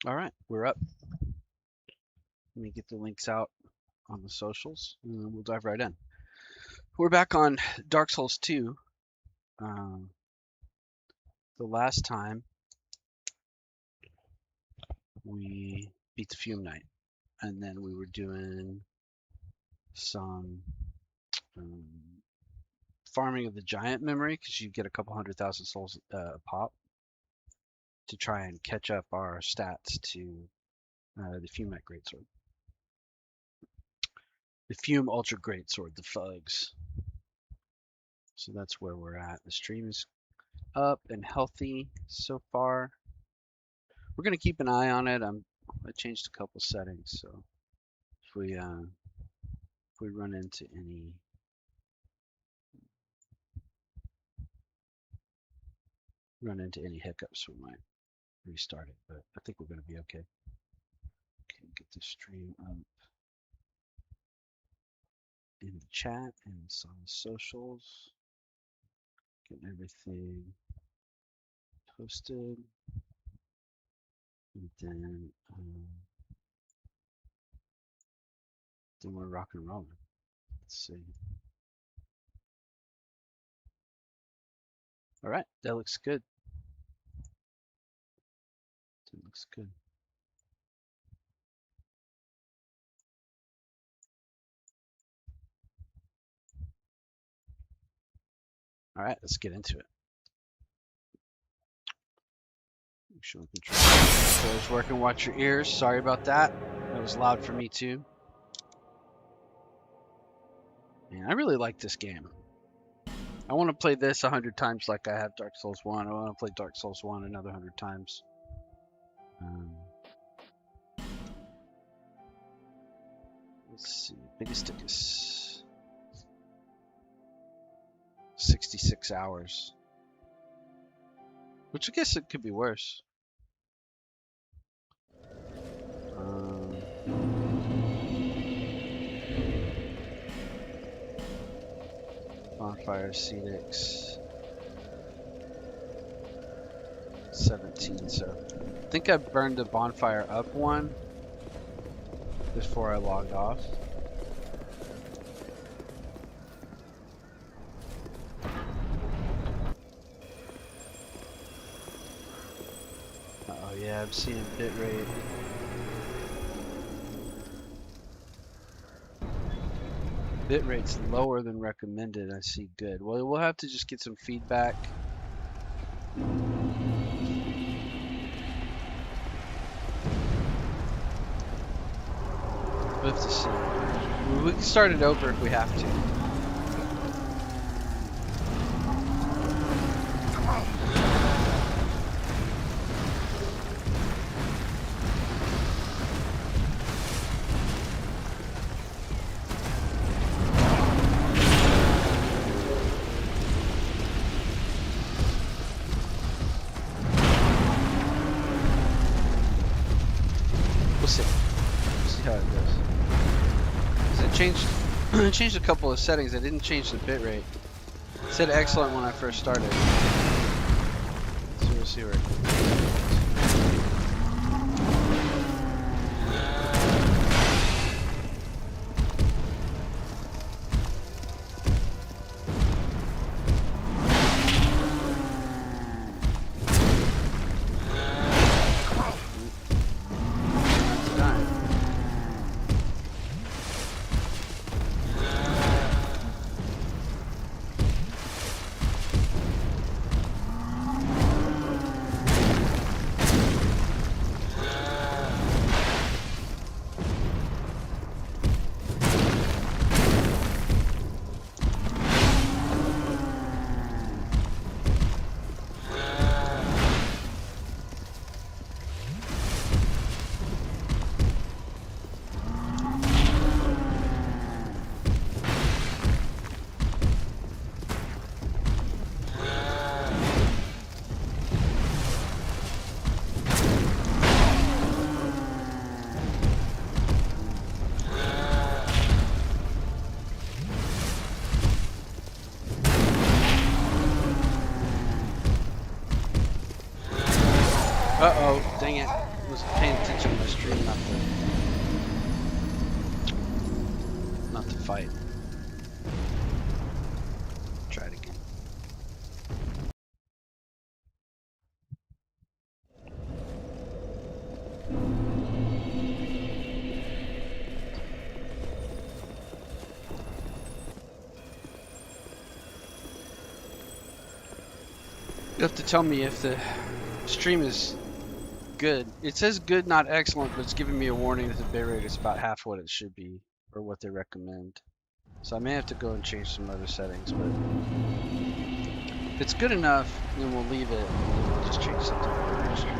All right, we're up. Let me get the links out on the socials, and then we'll dive right in. We're back on Dark Souls 2. Um, the last time we beat the Fume Knight, and then we were doing some um, farming of the giant memory because you get a couple 100,000 souls pop to try and catch up our stats to the Fume Knight Greatsword. The Fume Ultra Greatsword, the Fugs. So that's where we're at. The stream is up and healthy so far. We're gonna keep an eye on it. I changed a couple settings, so if we run into any hiccups, we might restart it. But I think we're gonna be okay. Okay, get the stream up in the chat and some socials. Getting everything posted, and then we're rock and rolling. Let's see. All right, that looks good. That looks good. All right, let's get into it. Make sure the controller's working. Watch your ears. Sorry about that. That was loud for me too. Man, I really like this game. I want to play this 100 times like I have Dark Souls 1. I want to play Dark Souls 1 another 100 times. Let's see. Biggest stick is 66 hours. Which I guess it could be worse. Bonfire Cedix 17. So I think I burned the bonfire up one before I logged off. Oh yeah, I'm seeing bitrate. Bitrate's lower than recommended. I see good. Well, we'll have to just get some feedback. We'll have to see. We can start it over if we have to. I changed a couple of settings. I didn't change the bitrate. It said excellent when I first started. So we'll see where it goes. just paying attention to my stream, not the fight. Try it again. You have to tell me if the stream is good. It says good, not excellent, but it's giving me a warning that the bitrate is about half what it should be, or what they recommend. So I may have to go and change some other settings, but if it's good enough, then we'll leave it, and we'll just change something for the next stream.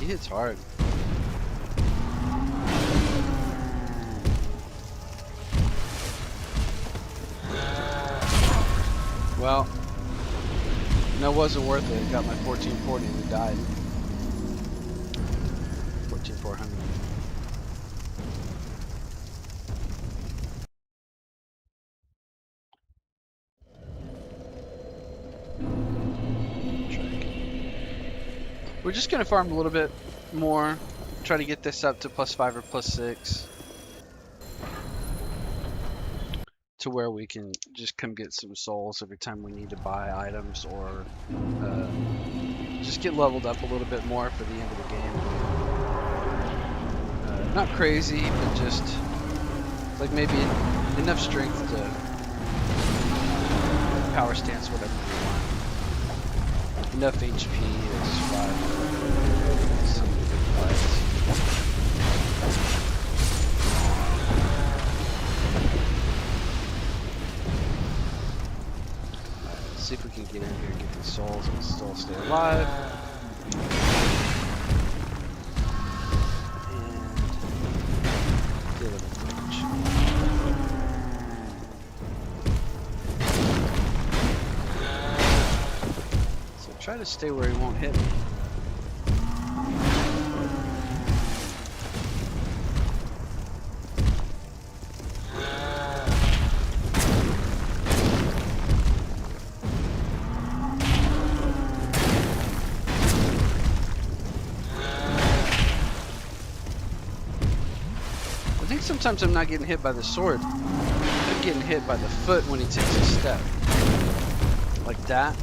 It's hard. Well, that wasn't worth it. I got my 1440 and it died. 14400. We're just gonna farm a little bit more, try to get this up to +5 or +6, to where we can just come get some souls every time we need to buy items, or just get leveled up a little bit more for the end of the game. Not crazy, but just like maybe enough strength to power stance, whatever we want. Enough HP to survive some of the big fights. Let's see if we can get in here and get these souls and still stay alive. And deal with the damage. Try to stay where he won't hit me. I think sometimes I'm not getting hit by the sword. I'm getting hit by the foot when he takes a step. Like that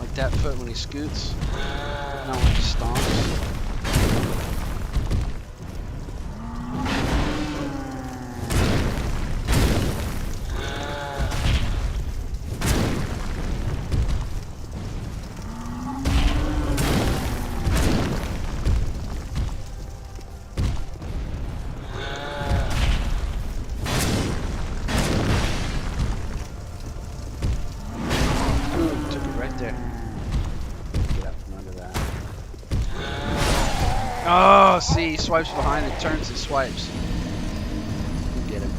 foot when he scoots. Not when he stomps. Oh, see, he swipes behind and turns and swipes. You get him.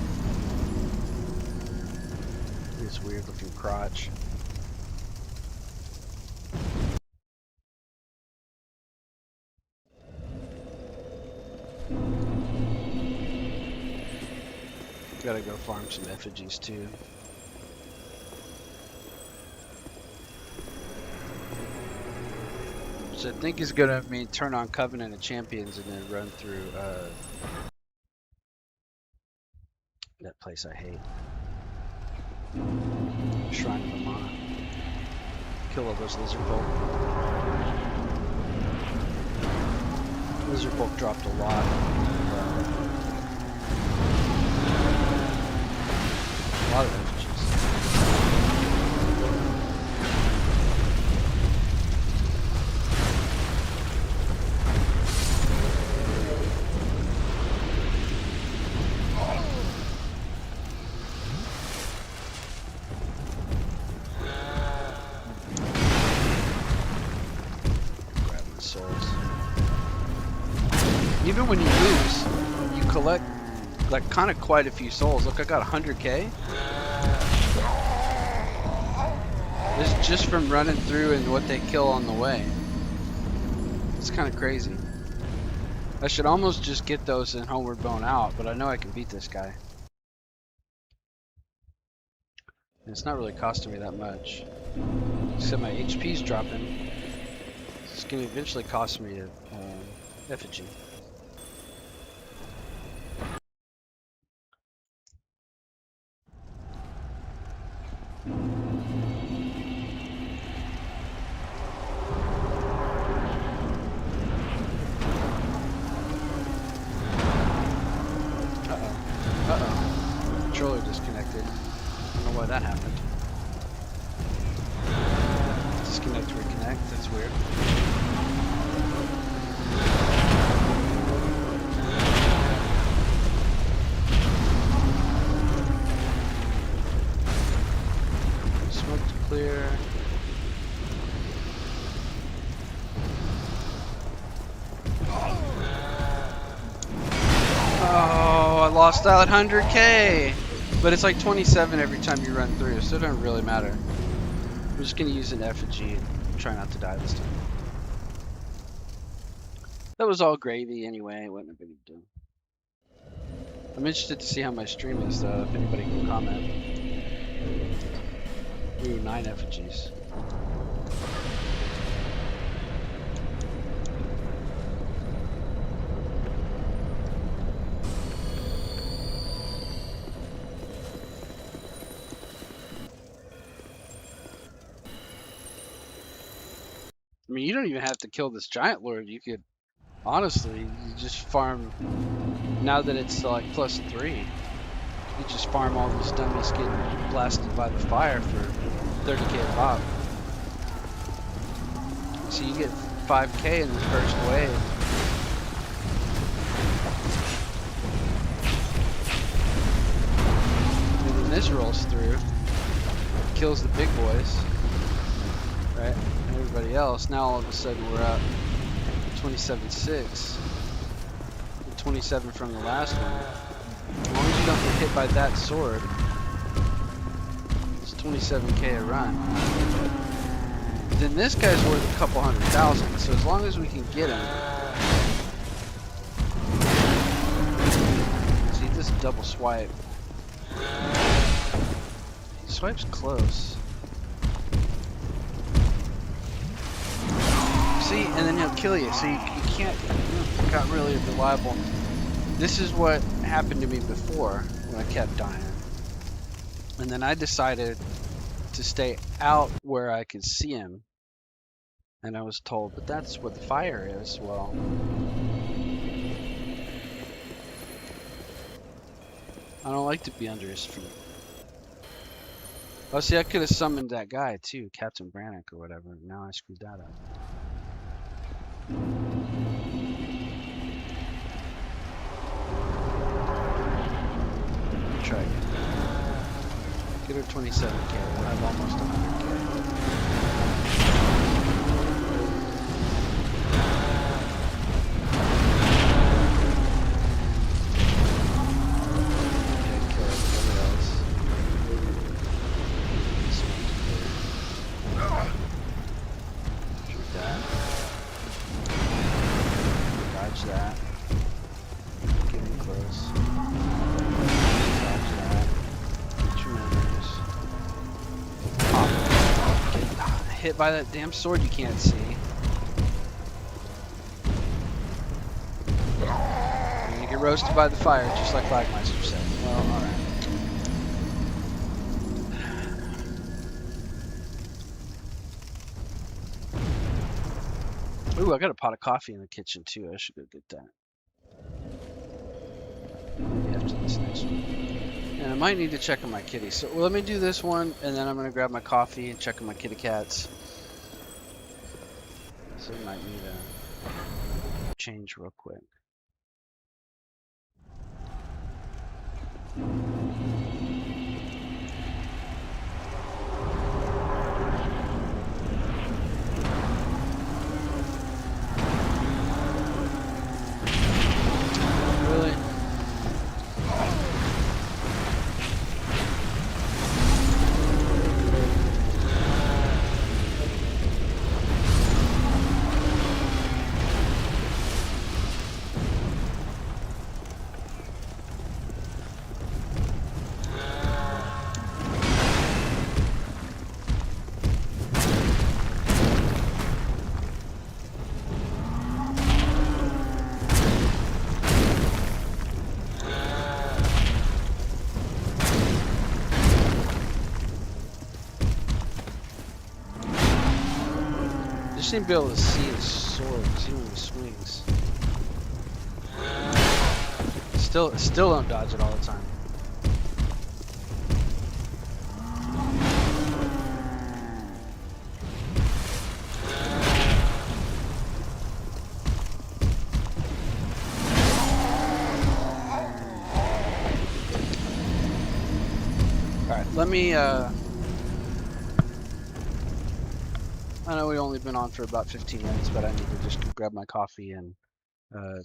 This weird looking crotch. Gotta go farm some effigies too. Which I think is gonna mean turn on Covenant of Champions and then run through that place I hate. Shrine of Amana. Kill all those lizard folk. Lizard folk dropped a lot. A lot of effigies. Even when you lose, collect like kind of quite a few souls. Look, I got 100k. This is just from running through and what they kill on the way. It's kind of crazy. I should almost just get those in Homeward Bone out, but I know I can beat this guy. And it's not really costing me that much. Except my HP's dropping. It's going to eventually cost me a effigy. Uh-oh. Controller disconnected. I don't know why that happened. Disconnect, reconnect. That's weird. Smoke to clear. Oh, I lost out 100k. But it's like 27 every time you run through, so it doesn't really matter. I'm just gonna use an effigy and try not to die this time. That was all gravy anyway, it wasn't a big deal. I'm interested to see how my stream is though, if anybody can comment. Ooh, 9 effigies. I mean, you don't even have to kill this giant lord. You could, honestly, you just farm, now that it's like +3, you just farm all these dummies getting blasted by the fire for 30k a pop. So you get 5k in the first wave. And then this rolls through, kills the big boys, right? And everybody else. Now all of a sudden we're up 27.6. 27 from the last one. As long as you don't get hit by that sword, it's 27k a run. Then this guy's worth a couple 100,000, so as long as we can get him. See, this double swipe. He swipes close. See, and then he'll kill you, so you can't, got really reliable. This is what happened to me before when I kept dying. And then I decided to stay out where I could see him. And I was told, but that's what the fire is. Well, I don't like to be under his feet. Oh, see, I could have summoned that guy too, Captain Brannock or whatever. Now I screwed that up. Try again. Get her 27k. We'll have almost 100k. That. Getting close. Dodge that. Tremendous. Oh, get hit by that damn sword you can't see. And you get roasted by the fire, just like Flagmeister said. Well, alright. Ooh, I got a pot of coffee in the kitchen too. I should go get that. Maybe after this next one. And I might need to check on my kitty. So let me do this one, and then I'm gonna grab my coffee and check on my kitty cats. So I might need a change real quick. just need to be able to see his sword, see when he swings. Still don't dodge it all the time. Alright, let me, I know we've only been on for about 15 minutes, but I need to just grab my coffee and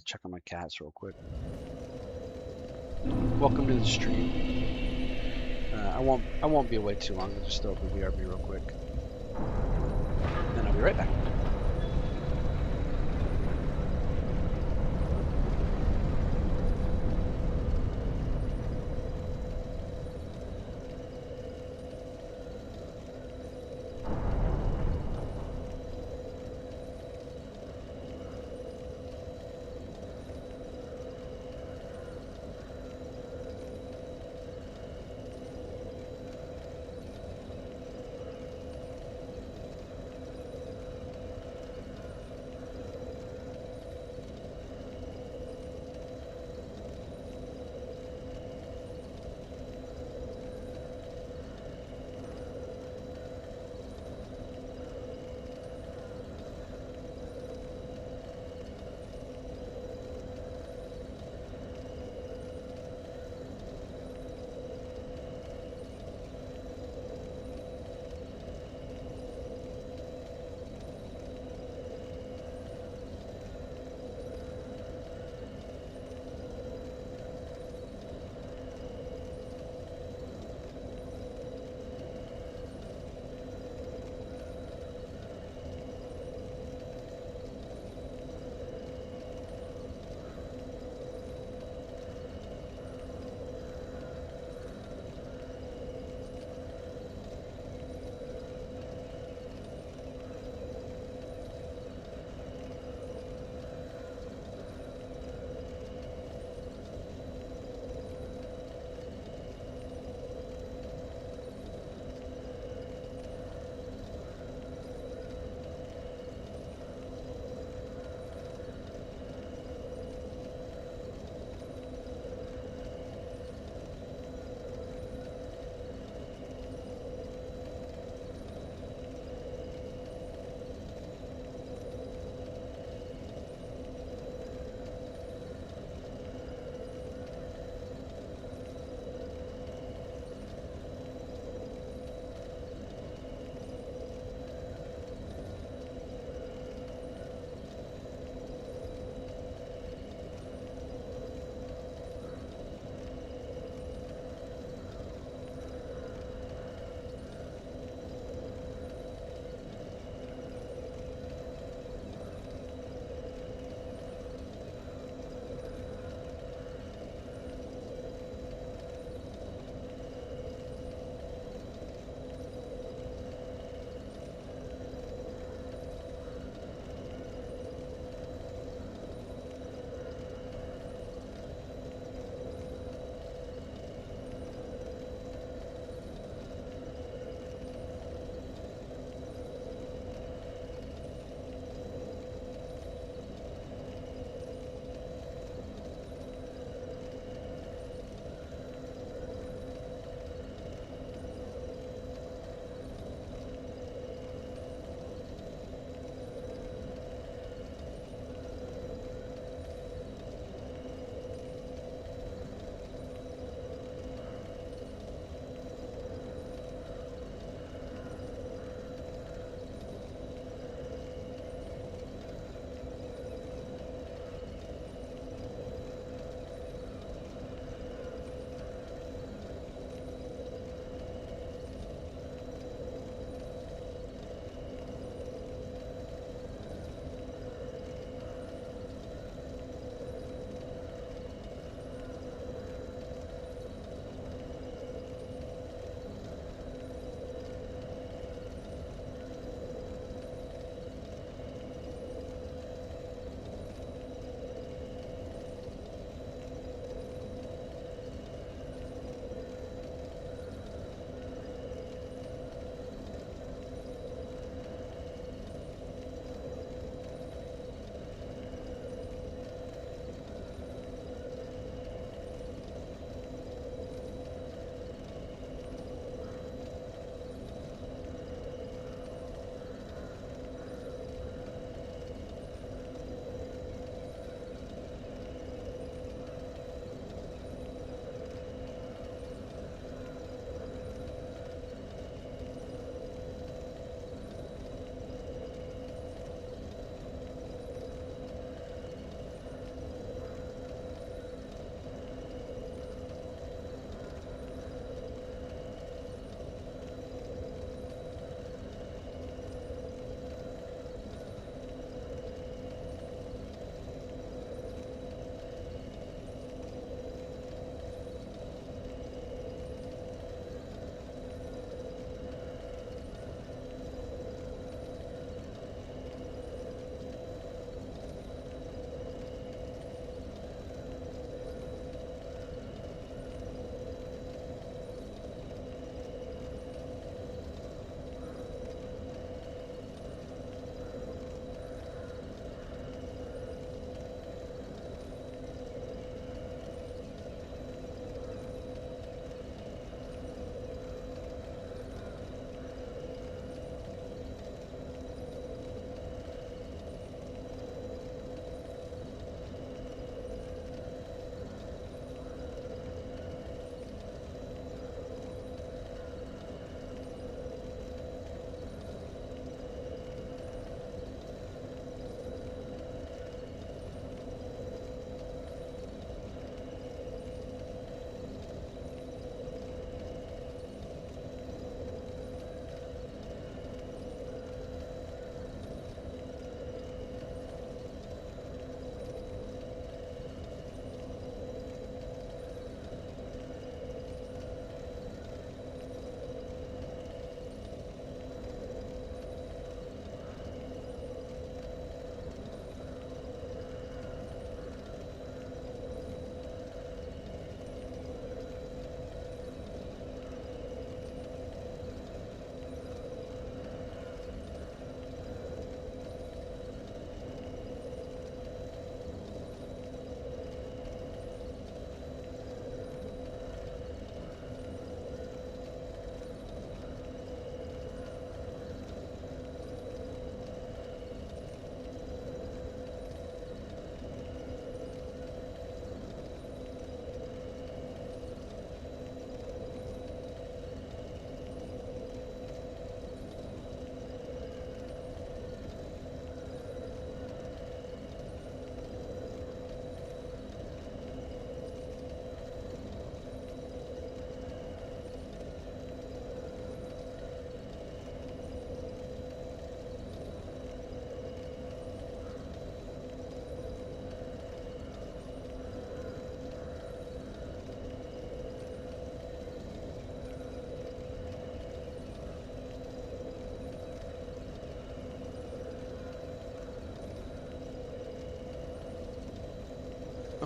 check on my cats real quick. Welcome to the stream. I won't be away too long. I'll just throw up a BRB real quick. And I'll be right back.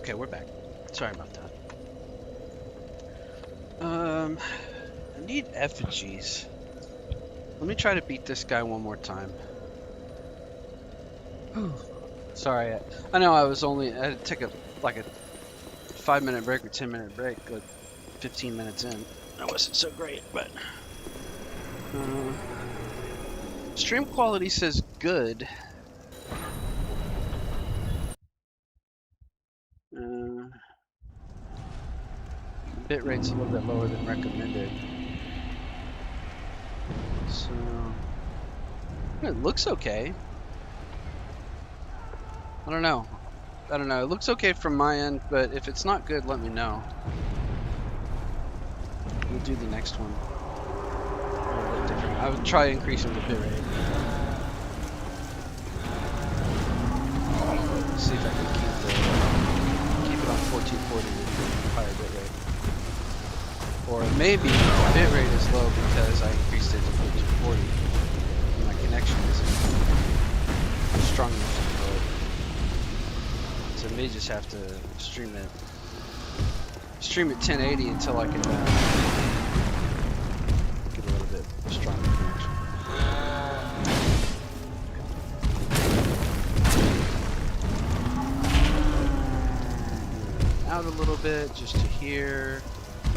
Okay, we're back. Sorry about that. I need effigies. Let me try to beat this guy one more time. Sorry, I know I had to take like a 5-minute break or 10-minute break, like 15 minutes in. That wasn't so great, but stream quality says good. Bit rate's a little bit lower than recommended. So it looks okay. I don't know. It looks okay from my end, but if it's not good, let me know. We'll do the next one a little bit different. I would try increasing the bit rate. See if I can keep it on 1440 with a higher bit rate. Or maybe the bit rate is low because I increased it to 1440 and my connection isn't strong enough to control it. So I may just have to stream at 1080 until I can get a little bit stronger connection. Out a little bit just to here,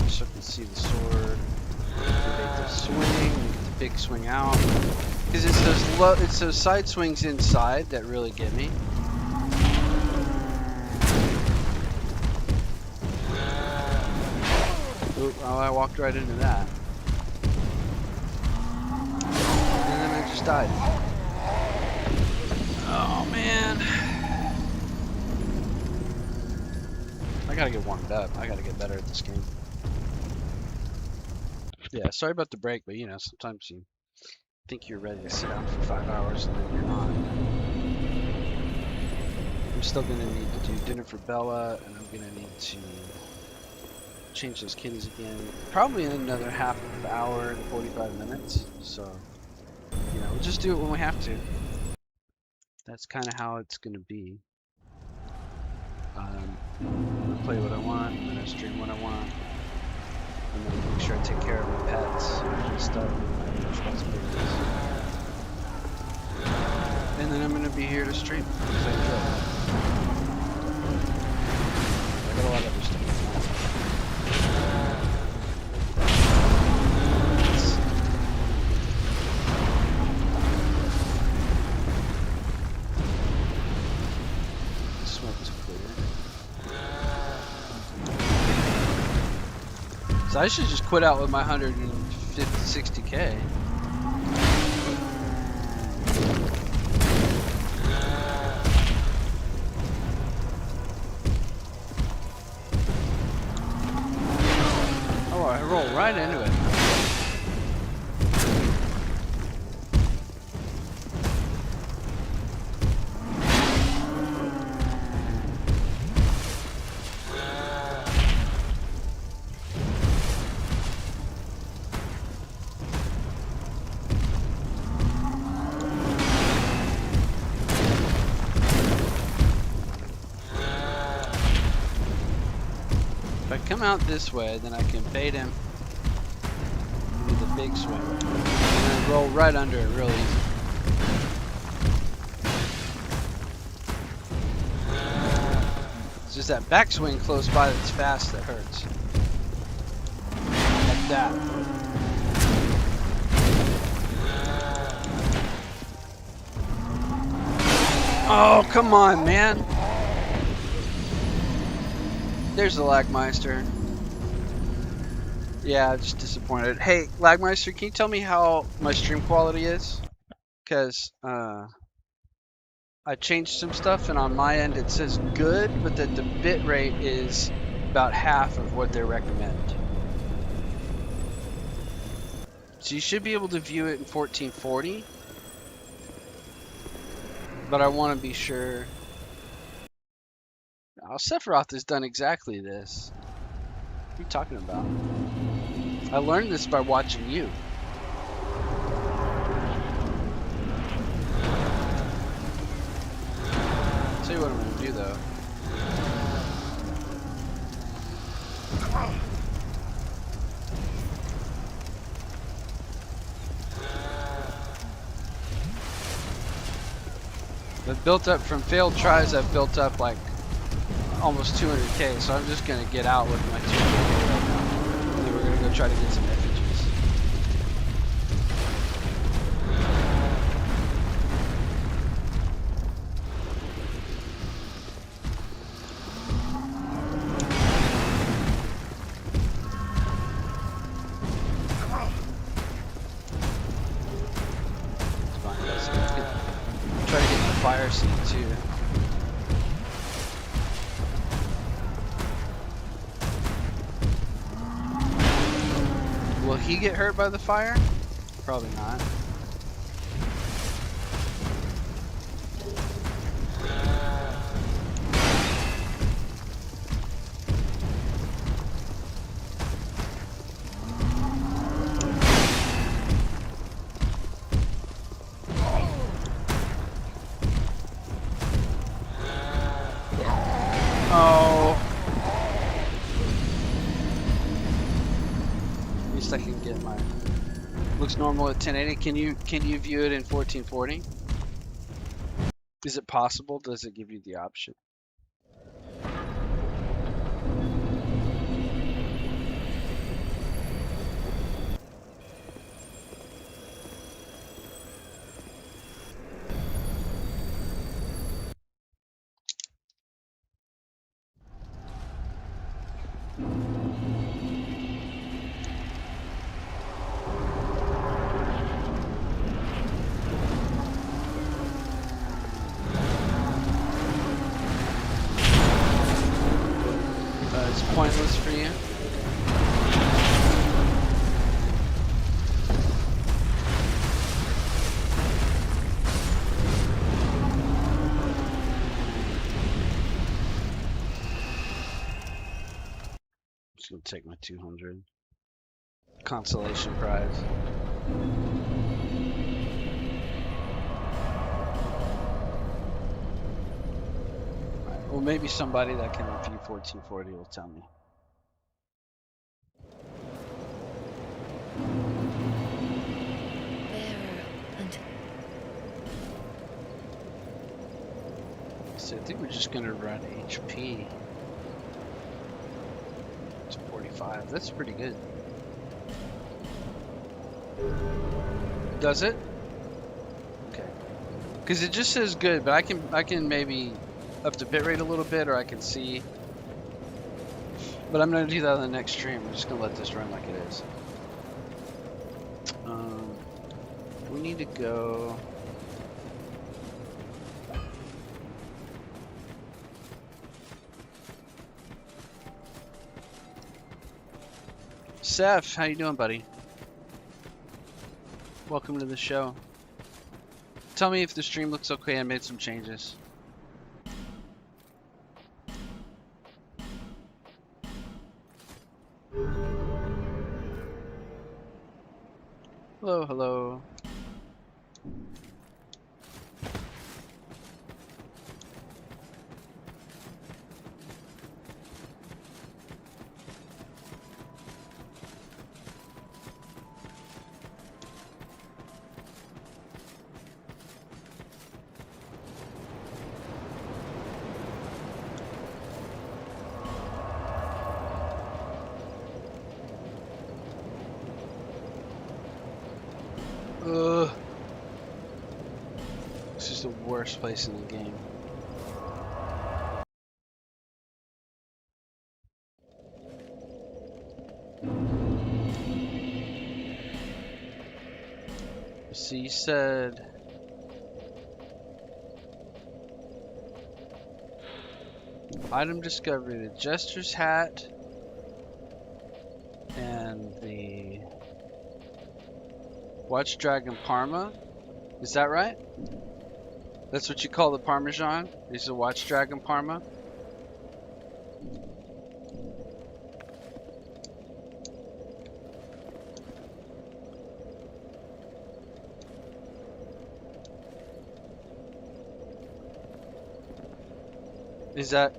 so I can see the sword. Make the swing, get the big swing out. Because it's those side swings inside that really get me. Oh, I walked right into that. And then I just died. Oh, man. I gotta get warmed up. I gotta get better at this game. Yeah, sorry about the break, but you know, sometimes you think you're ready to sit down for 5 hours and then you're not. I'm still gonna need to do dinner for Bella, and I'm gonna need to change those kitties again, probably in another half hour and 45 minutes. So, you know, we'll just do it when we have to. That's kind of how it's gonna be. I'm gonna play what I want, I'm gonna stream what I want, I'm gonna make sure I take care of my pets and stuff, my responsibilities. And then I'm gonna be here to stream because I enjoy it. I got a lot of other stuff. So I should just quit out with my 150-60K. Oh, I roll right into it. Come out this way, then I can bait him with a big swing and then roll right under it real easy. It's just that backswing close by that's fast that hurts. Like that. Oh, come on, man. There's the Lagmeister. Yeah, just disappointed. Hey, Lagmeister, can you tell me how my stream quality is? Because I changed some stuff, and on my end it says good, but that the bit rate is about half of what they recommend. So you should be able to view it in 1440, but I want to be sure. Oh, Sephiroth has done exactly this. What are you talking about? I learned this by watching you. I'll tell you what I'm going to do though. I've built up from failed tries. I've built up like almost 200k. So I'm just gonna get out with my 200k right now, and then we're gonna go try to get some effigies. Try to get the fire seat too. Will he get hurt by the fire? Probably not. Oh. At least I can get my. Looks normal at 1080. Can you view it in 1440? Is it possible? Does it give you the option? It's pointless for you. I'm just gonna take my 200 consolation prize. Well, maybe somebody that can review 1440 will tell me. So I think we're just gonna run HP. It's 45. That's pretty good. Does it? Okay. Because it just says good, but I can maybe up the bitrate a little bit, or I can see. But I'm gonna do that on the next stream. I'm just gonna let this run like it is. We need to go. Seth, how you doing, buddy? Welcome to the show. Tell me if the stream looks okay. I made some changes. Hello, hello. This is the worst place in the game. So you said item discovery, the Jester's hat and the Watch Dragon Parma. Is that right? That's what you call the Parmesan? Is the Watch Dragon Parma? Is that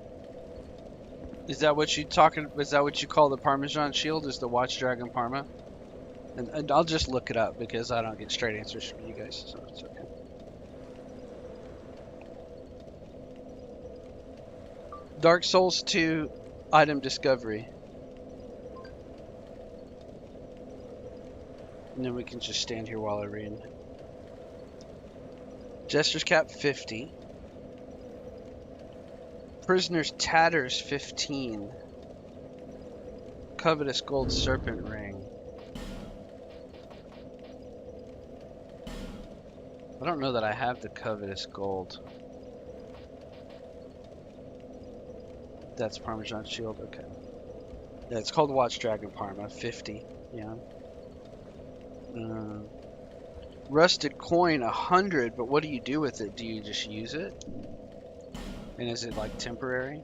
Is that what you talking? Is that what you call the Parmesan shield? Is the Watch Dragon Parma? And I'll just look it up because I don't get straight answers from you guys, so it's okay. Dark Souls 2 item discovery. And then we can just stand here while I read. Jester's Cap 50. Prisoner's Tatters 15. Covetous Gold Serpent Ring. I don't know that I have the Covetous Gold. That's Parmesan Shield, okay. Yeah, it's called Watch Dragon Parma, 50, yeah. Rusted Coin, 100, but what do you do with it? Do you just use it? And is it like temporary?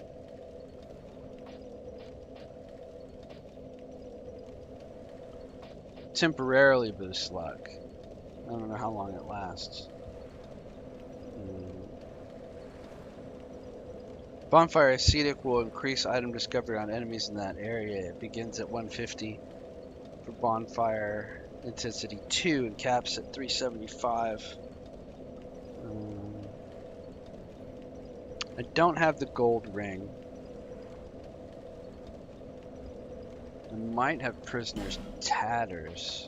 Temporarily boosts luck. I don't know how long it lasts. Bonfire Ascetic will increase item discovery on enemies in that area. It begins at 150 for Bonfire Intensity 2 and caps at 375. I don't have the gold ring. I might have Prisoner's Tatters.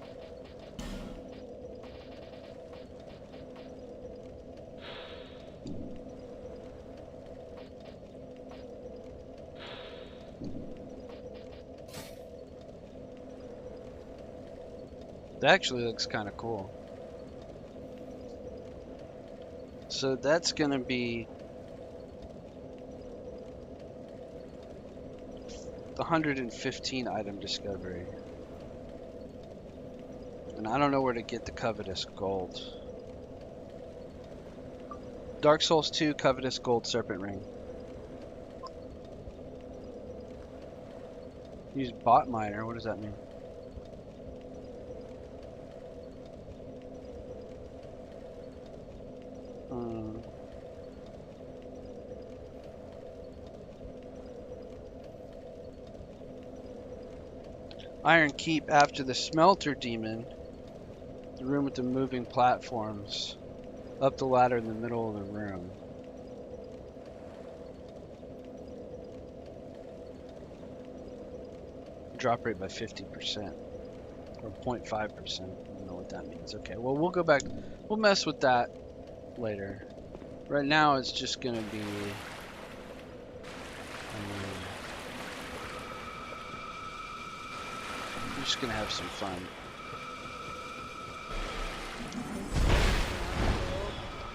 That actually looks kind of cool. So that's going to be 115 item discovery. And I don't know where to get the Covetous Gold. Dark Souls 2 Covetous Gold Serpent Ring. Use Bot Miner, what does that mean? Iron Keep after the Smelter Demon. The room with the moving platforms. Up the ladder in the middle of the room. Drop rate by 50%. Or 0.5%. I don't know what that means. Okay, well we'll go back. We'll mess with that later. Right now it's just going to be... I'm just going to have some fun.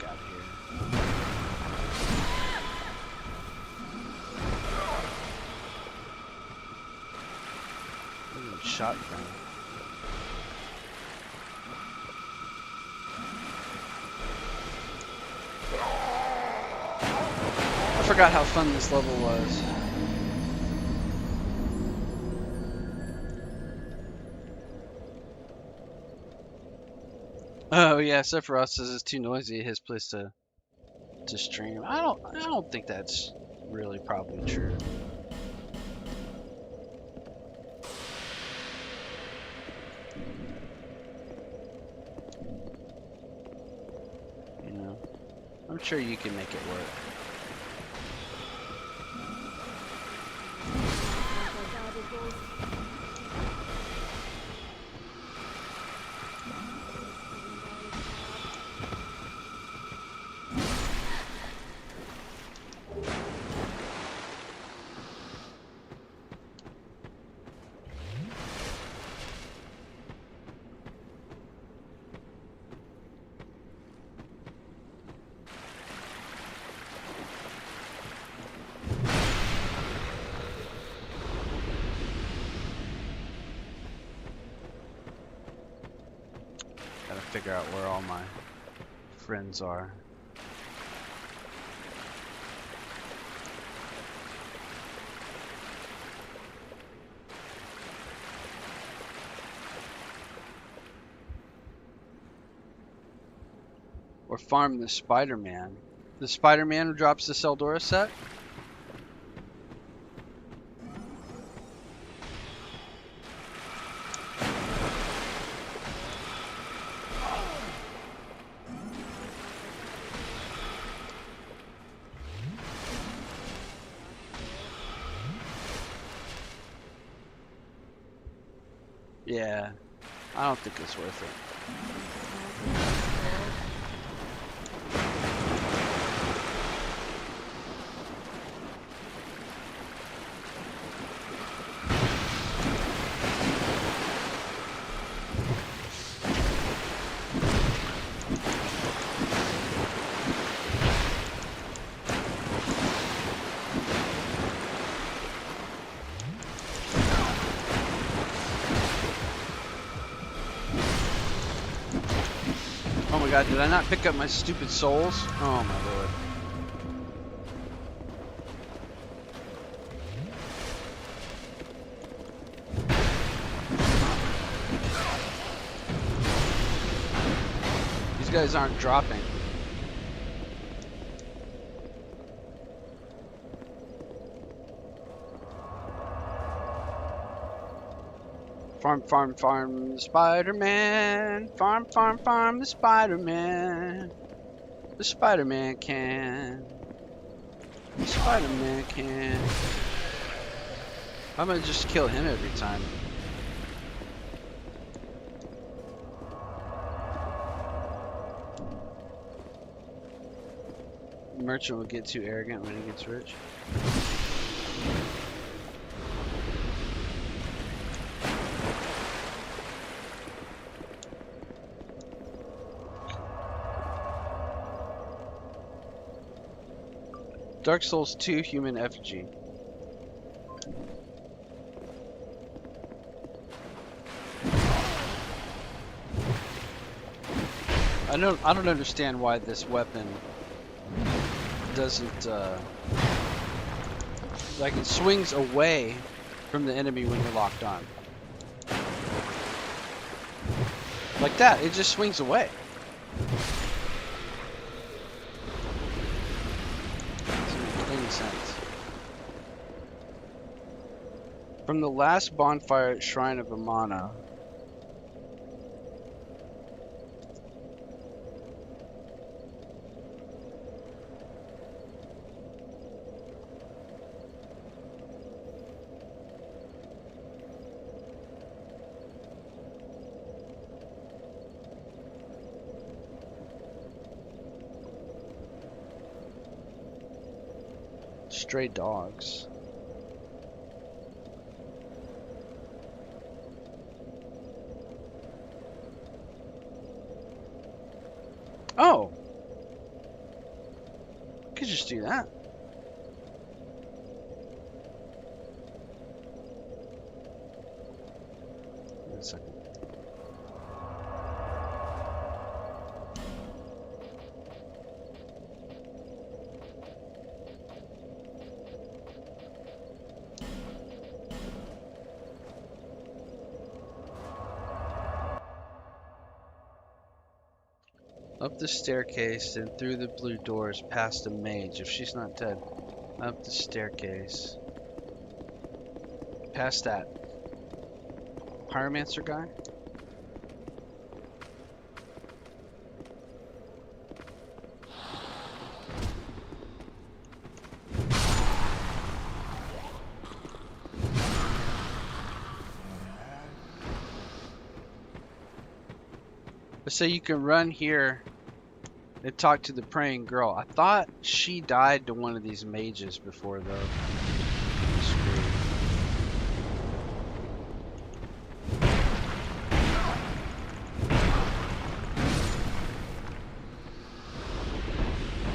Got here. Ooh, shotgun. I forgot how fun this level was. Oh yeah, Sephiroth says it's too noisy at his place to stream. I don't think that's really probably true. You know, I'm sure you can make it work. Figure out where all my friends are. Or farm the Spider-Man. The Spider-Man drops the Seldora set? Yeah, I don't think it's worth it. Oh my god, did I not pick up my stupid souls? Oh my lord. These guys aren't dropping. Farm, farm, farm the Spider-Man. Farm, farm, farm the Spider-Man. The Spider-Man can. The Spider-Man can. I'm gonna just kill him every time. Merchant will get too arrogant when he gets rich. Dark Souls 2 Human Effigy. I don't understand why this weapon doesn't like it swings away from the enemy when you're locked on. Like that, it just swings away. Doesn't make any sense. From the last bonfire at Shrine of Amana. Stray dogs. Oh! Could just do that. Wait a second. Up the staircase and through the blue doors past a mage, if she's not dead. Up the staircase. Past that pyromancer guy. So you can run here and talk to the praying girl. I thought she died to one of these mages before, though. Screwed.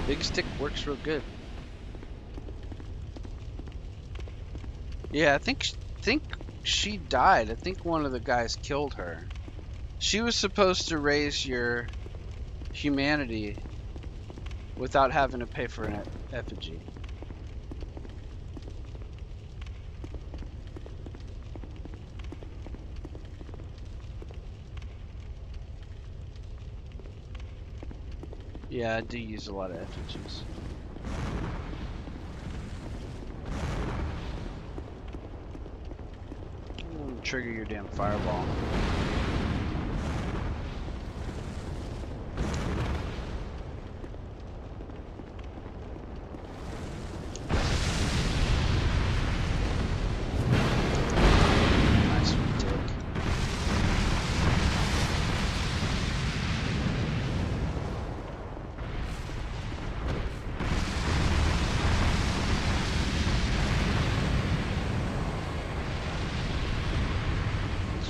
Big stick works real good. Yeah, I think she died. I think one of the guys killed her. She was supposed to raise your humanity without having to pay for an effigy. Yeah, I do use a lot of effigies. Trigger your damn fireball. Nice dick.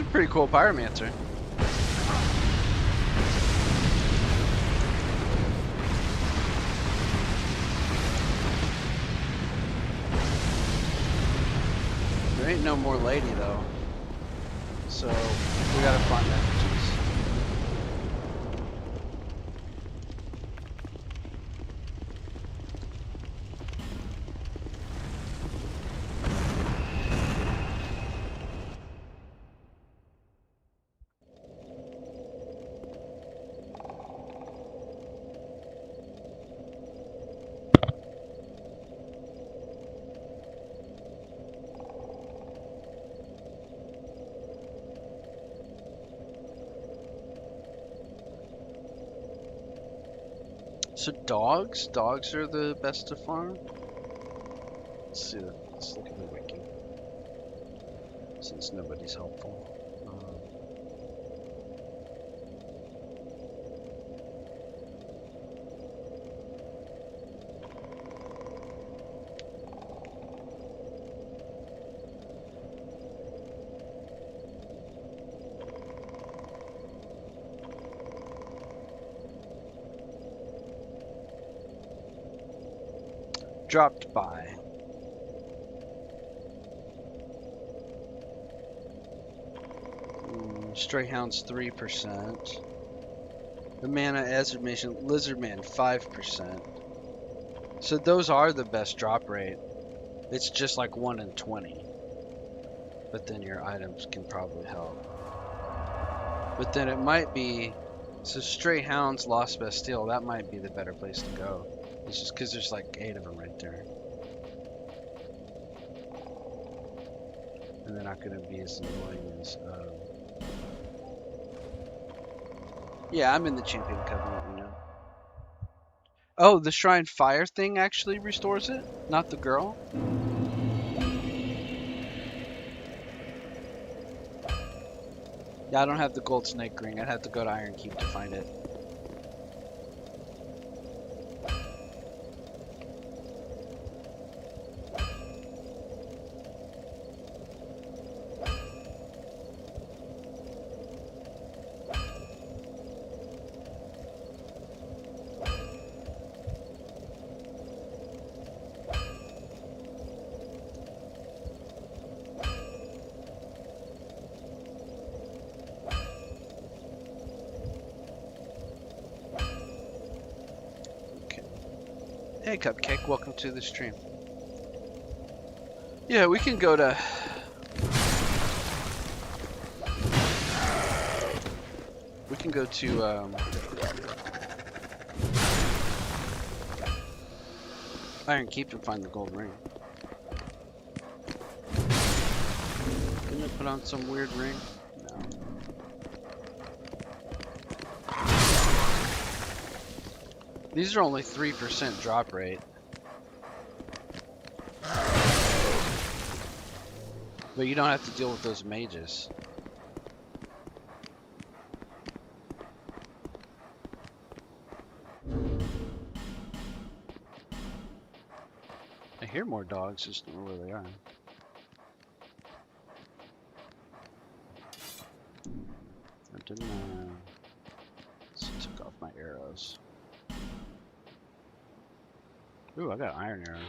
a pretty cool pyromancer. There ain't no more lady though, so we gotta find effigies. So dogs are the best to farm. Let's see. Let's look at the wiki. Since nobody's helpful. Dropped by. Stray Hounds 3%. The Mana Estimation Lizardman 5%. So those are the best drop rate. It's just like 1 in 20. But then your items can probably help. But then it might be, so Stray Hounds, Lost Bastille, that might be the better place to go. It's just because there's like 8 of them right there. And they're not going to be as annoying as... Yeah, I'm in the Champion Covenant, you know. Oh, the Shrine Fire thing actually restores it? Not the girl? Yeah, I don't have the gold snake ring. I'd have to go to Iron Keep to find it. Hey Cupcake, welcome to the stream. Yeah, we can go to... We can go to, Iron Keep and find the gold ring. Didn't it put on some weird ring? No. These are only 3% drop rate. But you don't have to deal with those mages. I hear more dogs, just don't know where they are. I didn't took off my arrows. Ooh, I got iron arrows.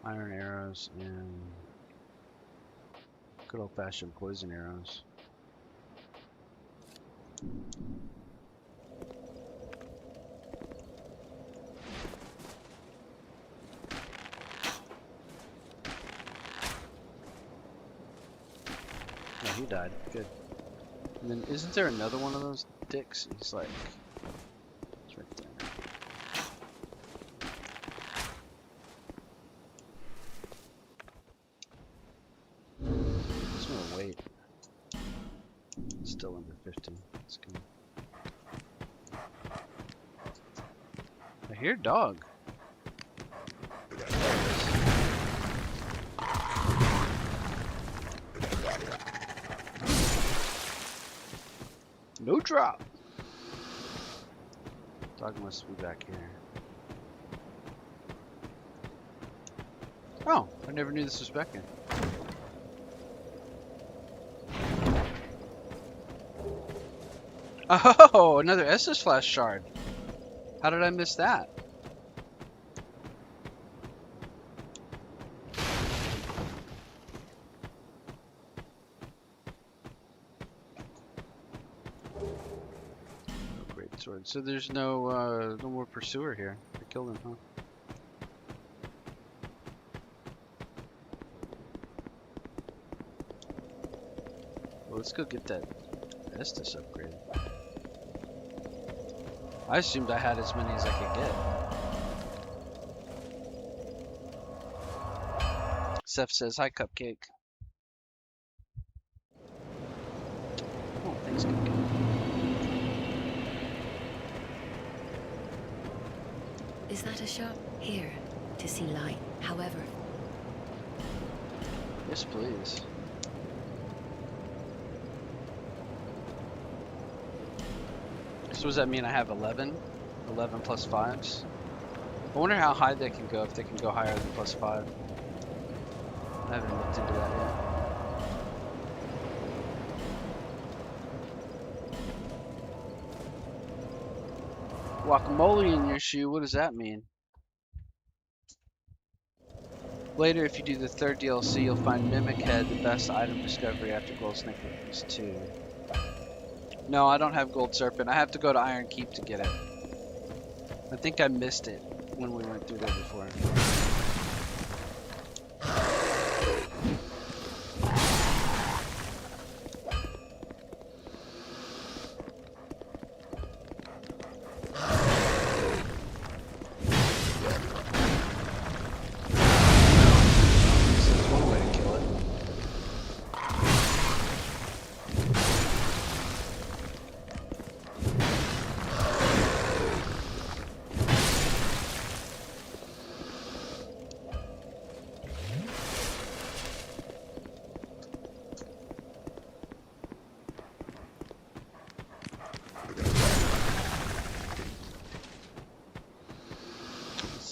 Iron arrows and good old-fashioned poison arrows. Yeah, he died. Good. And then isn't there another one of those dicks? He's like... It's right there. Just gonna wait. It's still under 50. That's good. I hear dog. No drop. Dog must be back here. Oh, I never knew this was back in. Oh, another Estus Flash shard. How did I miss that? Great sword. So there's no more pursuer here. I killed him, huh? Well, let's go get that Estus upgrade. I assumed I had as many as I could get. Seth says, hi, Cupcake. Oh, thanks, Cupcake. Is that a shop? Here, to see light, however. Yes, please. So does that mean I have 11? 11 plus 5s? I wonder how high they can go, if they can go higher than plus 5. I haven't looked into that yet. Guacamole in your shoe, what does that mean? Later, if you do the third DLC, you'll find Mimic Head, the best item discovery after Gold Snickers 2. No, I don't have Gold Serpent. I have to go to Iron Keep to get it. I think I missed it when we went through there before.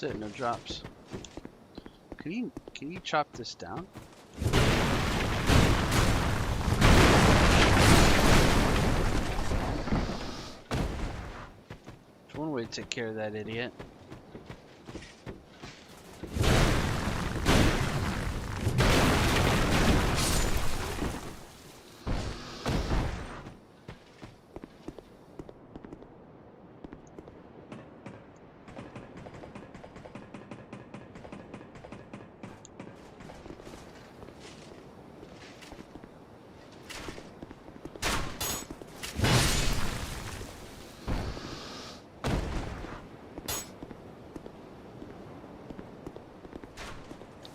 That's it, no drops. Can you chop this down? There's one way to take care of that idiot.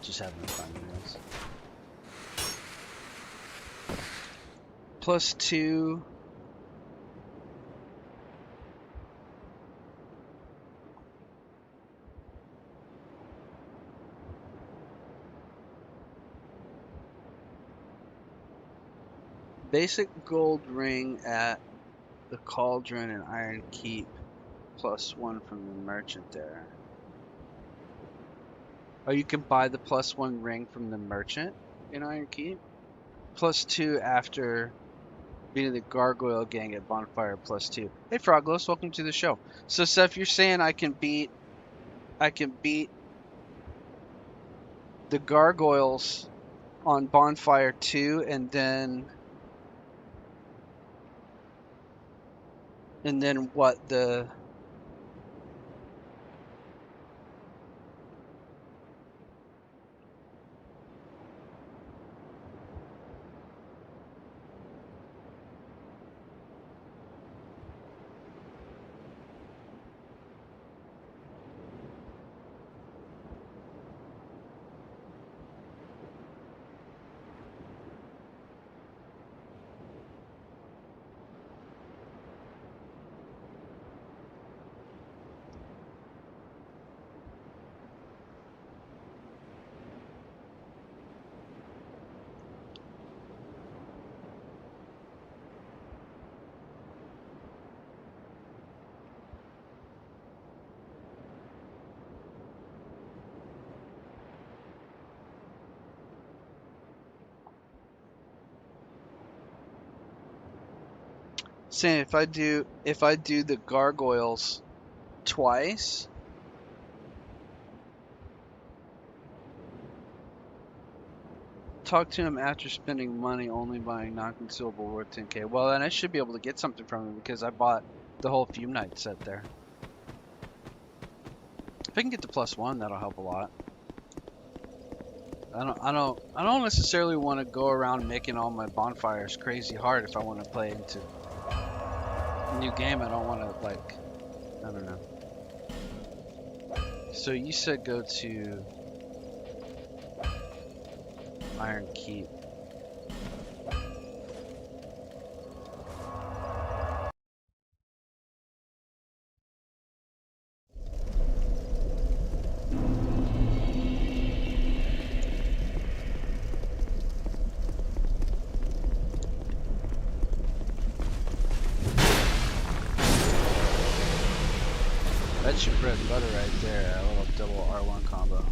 Just having fun with this. Plus 2. Basic gold ring at the Cauldron and Iron Keep. Plus 1 from the merchant there. Oh, you can buy the plus 1 ring from the merchant in Iron Keep. Plus 2 after beating the Gargoyle Gang at Bonfire. Plus 2. Hey Froglos, welcome to the show. So Seth, you're saying I can beat the Gargoyles on Bonfire 2 and then what the Saying if I do the gargoyles twice, talk to him after spending money only buying non-consumable worth 10k. Well, then I should be able to get something from him because I bought the whole Fume Night set there. If I can get the +1, that'll help a lot. I don't necessarily want to go around making all my bonfires crazy hard if I want to play into a new game. I don't want to, like, I don't know. So you said go to Iron Keep. That's your bread and butter right there, a little double R1 combo.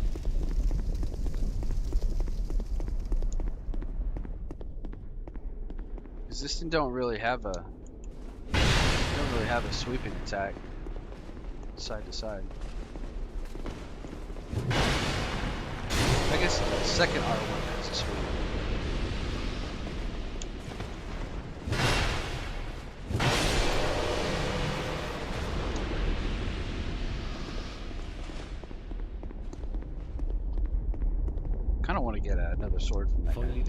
Because this thing don't really have a sweeping attack side to side. I guess the second R1 has a sweep. Kind of want to get another sword from that guy.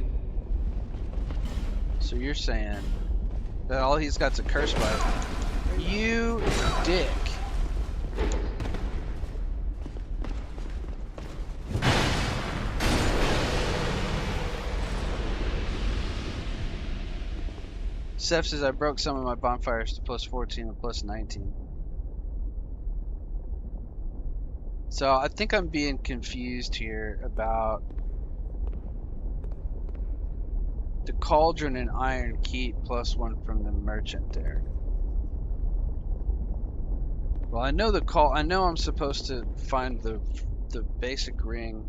So you're saying that all he's got's a curse bite? You dick. Seth says I broke some of my bonfires to +14 and +19. So I think I'm being confused here about the Cauldron and Iron Keep +1 from the merchant there. Well, I know I know I'm supposed to find the basic ring.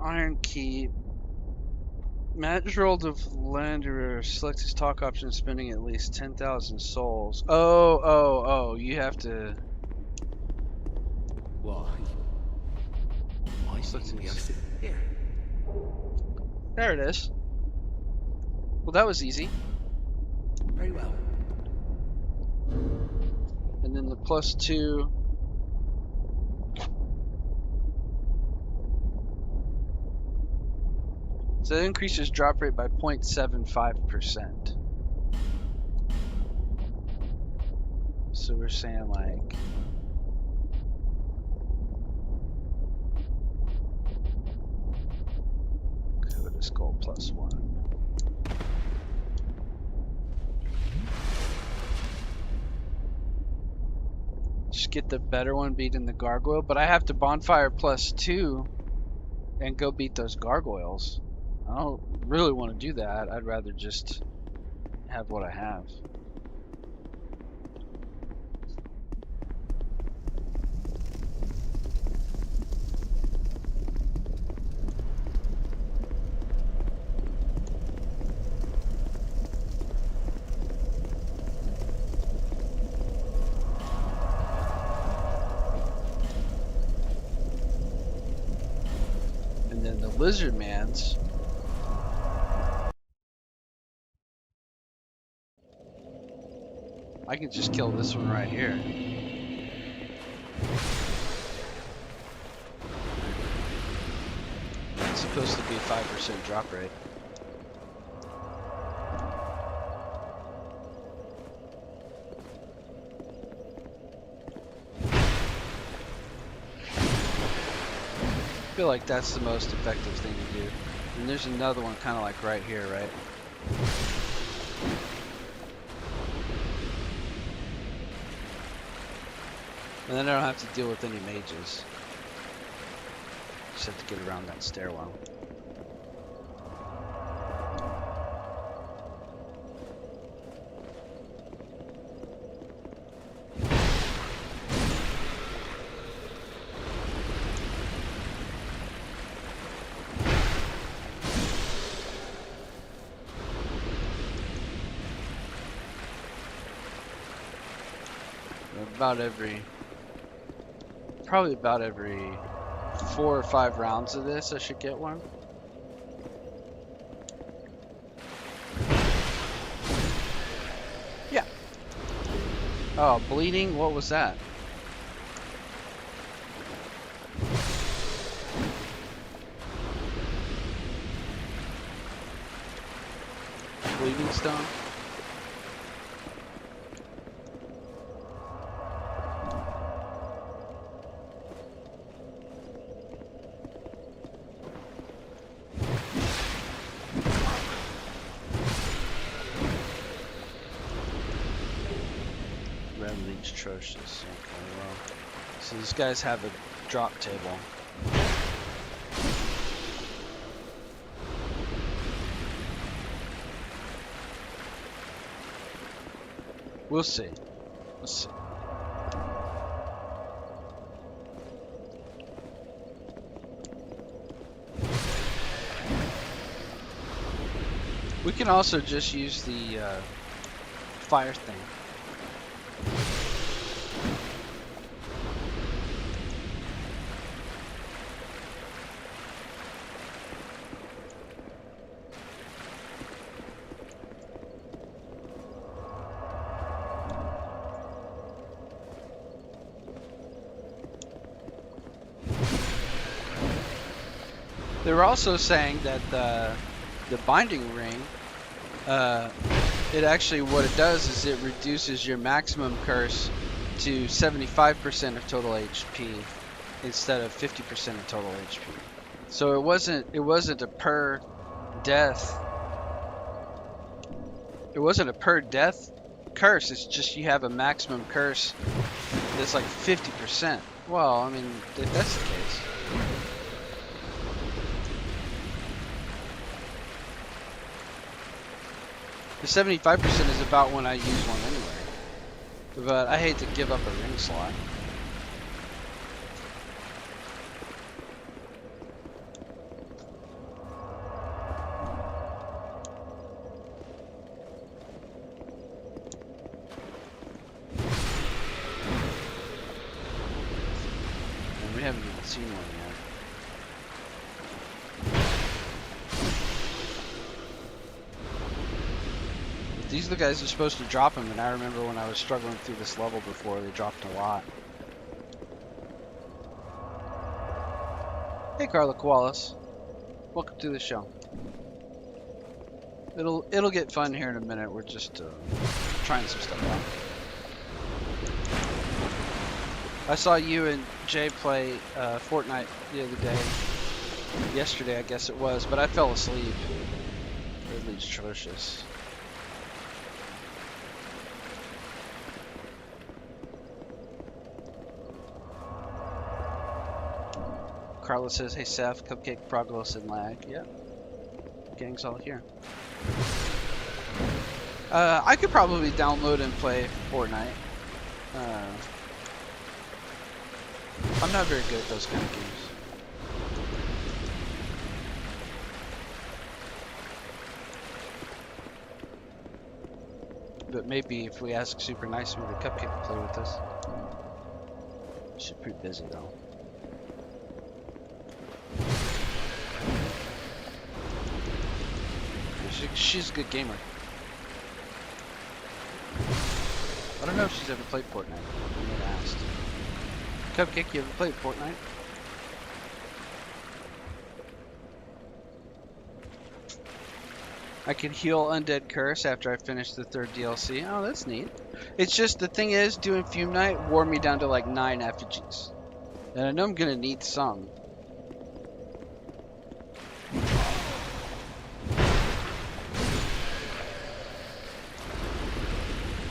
Iron Keep. Gerald of Landerer selects his talk option, spending at least 10,000 souls. Oh, you have to. Why? Why shouldn't we sit here? There it is. Well, that was easy. Very well. And then the +2. So it increases drop rate by 0.75%. So we're saying like Coda Skull +1. Just get the better one beating the gargoyle, but I have to bonfire +2 and go beat those gargoyles. I don't really want to do that. I'd rather just have what I have. And then the lizard mans. I can just kill this one right here. It's supposed to be 5% drop rate. I feel like that's the most effective thing to do. And there's another one kind of like right here, right? And then I don't have to deal with any mages. Just have to get around that stairwell. Probably about every 4 or 5 rounds of this, I should get one. Yeah. Oh, bleeding? What was that? Bleeding stone? Red Leech atrocious. Okay, well. So these guys have a drop table. We'll see. We'll see. We can also just use the fire thing. They were also saying that the binding ring, it actually, what it does is it reduces your maximum curse to 75% of total HP instead of 50% of total HP. So it wasn't a per death. It wasn't a per death curse. It's just you have a maximum curse that's like 50%. Well, I mean, if that's the case. The 75% is about when I use one anyway. But I hate to give up a ring slot. And we haven't even seen one yet. These are the guys that are supposed to drop them, and I remember when I was struggling through this level before, they dropped a lot. Hey Carla Koalas, welcome to the show. It'll get fun here in a minute. We're just trying some stuff out. I saw you and Jay play Fortnite the other day. Yesterday, I guess it was, but I fell asleep. Really atrocious. Carla says, hey Seth, Cupcake, Proglos, and Lag. Yep. Gang's all here. I could probably download and play Fortnite. I'm not very good at those kind of games. But maybe if we ask Super Nice, maybe Cupcake will play with us. She's pretty busy though. She's a good gamer. I don't know if she's ever played Fortnite. I never asked. Cupcake, you ever played Fortnite? I can heal Undead Curse after I finish the 3rd DLC. Oh, that's neat. It's just, the thing is, doing Fume Night wore me down to like 9 effigies. And I know I'm gonna need some.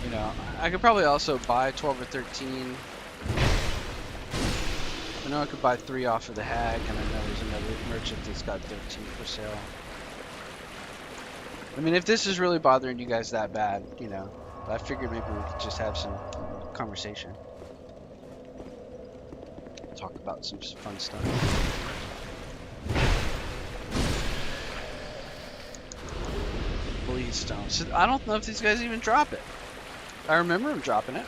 You know, I could probably also buy 12 or 13. I know I could buy 3 off of the Hag, and I know there's another merchant that's got 13 for sale. I mean, if this is really bothering you guys that bad, you know, I figured maybe we could just have some conversation. Talk about some fun stuff. Bleedstone. So I don't know if these guys even drop it. I remember them dropping it.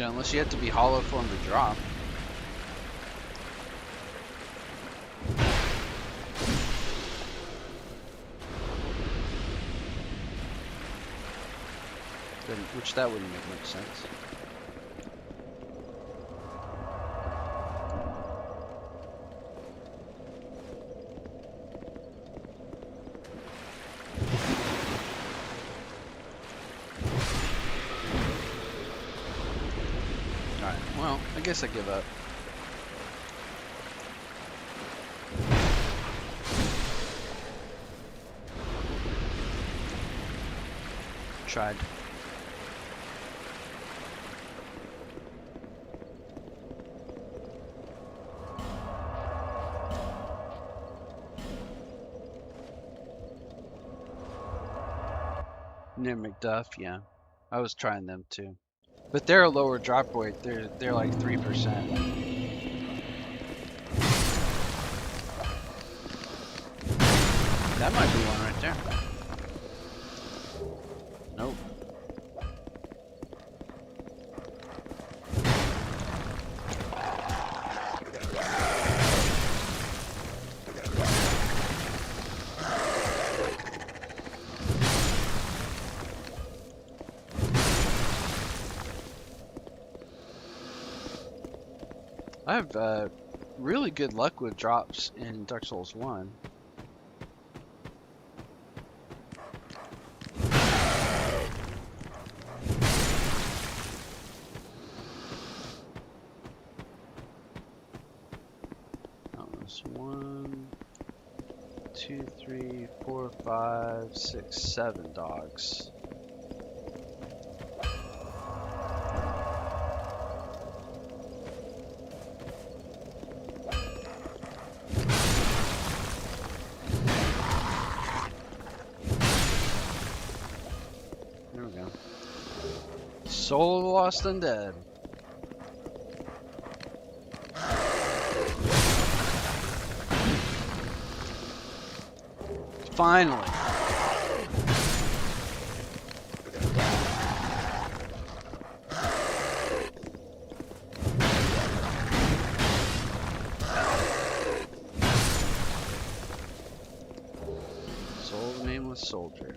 know, unless you have to be hollow for them to drop. Which that wouldn't make much sense. Alright, well, I guess I give up. Tried. Near McDuff, yeah. I was trying them too. But they're a lower drop weight. They're like 3%. That might be one right there. Nope. I have really good luck with drops in Dark Souls 1. That was 1, 2, 3, 4, 5, 6, 7 dogs. There we go. Soul of the Lost Undead. Finally. Soul of the Nameless Soldier.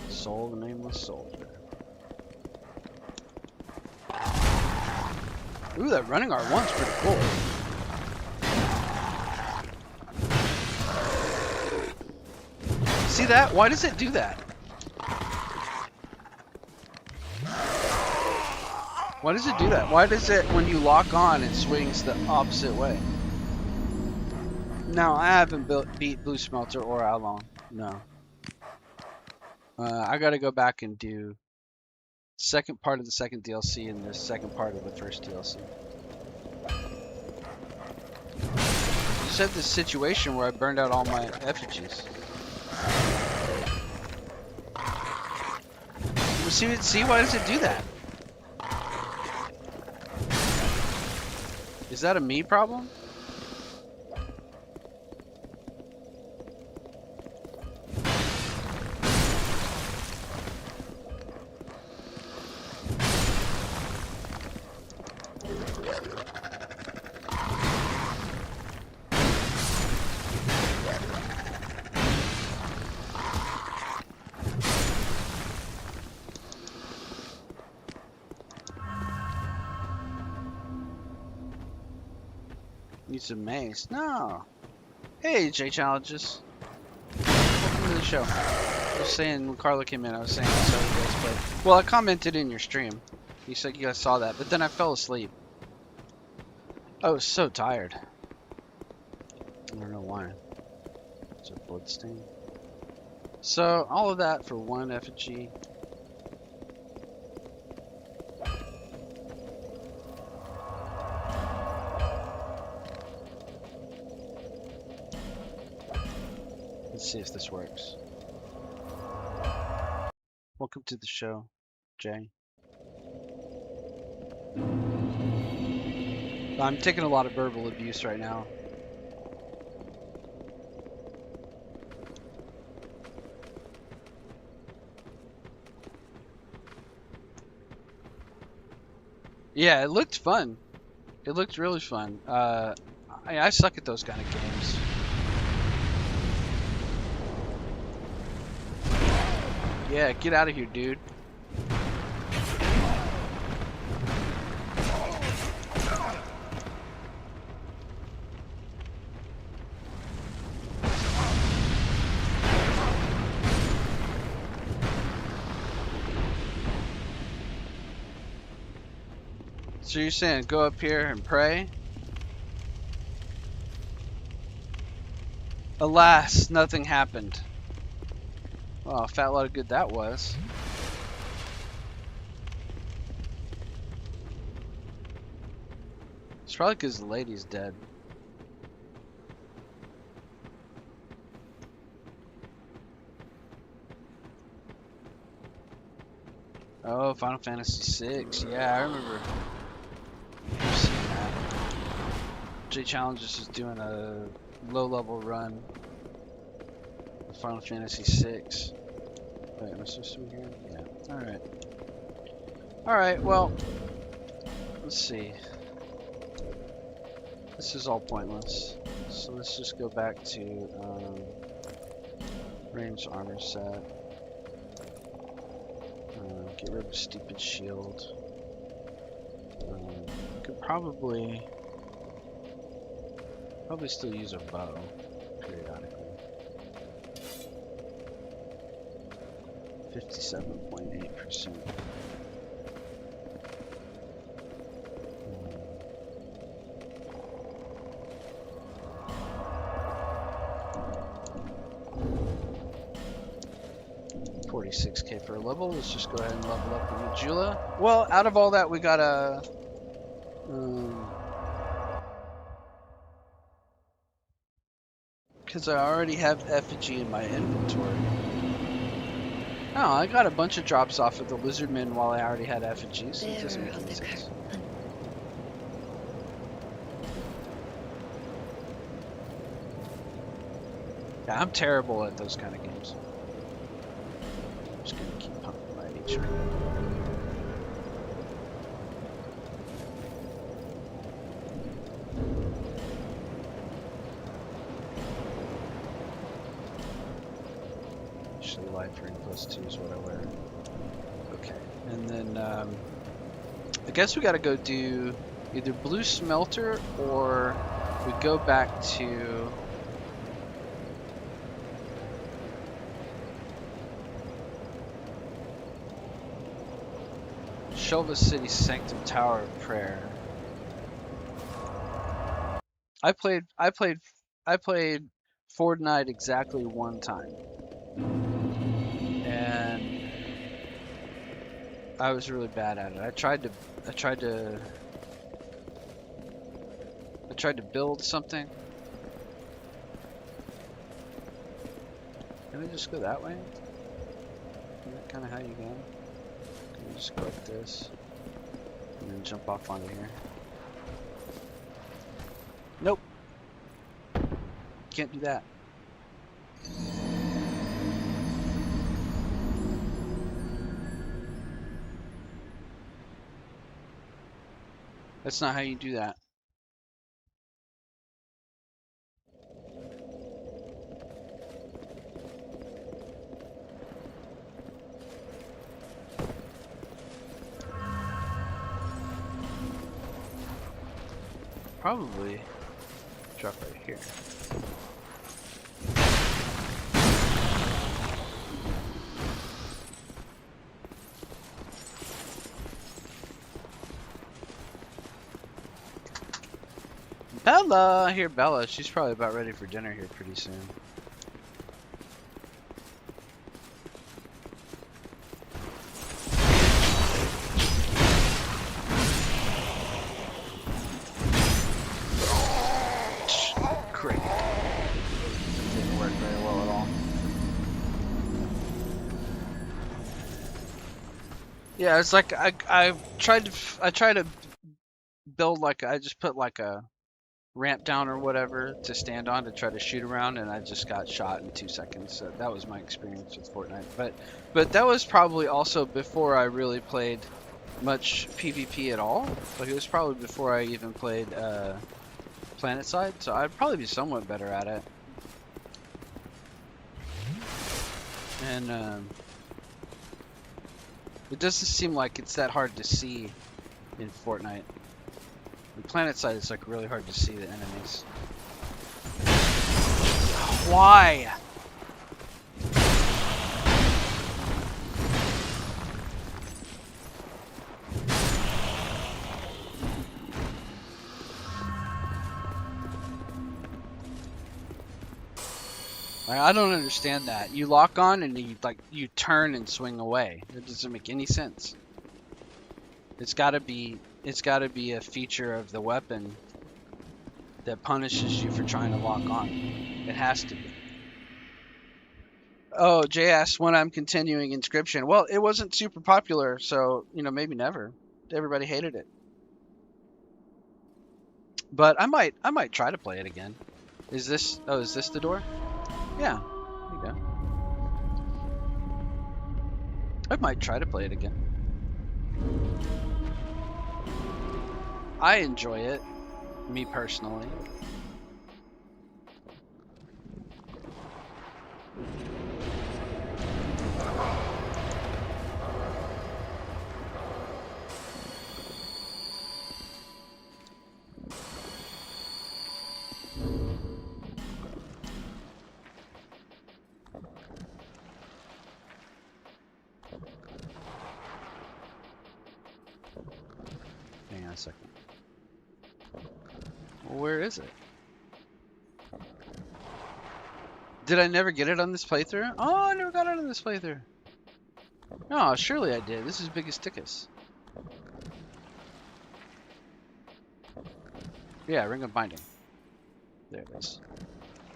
Soul of the Nameless Soldier. Ooh, that running R1's pretty cool. See that? Why does it do that? Why does it do that? Why does it, when you lock on, it swings the opposite way? No, I haven't beat Blue Smelter or Along. No. I gotta go back and do second part of the second DLC and the second part of the first DLC. Just had this situation where I burned out all my effigies. See, why does it do that? Is that a me problem? Need some mace. No. Hey, J Challenges. Welcome to the show. I was saying when Carla came in, I was saying I saw you guys play. Well, I commented in your stream. You said you guys saw that, but then I fell asleep. I was so tired. I don't know why. It's a bloodstain. So, all of that for one effigy. Let's see if this works. Welcome to the show, Jay. I'm taking a lot of verbal abuse right now. Yeah, it looked fun. It looked really fun. I suck at those kind of games. Yeah, get out of here, dude. So you're saying go up here and pray? Alas, nothing happened. Well, a fat lot of good that was. It's probably because the lady's dead. Oh, Final Fantasy VI. Yeah, I remember seeing that. J Challenges is doing a low-level run of Final Fantasy VI. Wait, am I supposed to be here? Yeah. Alright. Alright, well, let's see. This is all pointless. So let's just go back to ranged armor set. Get rid of stupid shield. Could probably still use a bow periodically. 57.8%. 46k per level. Let's just go ahead and level up the Majula. Well, out of all that, we got a. Because I already have effigy in my inventory. Oh, I got a bunch of drops off of the Lizardmen while I already had effigies. It doesn't make any sense. Yeah, I'm terrible at those kind of games. I'm just gonna keep pumping my HP. Actually, life ring +2 is what I wear. Okay, and then I guess we gotta go do either blue smelter or we go back to Shulva City Sanctum Tower of Prayer. I played Fortnite exactly one time, and I was really bad at it. I tried to build something. Can I just go that way? Isn't that kind of how you go? Can we just go like this and then jump off onto here? Nope. Can't do that. That's not how you do that. Probably drop right here. Bella! I hear Bella. She's probably about ready for dinner here pretty soon. Great. Didn't work very well at all. Yeah, it's like I tried to build like I just put like a ramp down or whatever to stand on to try to shoot around, and I just got shot in 2 seconds. So that was my experience with Fortnite. But that was probably also before I really played much PvP at all. Like, it was probably before I even played PlanetSide, so I'd probably be somewhat better at it. And it doesn't seem like it's that hard to see in Fortnite. In PlanetSide, it's like really hard to see the enemies. Why? I don't understand that. You lock on and you turn and swing away. It doesn't make any sense. It's gotta be a feature of the weapon that punishes you for trying to lock on. It has to be. Oh, Jay asked when I'm continuing Inscription. Well, it wasn't super popular, so maybe never. Everybody hated it. But I might try to play it again. Is this the door? Yeah, there you go. I might try to play it again. I enjoy it, me personally. Hang on a second. Where is it? Did I never get it on this playthrough? Oh, I never got it on this playthrough. No, surely I did. This is Biggest Tickus. Yeah, Ring of Binding. There it is.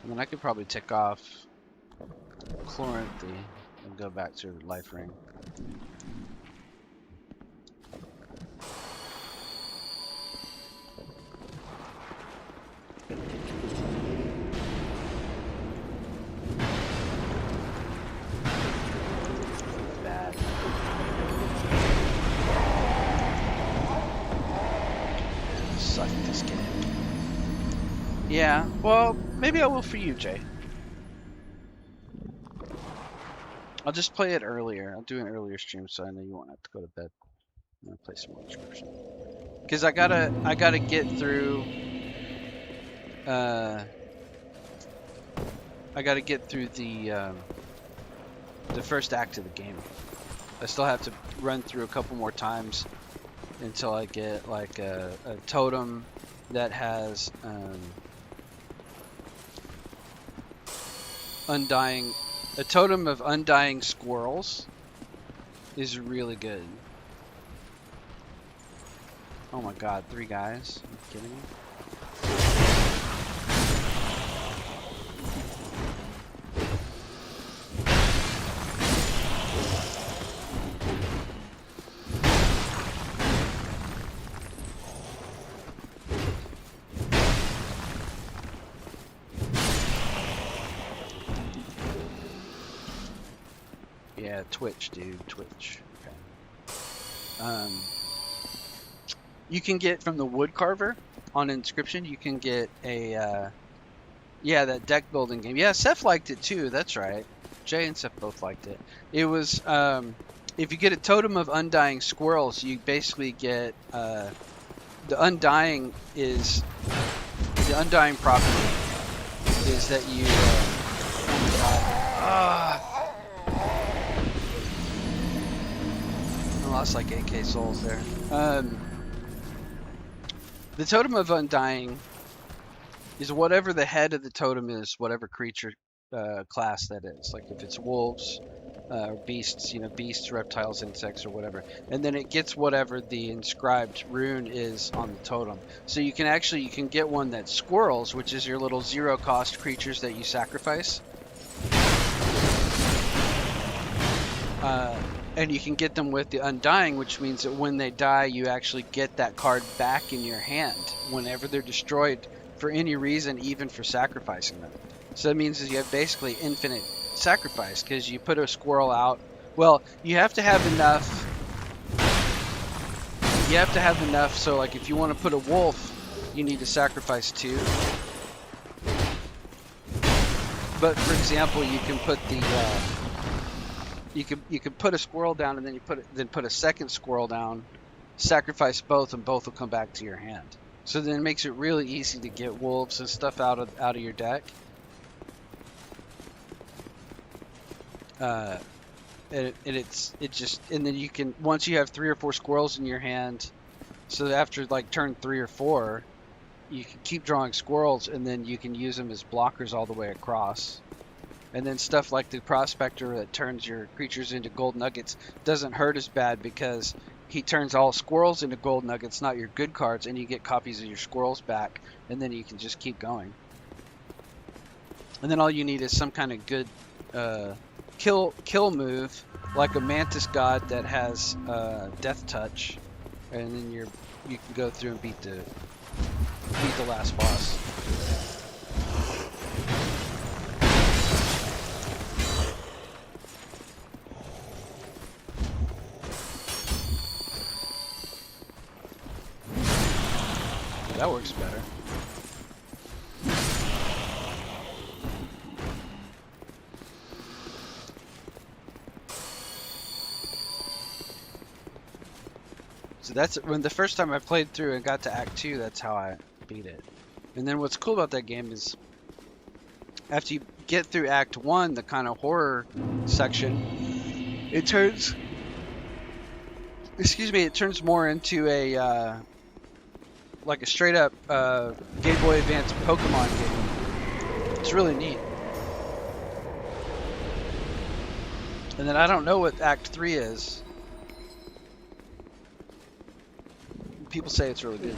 And then I could probably tick off Chloranthy and go back to Life Ring. Bad. Suck this game. Yeah, well, maybe I will for you, Jay. I'll just play it earlier. I'll do an earlier stream so I know you won't have to go to bed. I'm gonna play some more Inscription. Cause I gotta get through the first act of the game. I still have to run through a couple more times until I get like a totem that has a totem of undying squirrels is really good. Oh my god, 3 guys? Are you kidding me? Yeah, Twitch, dude. Twitch. Okay. You can get from the wood carver on Inscription. You can get a that deck building game. Yeah, Seth liked it too. That's right. Jay and Seth both liked it. It was if you get a totem of undying squirrels, you basically get the undying property is that you. I lost like 8k souls there. The totem of undying is whatever the head of the totem is, whatever creature class that is. Like if it's wolves, or beasts, beasts, reptiles, insects, or whatever. And then it gets whatever the inscribed rune is on the totem. So you can get one that's squirrels, which is your little 0-cost creatures that you sacrifice. And you can get them with the Undying, which means that when they die, you actually get that card back in your hand whenever they're destroyed for any reason, even for sacrificing them. So that means that you have basically infinite sacrifice because you put a squirrel out. Well, you have to have enough. you have to have enough. So like if you want to put a wolf, you need to sacrifice 2. But for example, you can put the you can put a squirrel down, and then put a second squirrel down, sacrifice both, and both will come back to your hand. So then it makes it really easy to get wolves and stuff out of your deck. And then you can, once you have 3 or 4 squirrels in your hand, so after like turn 3 or 4, you can keep drawing squirrels, and then you can use them as blockers all the way across. And then stuff like the Prospector that turns your creatures into gold nuggets doesn't hurt as bad because he turns all squirrels into gold nuggets, not your good cards, and you get copies of your squirrels back, and then you can just keep going. And then all you need is some kind of good kill move, like a Mantis God that has Death Touch, and then you can go through and beat the last boss. That works better. So that's when the first time I played through and got to Act 2, that's how I beat it. And then what's cool about that game is after you get through Act 1, the kind of horror section, it turns more into a like a straight up Game Boy Advance Pokemon game. It's really neat. And then I don't know what Act 3 is. People say it's really good.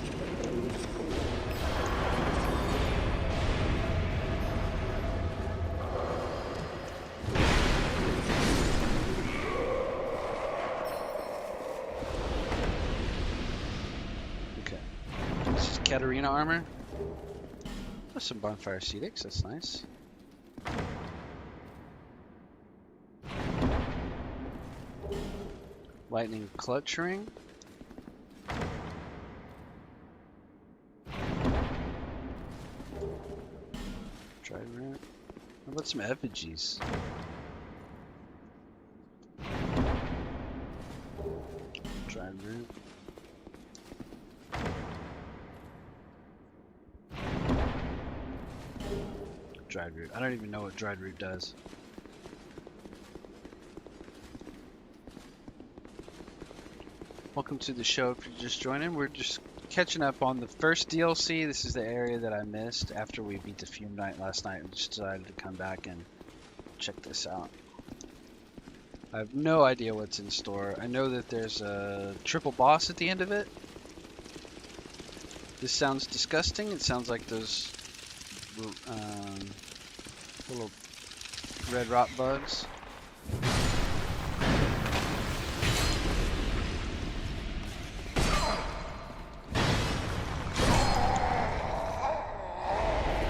Okay. This is Katarina armor. There's some Bonfire Cedix, that's nice. Lightning Clutch Ring. Trident. How about some effigies? Trident. Dried root. I don't even know what dried root does. Welcome to the show if you're just joining. We're just catching up on the first DLC. This is the area that I missed after we beat the Fume Knight last night. We just decided to come back and check this out. I have no idea what's in store. I know that there's a triple boss at the end of it. This sounds disgusting. It sounds like those little red rot bugs.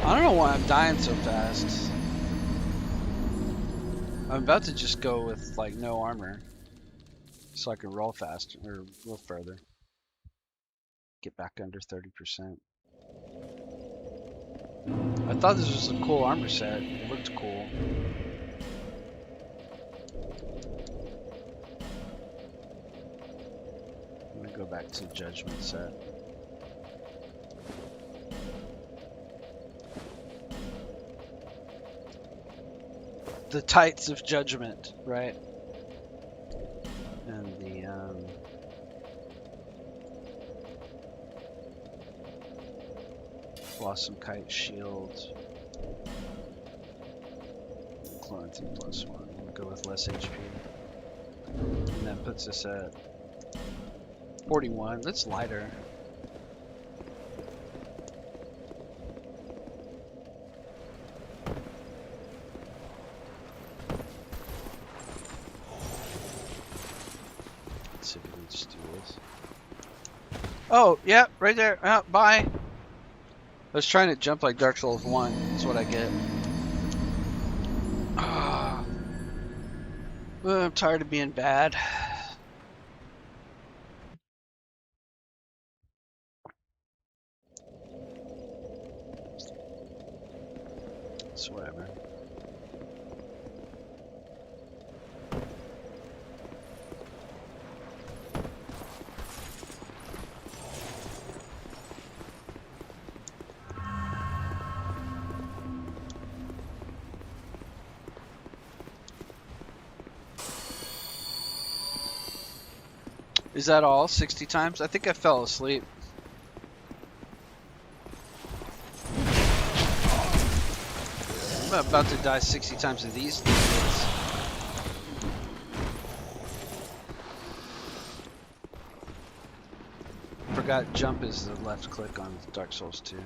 I don't know why I'm dying so fast. I'm about to just go with like no armor so I can roll faster or roll further. Get back under 30%. I thought this was a cool armor set. It looked cool. I'm gonna go back to the Judgment set. The Tights of Judgment, right? And the Blossom Kite Shield. Clementine +1. I'm gonna go with less HP. And that puts us at 41. That's lighter. Let's see if we can just do this. Oh, yeah, right there. Bye. I was trying to jump like Dark Souls 1. That's what I get. I'm tired of being bad. It's whatever. Is that all? 60 times? I think I fell asleep. I'm about to die 60 times of these things. Forgot jump is the left click on Dark Souls 2.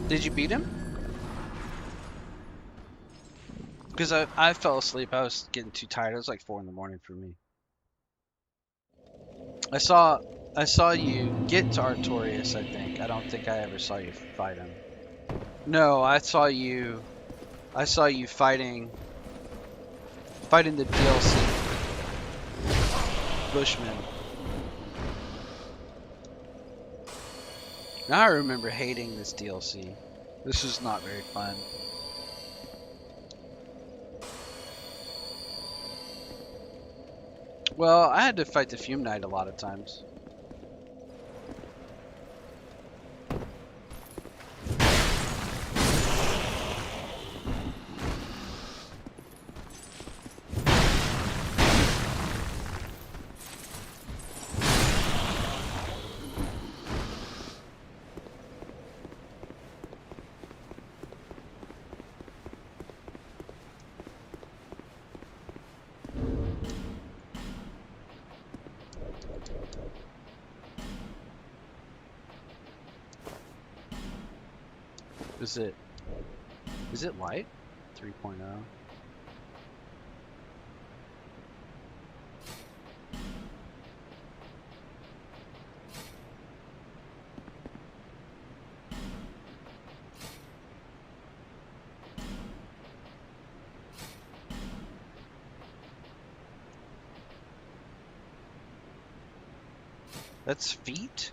Did you beat him? Because I fell asleep. I was getting too tired. It was like 4 in the morning for me. I saw you get to Artorias, I think. I don't think I ever saw you fight him. No, I saw you fighting the DLC Bushman. Now I remember hating this DLC. This is not very fun. Well, I had to fight the Fume Knight a lot of times. Is it light? 3.0. That's feet?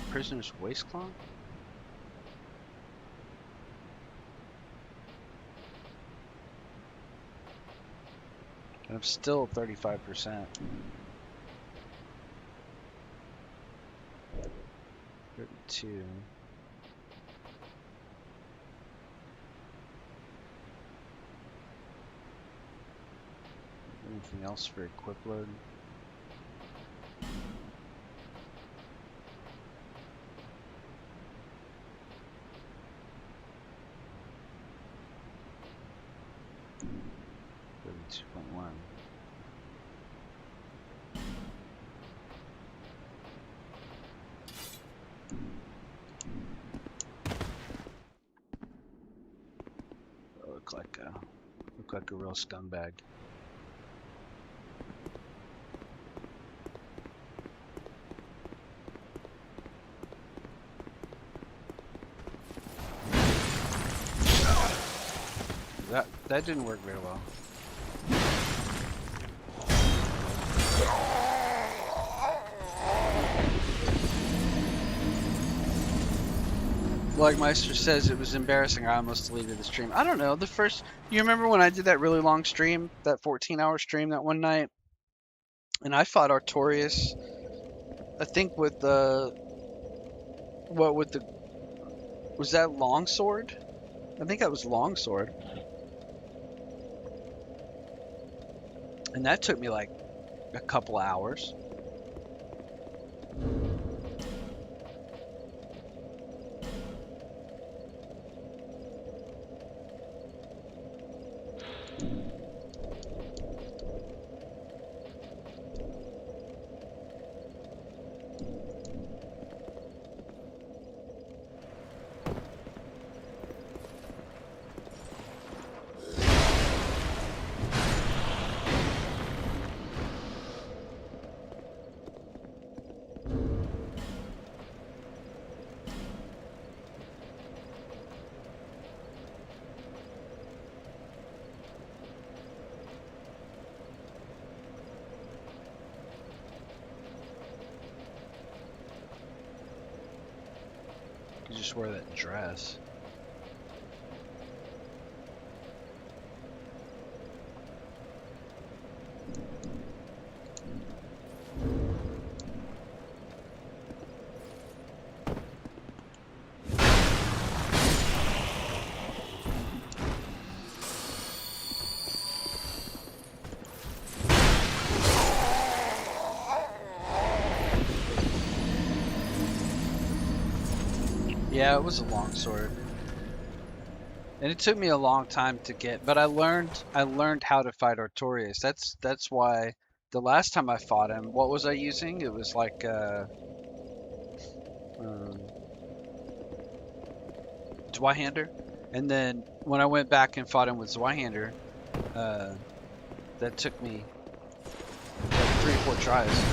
Prisoner's waistcloth? I'm still 35%. 32. Anything else for equip load? Look like a real scumbag. That didn't work very well. Like Meister says, it was embarrassing. I almost deleted the stream. I don't know. You remember when I did that really long stream, that 14-hour stream that one night, and I fought Artorias. I think with was that longsword? I think that was longsword, and that took me like a couple hours. just wear that dress. Yeah, it was a long sword. And it took me a long time to get, but I learned how to fight Artorias. That's why the last time I fought him, what was I using? It was like Zweihander. And then when I went back and fought him with Zweihander, that took me like 3 or 4 tries.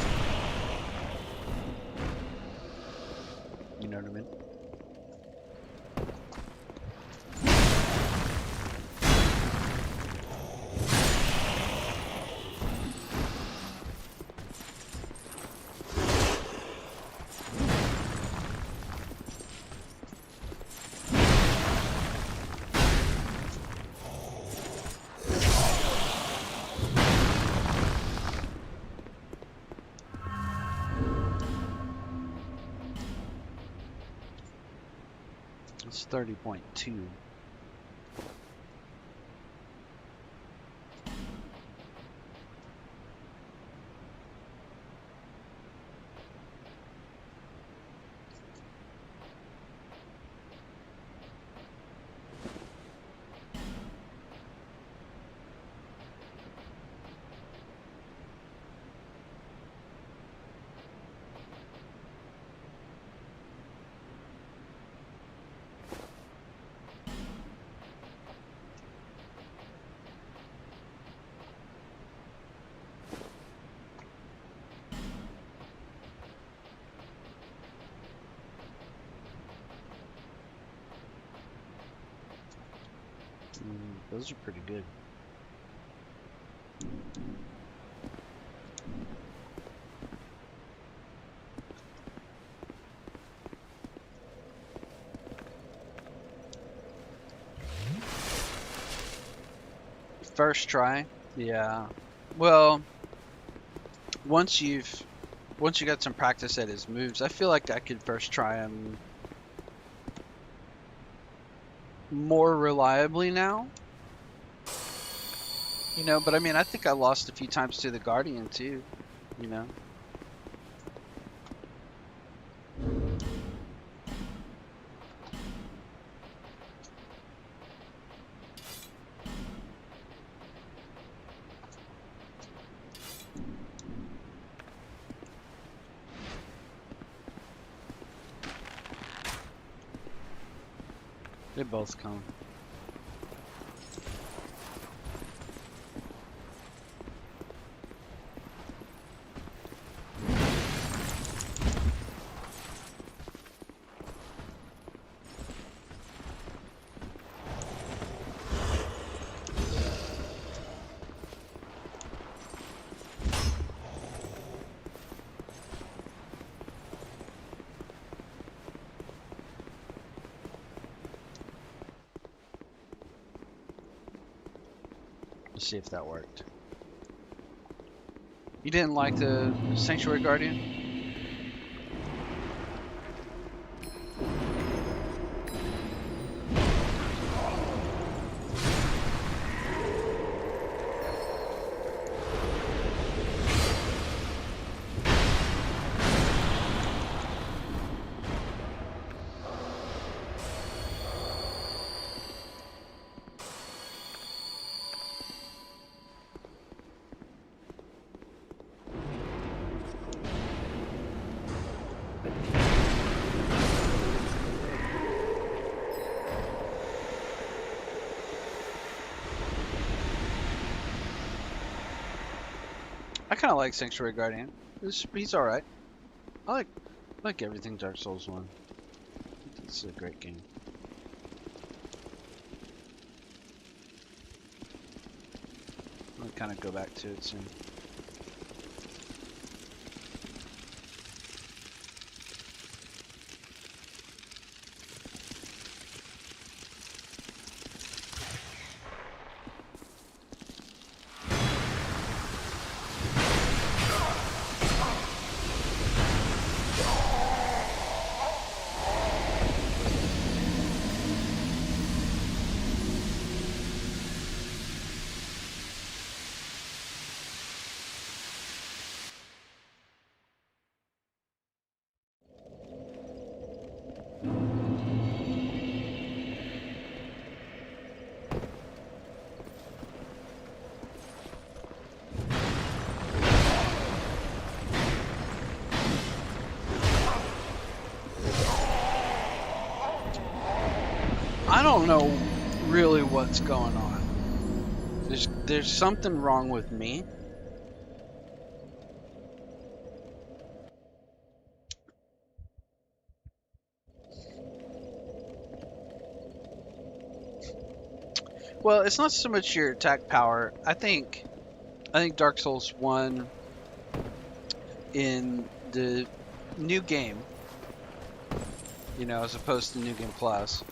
You know what I mean? It's 30.2. Those are pretty good. First try, yeah. Well, once you got some practice at his moves, I feel like I could first try him more reliably now. You know, but I mean, I think I lost a few times to the Guardian too, you know. They both come. Let's see if that worked. You didn't like the Sanctuary Guardian? I kind of like Sanctuary Guardian. He's all right. I like everything Dark Souls 1. It's a great game. I'll kind of go back to it soon. I don't know really what's going on. There's something wrong with me. Well, it's not so much your attack power. I think Dark Souls 1 in the new game, you know, as opposed to New Game Plus,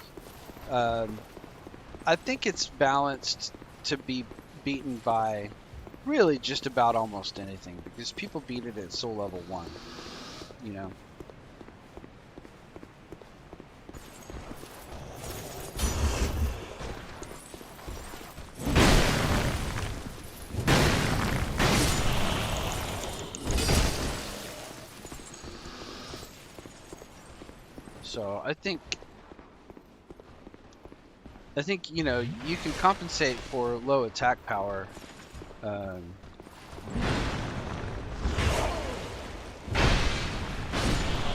I think it's balanced to be beaten by really just about almost anything, because people beat it at soul level 1, you know. So I think you know, you can compensate for low attack power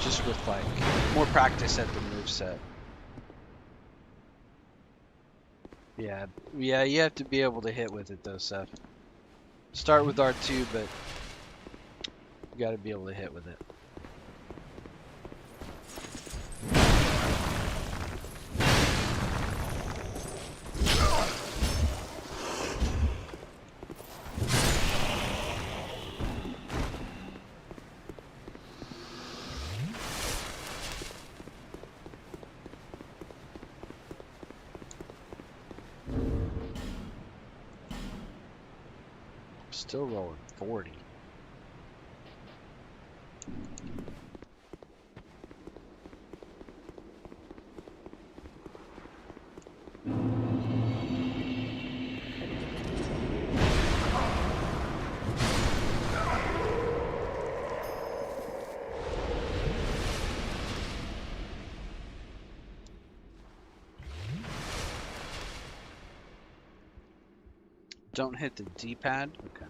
just with like more practice at the moveset. Yeah, you have to be able to hit with it though, Seth. Start with R2, but you got to be able to hit with it. Still rolling 40. Don't hit the D-pad? Okay.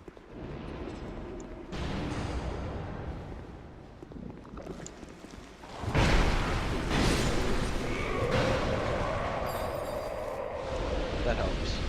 That helps.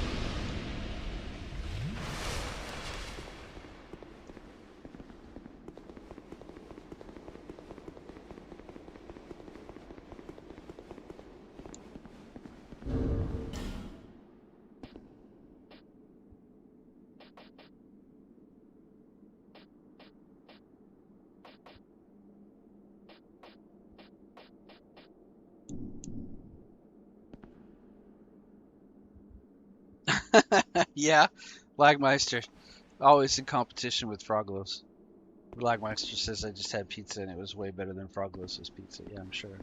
Yeah, Lagmeister. Always in competition with Froglos. Lagmeister says I just had pizza and it was way better than Froglos's pizza. Yeah, I'm sure.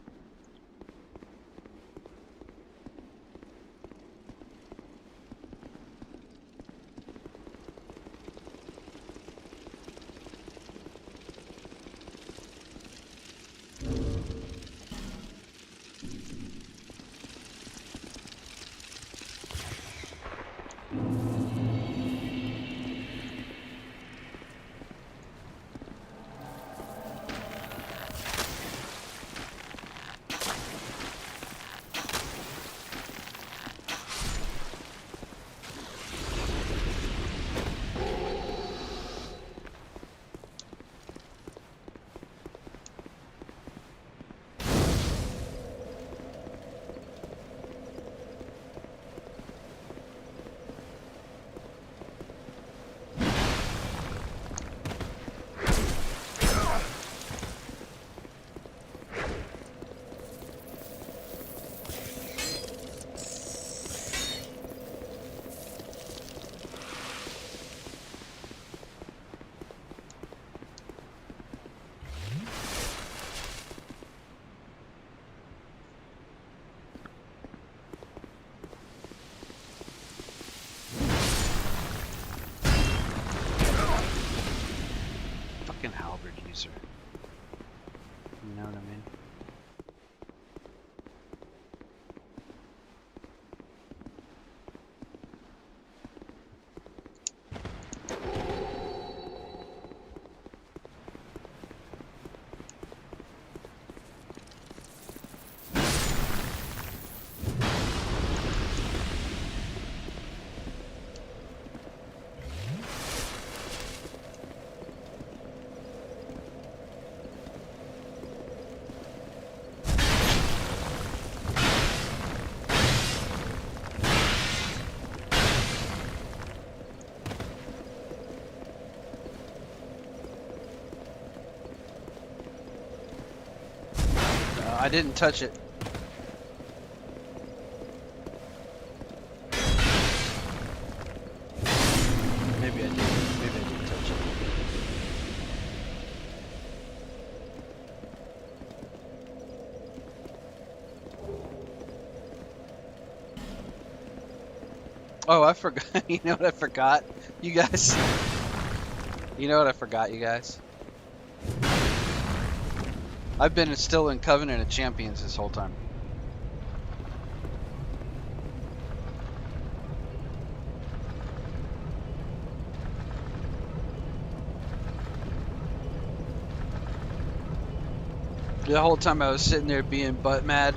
Halberd user. You know what I mean? I didn't touch it. Maybe I did. Maybe I didn't touch it. Oh, I forgot. You know what I forgot? You guys. You know what I forgot, you guys? I've been still in Covenant of Champions this whole time. The whole time I was sitting there being butt mad,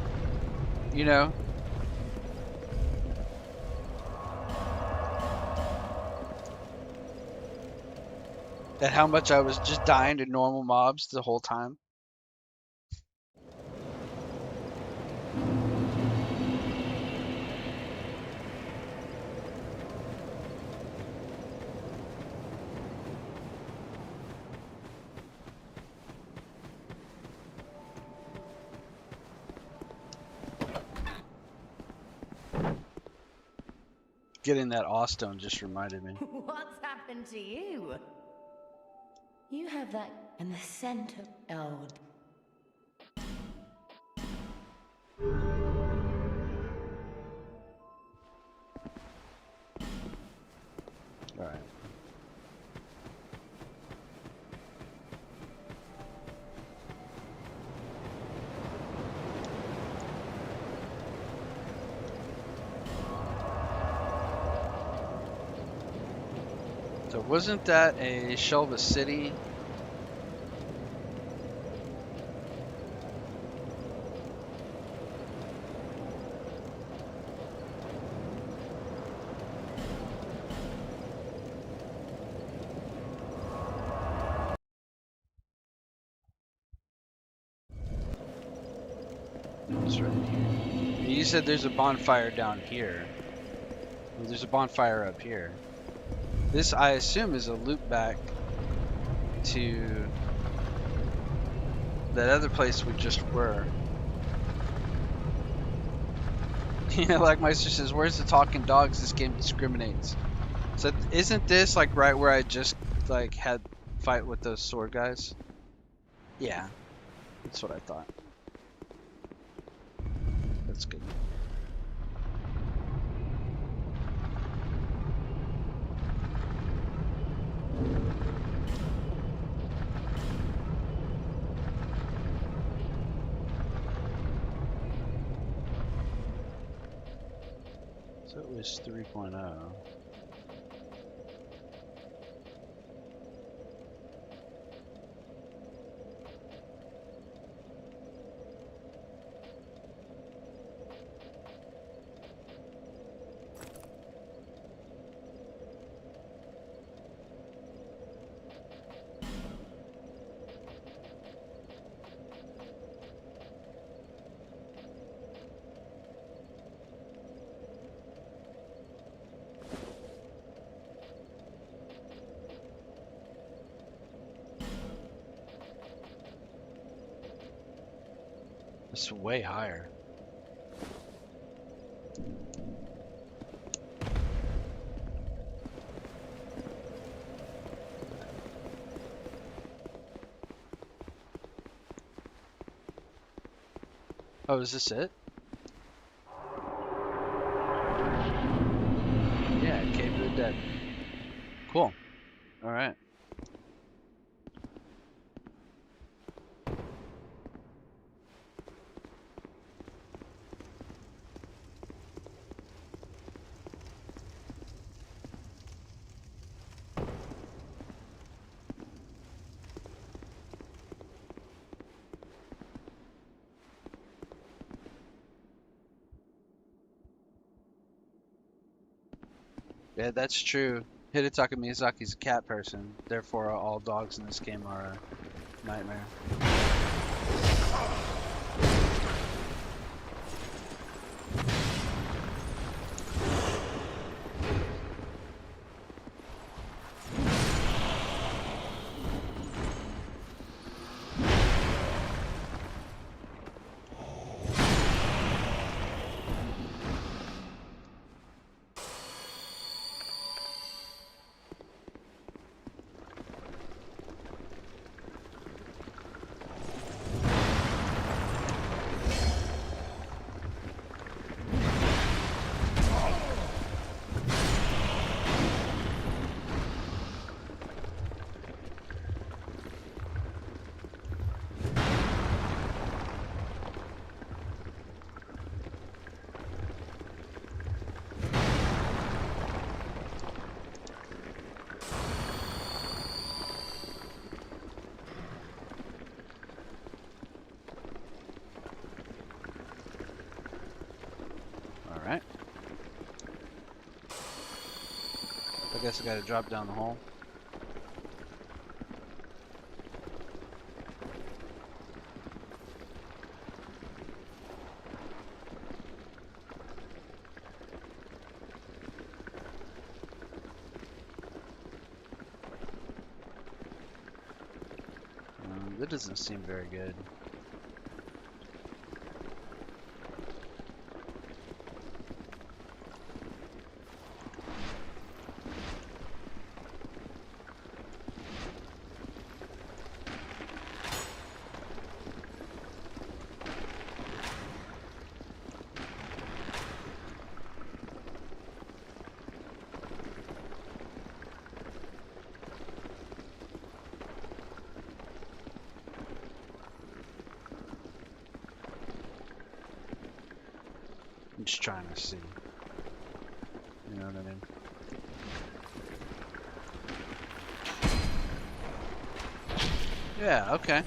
you know? At how much I was just dying to normal mobs the whole time. Getting that Awstone just reminded me. What's happened to you? You have that and the scent of... Oh, Alright. So wasn't that a Shelva City? It's right here. You said there's a bonfire down here. Well, there's a bonfire up here. This, I assume, is a loop back to that other place we just were. You know, like Meister says, where's the talking dogs? This game discriminates. So isn't this like right where I just like had fight with those sword guys? Yeah, that's what I thought. That's good. So it was 3.0. It's way higher. Oh, is this it? Yeah, Cave of the Dead. Cool. Alright. Yeah, that's true. Hidetaka Miyazaki's a cat person, therefore all dogs in this game are a nightmare. guess I gotta drop down the hole. That doesn't seem very good. I'm just trying to see. You know what I mean? Yeah, okay.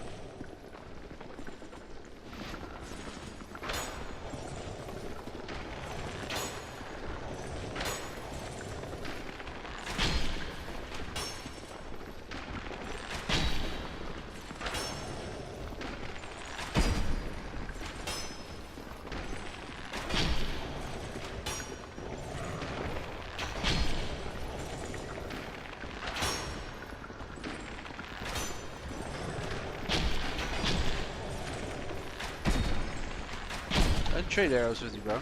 I'd trade arrows with you, bro.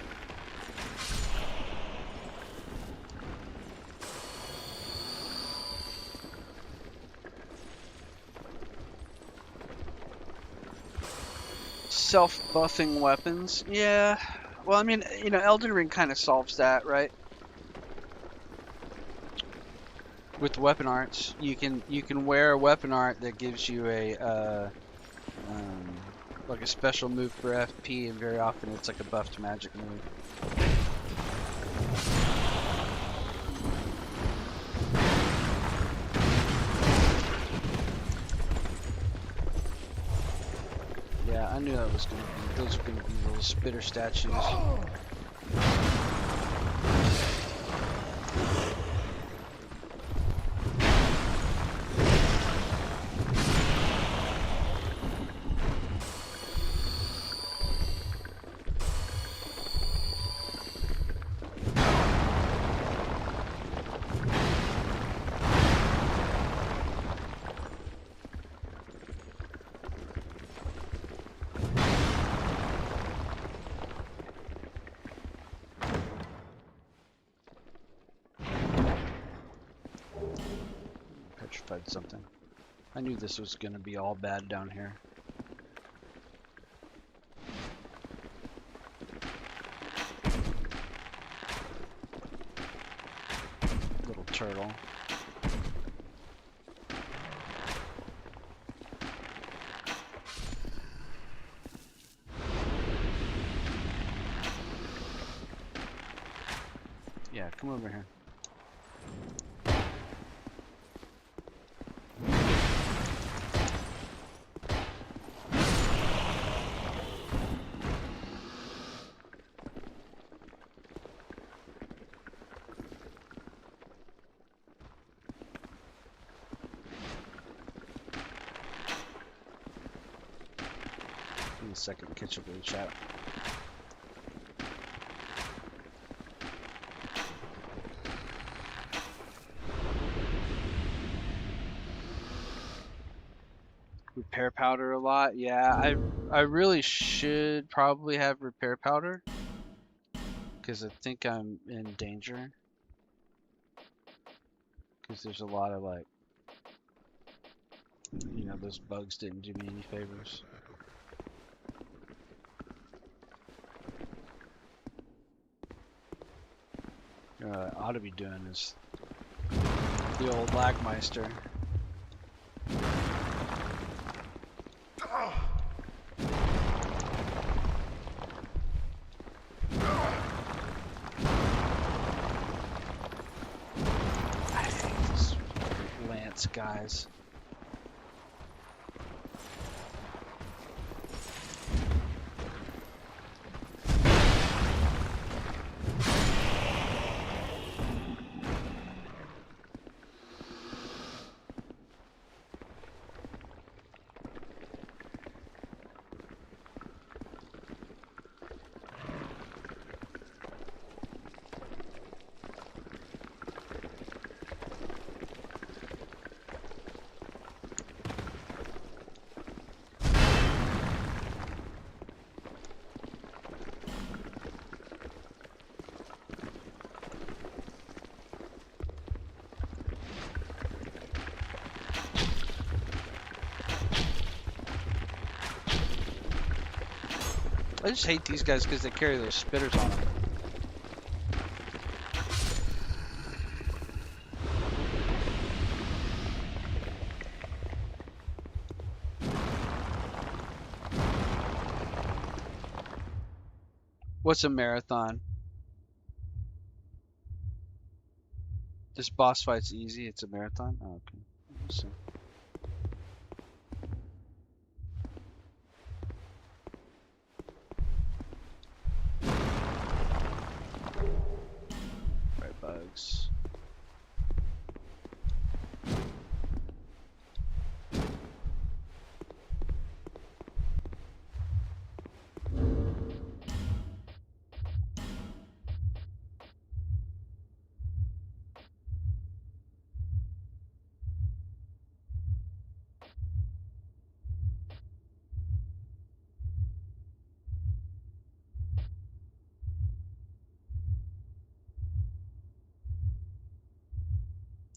Self-buffing weapons? Yeah. Well, I mean, you know, Elden Ring kind of solves that, right? With weapon arts, you can wear a weapon art that gives you a like a special move for FP, and very often it's like a buffed magic move. Yeah, I knew that was gonna be. Those are gonna be little spitter statues. Petrified something. I knew this was gonna be all bad down here. Little turtle. Yeah, come over here. Give me a second to catch up with the chat. Repair powder a lot. Yeah, I really should probably have repair powder because I think I'm in danger. Because there's a lot of like, you know, those bugs didn't do me any favors. Ought to be doing is the old Lagmeister. I hate these lance guys. I just hate these guys because they carry those spitters on them. What's a marathon? This boss fight's easy. It's a marathon. Oh, okay. Let's see. Right, bugs.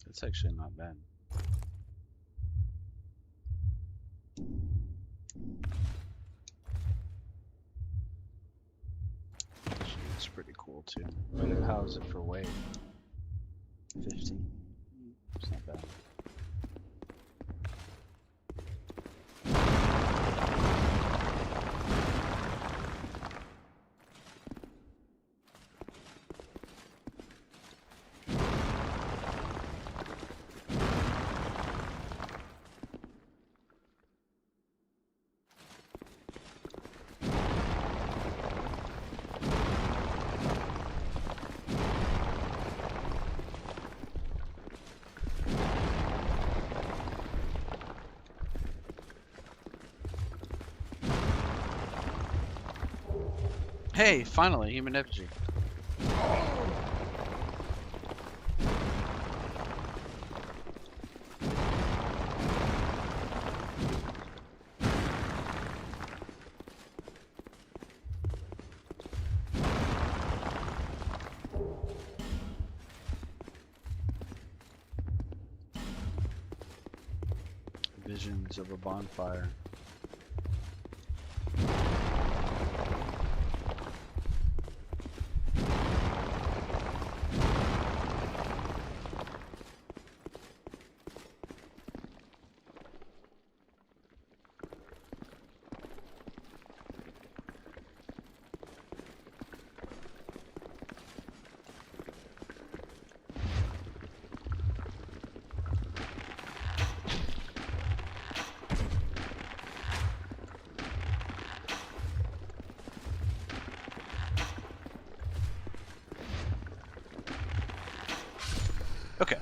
That's actually not bad. It's pretty cool too. But how is it for weight? 50. It's not bad. Hey, finally, human effigy. Visions of a bonfire. Okay.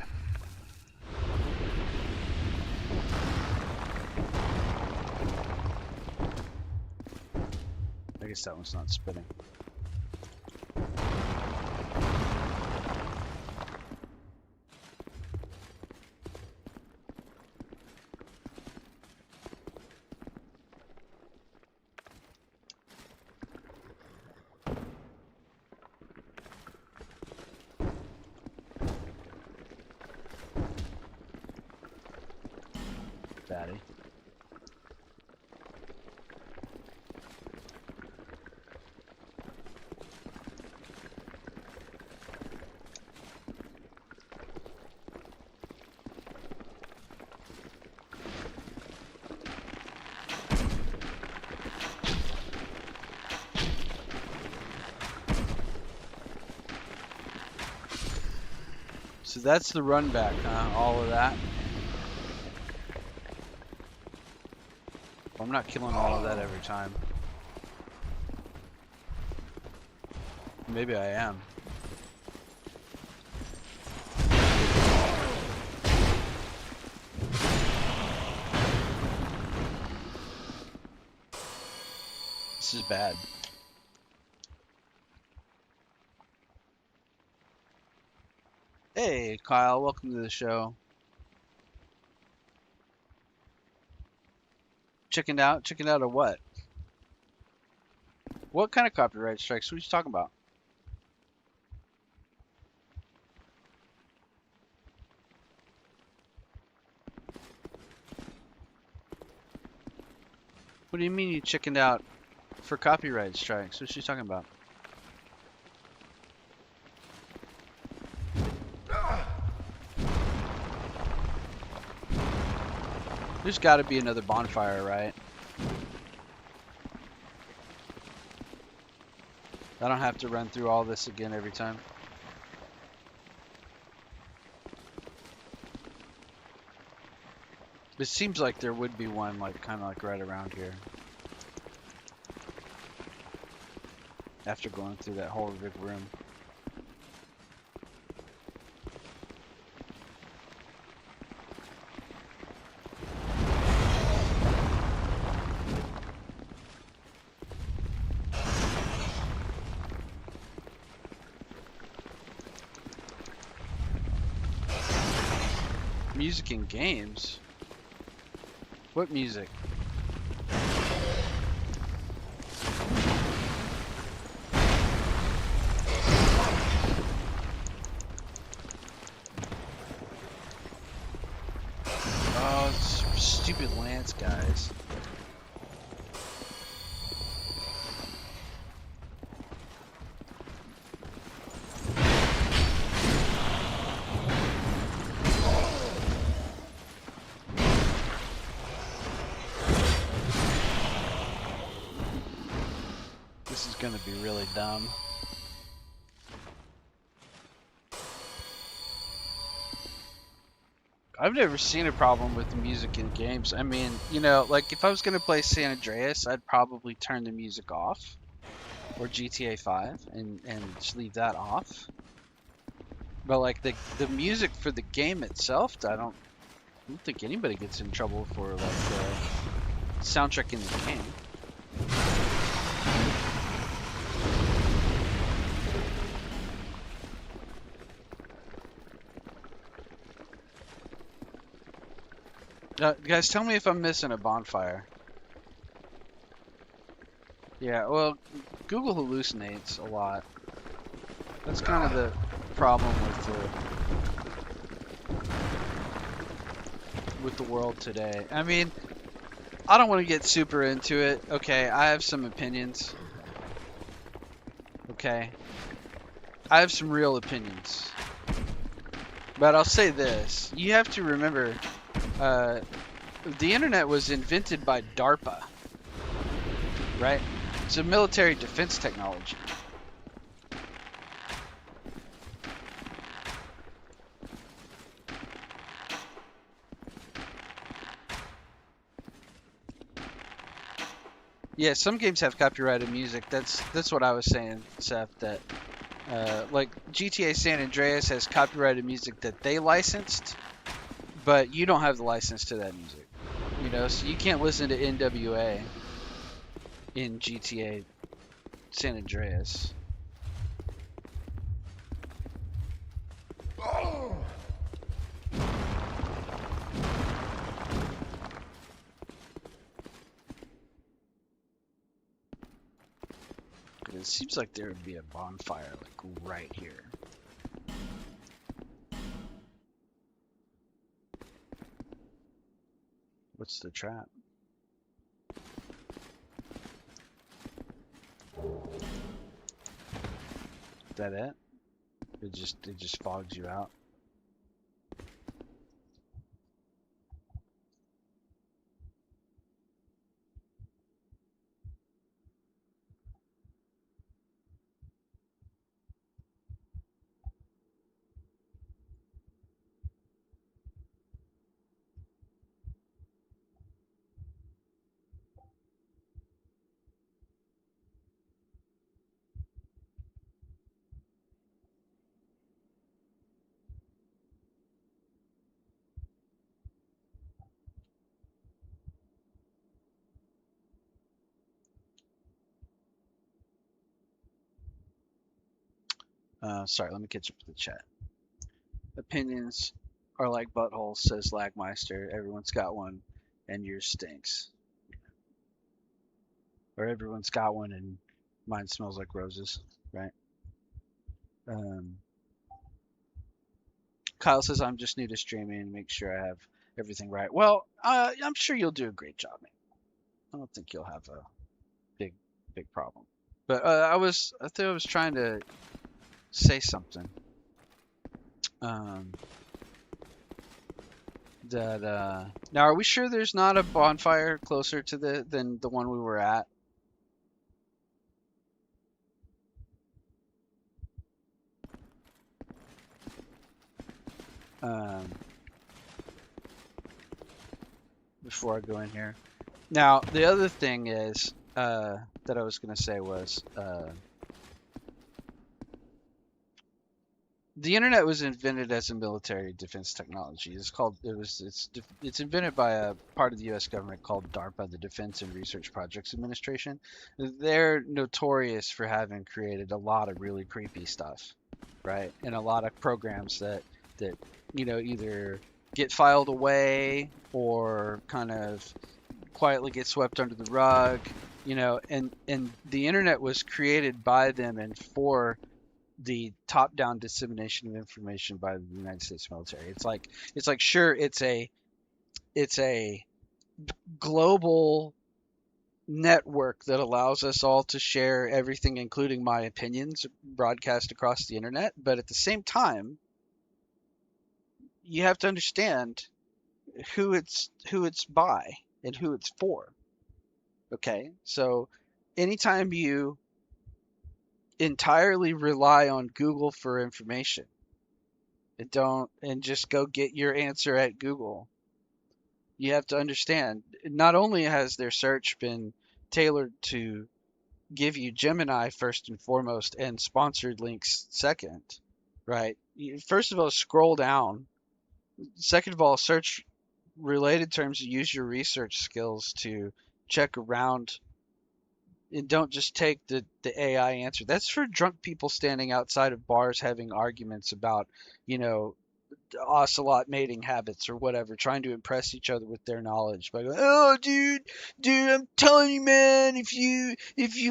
I guess that one's not spinning. Daddy. So that's the run back, huh? All of that. I'm not killing all of that every time. Maybe I am. This is bad. Hey, Kyle, welcome to the show. Chickened out? Chickened out of what? What kind of copyright strikes? What are you talking about? What do you mean you chickened out For copyright strikes. What's she talking about? There's got to be another bonfire, right? I don't have to run through all this again every time. It seems like there would be one, like, kind of like right around here. After going through that whole big room. Music in games? What music? Oh, stupid Lance guys. This is gonna be really dumb. I've never seen a problem with the music in games. I mean, you know, like if I was gonna play San Andreas, I'd probably turn the music off, or GTA 5, and just leave that off. But like the music for the game itself, I don't think anybody gets in trouble for like the soundtrack in the game. Guys, tell me if I'm missing a bonfire. Yeah, well, Google hallucinates a lot. That's kind of the problem with the world today. I mean, I don't want to get super into it. Okay, I have some opinions. Okay. I have some real opinions. But I'll say this. You have to remember, the internet was invented by DARPA. Right? It's a military defense technology. Yeah, some games have copyrighted music. That's what I was saying, Seth. That like GTA San Andreas has copyrighted music that they licensed, but you don't have the license to that music. You know, so you can't listen to NWA in GTA San Andreas. It seems like there would be a bonfire like right here. What's the trap? Is that it? It just fogs you out. Sorry, let me catch up with the chat. Opinions are like buttholes, says Lagmeister. Everyone's got one, and yours stinks. Or everyone's got one, and mine smells like roses, right? Kyle says, I'm just new to streaming and make sure I have everything right. Well, I'm sure you'll do a great job, man. I don't think you'll have a big big problem. But I think I was trying to say something. Now, are we sure there's not a bonfire closer to than the one we were at? Before I go in here. Now, the other thing is that I was going to say was the internet was invented as a military defense technology. It's invented by a part of the U.S. government called DARPA, the Defense and Research Projects Administration. They're notorious for having created a lot of really creepy stuff, right? And a lot of programs that either get filed away or kind of quietly get swept under the rug, and the internet was created by them and for the top-down dissemination of information by the United States military. It's like sure, it's a global network that allows us all to share everything, including my opinions, broadcast across the internet, but at the same time, you have to understand who it's by and who it's for. Okay, so anytime you entirely rely on Google for information and just go get your answer at Google, you have to understand, not only has their search been tailored to give you Gemini first and foremost and sponsored links second, right? First of all, scroll down. Second of all, search related terms, use your research skills to check around and don't just take the AI answer. That's for drunk people standing outside of bars having arguments about, ocelot mating habits or whatever, trying to impress each other with their knowledge by going, "Oh, dude, I'm telling you, man, if you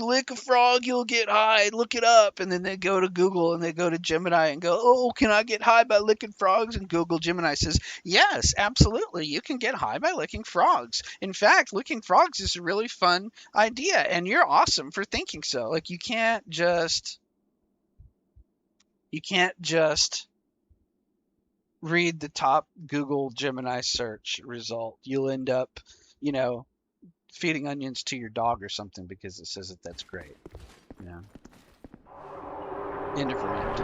lick a frog, you'll get high. Look it up." And then they go to Google and they go to Gemini and go, "Oh, can I get high by licking frogs?" And Google Gemini says, "Yes, absolutely. You can get high by licking frogs. In fact, licking frogs is a really fun idea, and you're awesome for thinking so." Like, you can't just read the top Google Gemini search result. You'll end up, feeding onions to your dog or something because it says that that's great. Yeah. End of rant.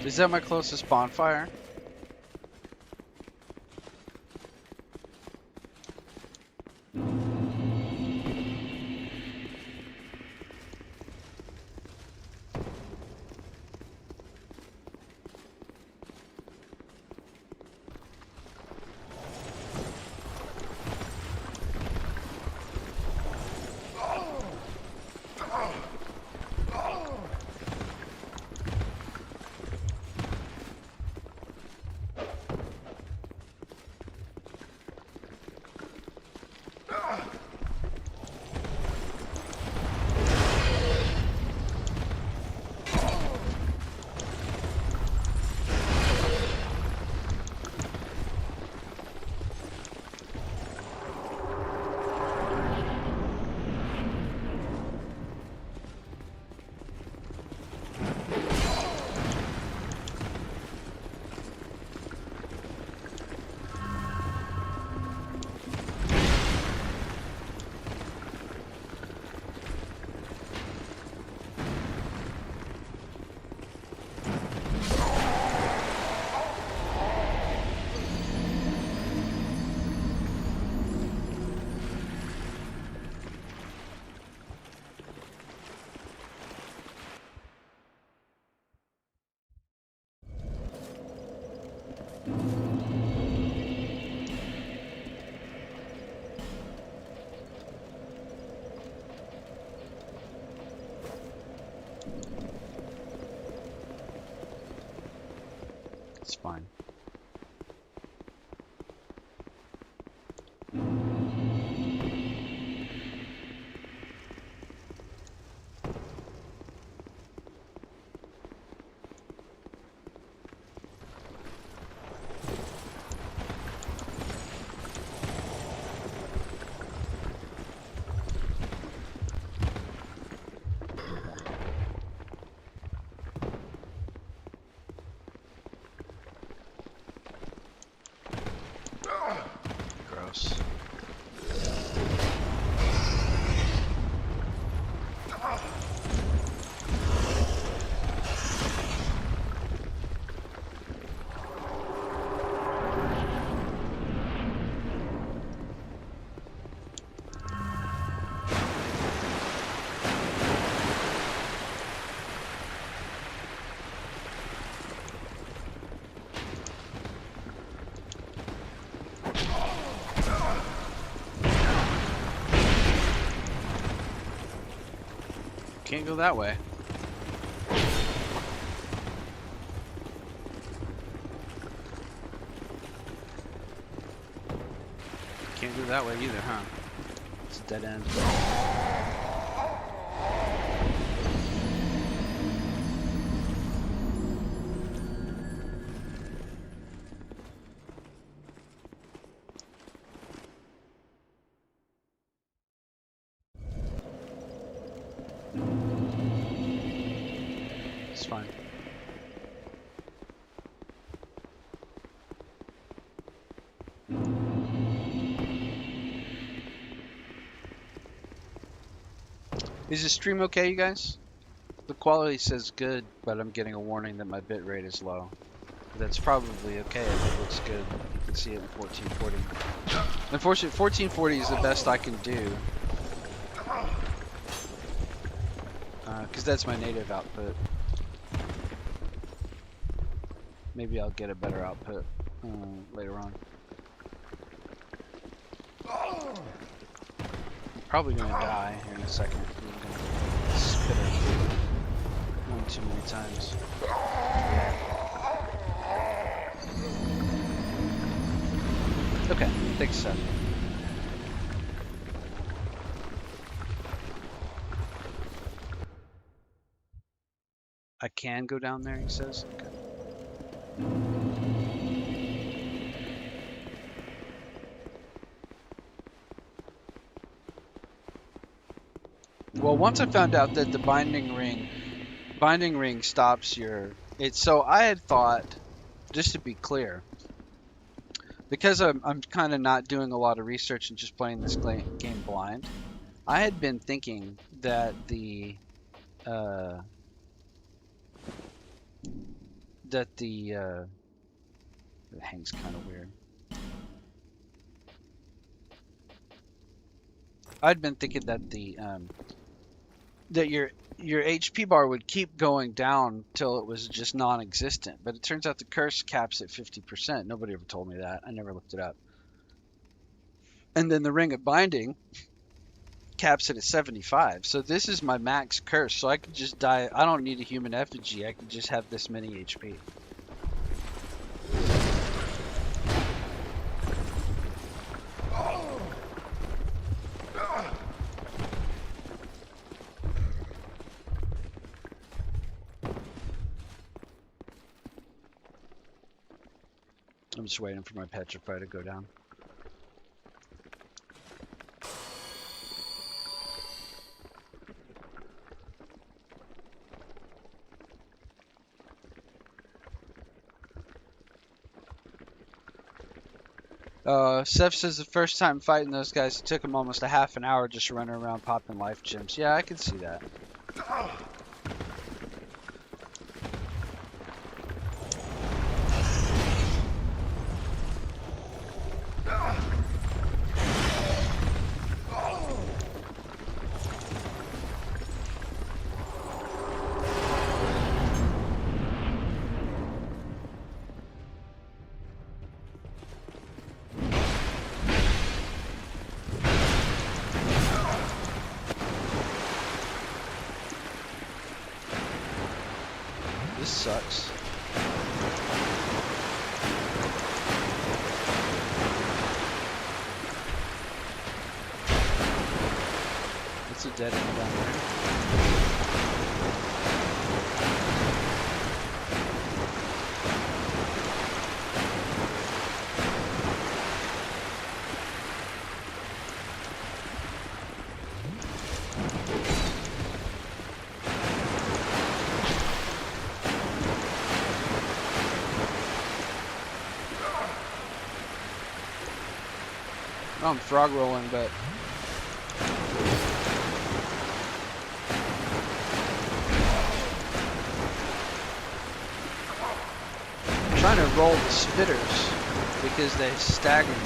Is that my closest bonfire? It's fine. Gross. Can't go that way. Can't go that way either, huh? It's a dead end. It's fine. Is the stream okay, you guys? The quality says good, but I'm getting a warning that my bitrate is low. But that's probably okay if it looks good. You can see it in 1440. Unfortunately, 1440 is the best I can do. Because that's my native output. Maybe I'll get a better output later on. I'm probably going to die here in a second. I'm going to spit it one too many times. Okay, thanks, Seth. I can go down there, he says. Okay. Well, once I found out that the binding ring stops your. So I had thought, just to be clear, because I'm kind of not doing a lot of research and just playing this game blind. I had been thinking that the it hangs kind of weird. I'd been thinking that that your HP bar would keep going down till it was just non-existent, but it turns out the curse caps at 50%. Nobody ever told me that. I never looked it up. And then the ring of binding caps it at 75. So this is my max curse. So I could just die. I don't need a human effigy. I could just have this many HP. I'm just waiting for my petrify to go down. Seth says the first time fighting those guys, it took him almost a half an hour just running around popping life gems. Yeah, I can see that. This sucks. It's a dead end down there. Oh, I'm frog rolling, but I'm trying to roll the spitters because they stagger me.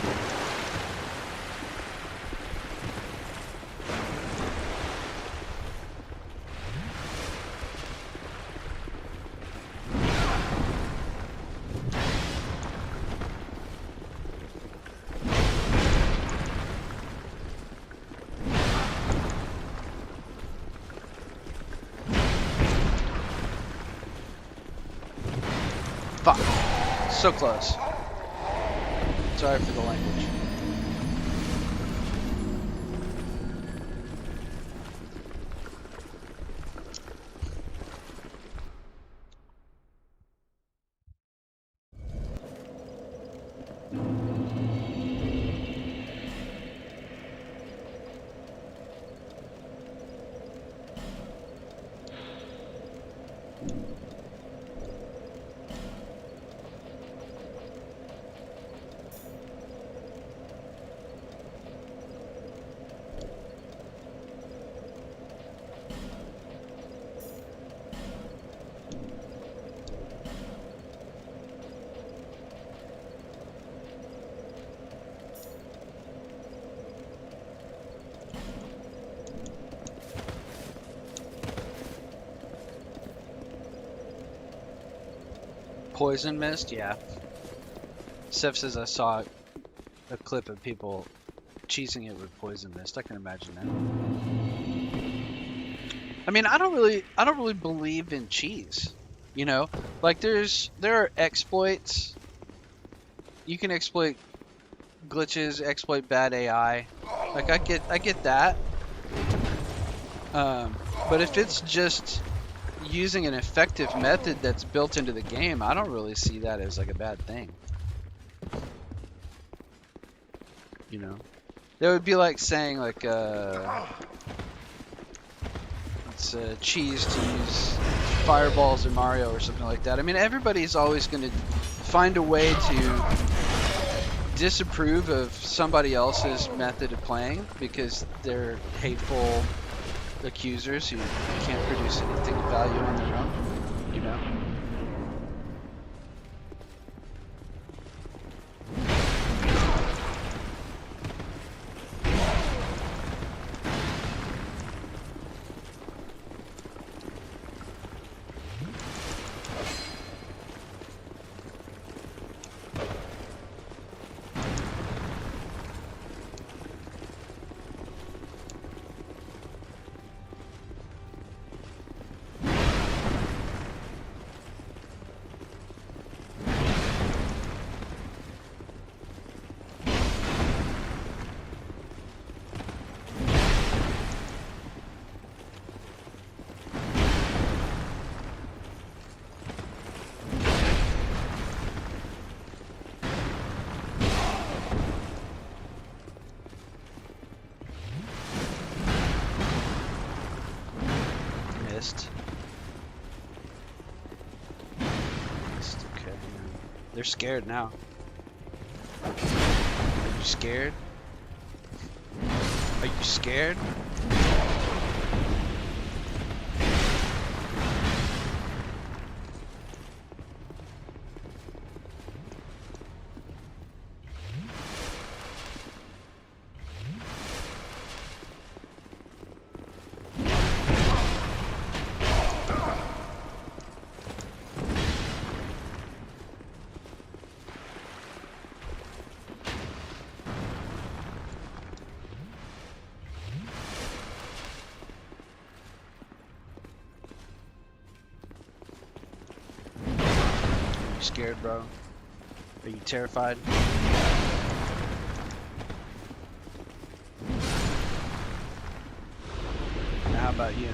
Fuck. So close. Sorry for the language. Poison mist, yeah. Seth says I saw a clip of people cheesing it with poison mist. I can imagine that. I mean, I don't really believe in cheese. You know, like there are exploits. You can exploit glitches, exploit bad AI. Like I get that. But if it's just using an effective method that's built into the game, I don't really see that as like a bad thing. You know, that would be like saying like it's cheese to use fireballs in Mario or something like that. I mean, everybody's always going to find a way to disapprove of somebody else's method of playing because they're hateful accusers who can't produce anything of value on their own, you know? Okay. They're scared now. Are you scared? Are you scared? Scared, bro? Are you terrified? about you?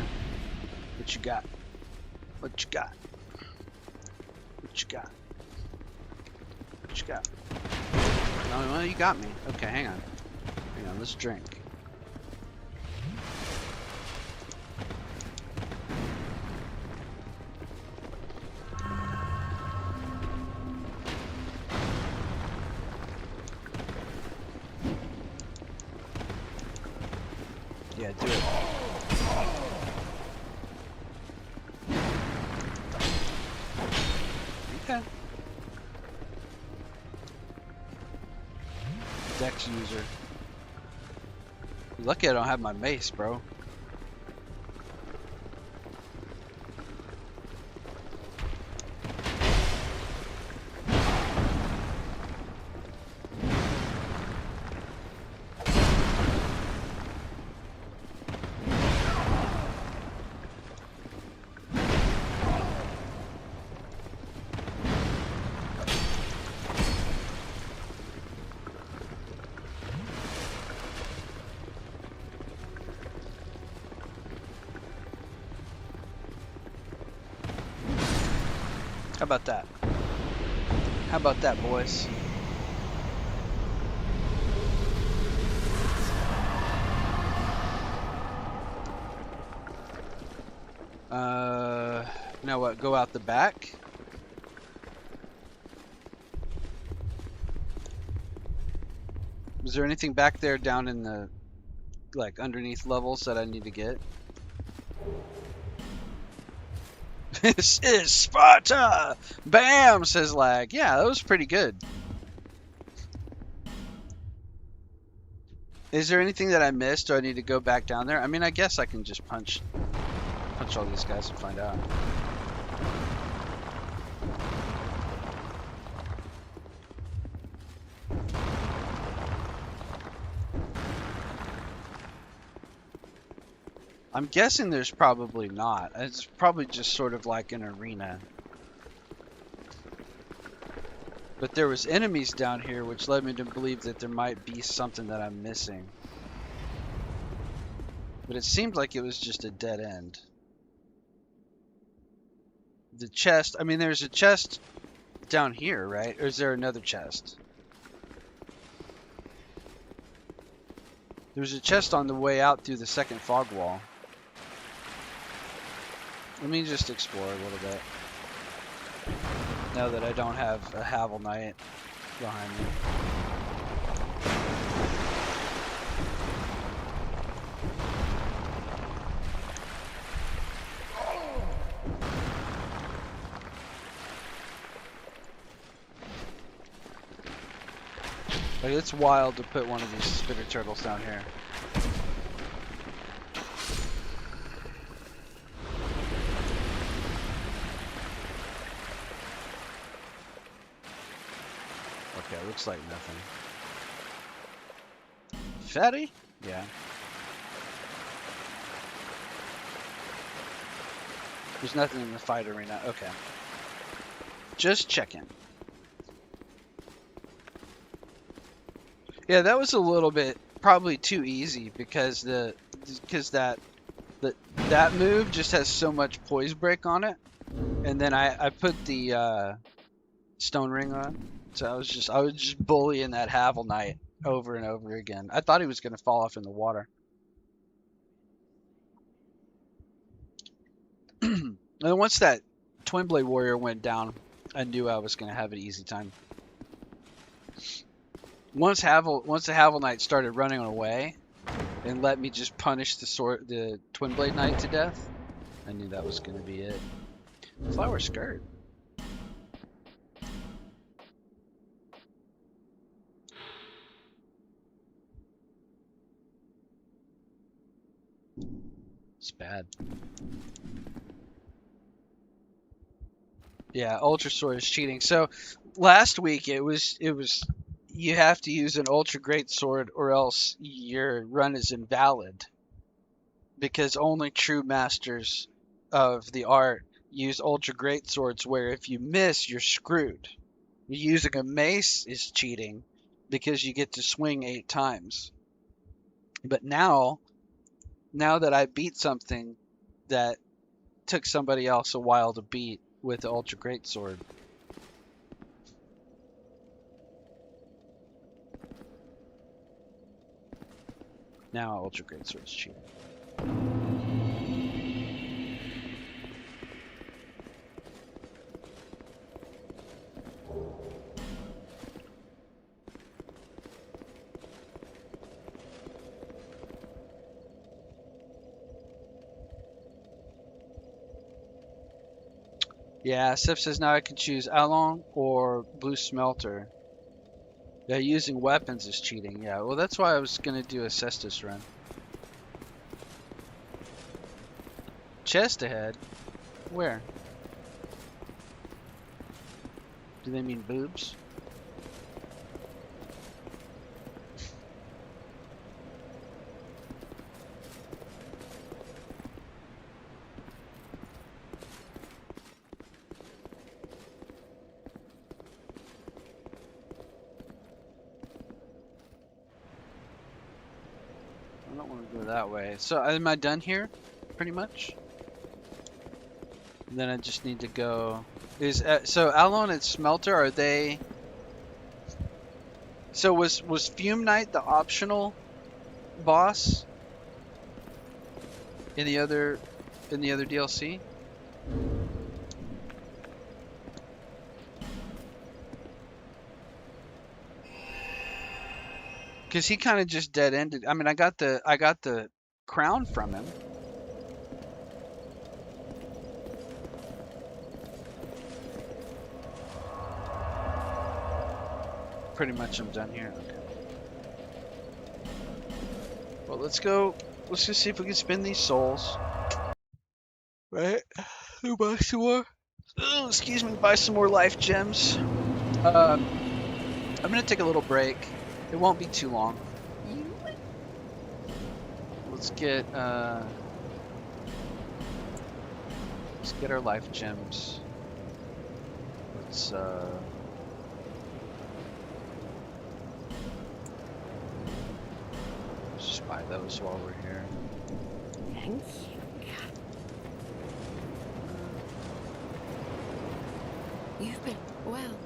What you got? What you got? What you got? What you got? No, well, you got me. Okay, hang on. Hang on, let's drink. Yeah, do it. Okay. Dex user. Lucky I don't have my mace, bro. How about that? How about that, boys? Now what? Go out the back? Is there anything back there down in the, like, underneath levels that I need to get? This is Sparta! Bam! Says Lag. Yeah, that was pretty good. Is there anything that I missed? Do I need to go back down there? I mean, I guess I can just punch all these guys and find out. I'm guessing there's probably not. It's probably just sort of like an arena. But there was enemies down here, which led me to believe that there might be something that I'm missing. But it seemed like it was just a dead end. The chest, I mean, there's a chest down here, right? Or is there another chest? There's a chest on the way out through the second fog wall. Let me just explore a little bit. Now that I don't have a Havel Knight behind me. Like, it's wild to put one of these spitter turtles down here. Okay, looks like nothing. Fatty? Yeah. There's nothing in the fight arena. Okay. Just checking. Yeah, that was a little bit probably too easy because that move just has so much poise break on it, and then I put the stone ring on, so I was just bullying that Havel Knight over and over again. I thought he was gonna fall off in the water. And then once that Twin Blade Warrior went down, I knew I was gonna have an easy time. Once the Havel Knight started running away and let me just punish the Twin Blade Knight to death, I knew that was going to be it. Flower skirt. It's bad. Yeah, Ultra Sword is cheating. So last week it was you have to use an Ultra Great Sword or else your run is invalid. Because only true masters of the art use Ultra Great Swords, where if you miss, you're screwed. Using a mace is cheating because you get to swing 8 times. But now Now that I beat something that took somebody else a while to beat with the Ultra Great Sword. Now Ultra Great Sword's cheating. Yeah, Sif says now I can choose Alon or Blue Smelter. Yeah, using weapons is cheating. Yeah, well that's why I was gonna do a Cestus run. Chest ahead? Where? Do they mean boobs? I don't want to go that way. So am I done here? Pretty much? And then I just need to go. So Alon and Smelter, are they? So was Fume Knight the optional boss in the other DLC? Because he kind of just dead ended. I mean, I got the crown from him. Pretty much I'm done here. Okay. Well, let's go. Let's just see if we can spin these souls. Right? Who buy some more? Oh, excuse me. Buy some more life gems. I'm gonna take a little break. It won't be too long. Let's get our life gems. Let's just buy those while we're here. Thank you. You've been well.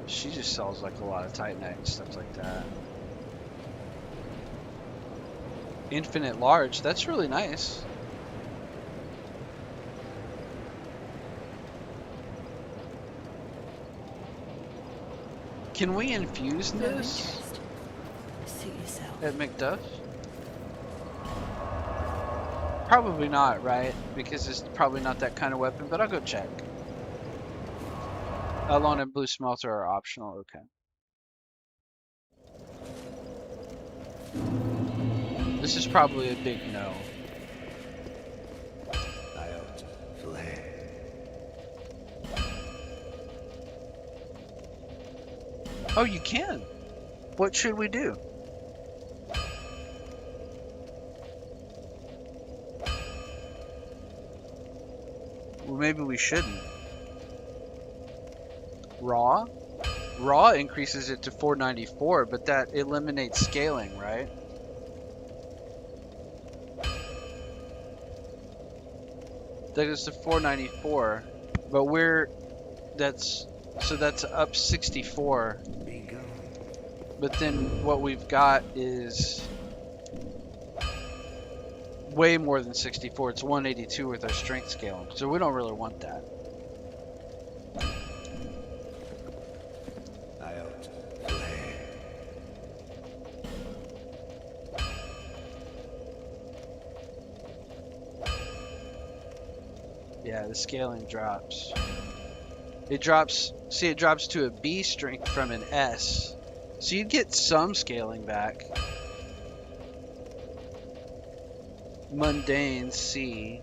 She just sells like a lot of Titanite and stuff like that. Infinite large, that's really nice. Can we infuse No this interest. Suit yourself. at McDuff? Probably not, right? Because it's probably not that kind of weapon, but I'll go check. Alon and Blue Smelter are optional, okay. This is probably a big no. Oh, you can. What should we do? Well, maybe we shouldn't. Raw? Raw increases it to 494, but that eliminates scaling, right? That goes to 494, but that's up 64. But then what we've got is way more than 64. It's 182 with our strength scaling, so we don't really want that. Yeah, the scaling drops. It drops, see, it drops to a B strength from an S. So you'd get some scaling back. Mundane C.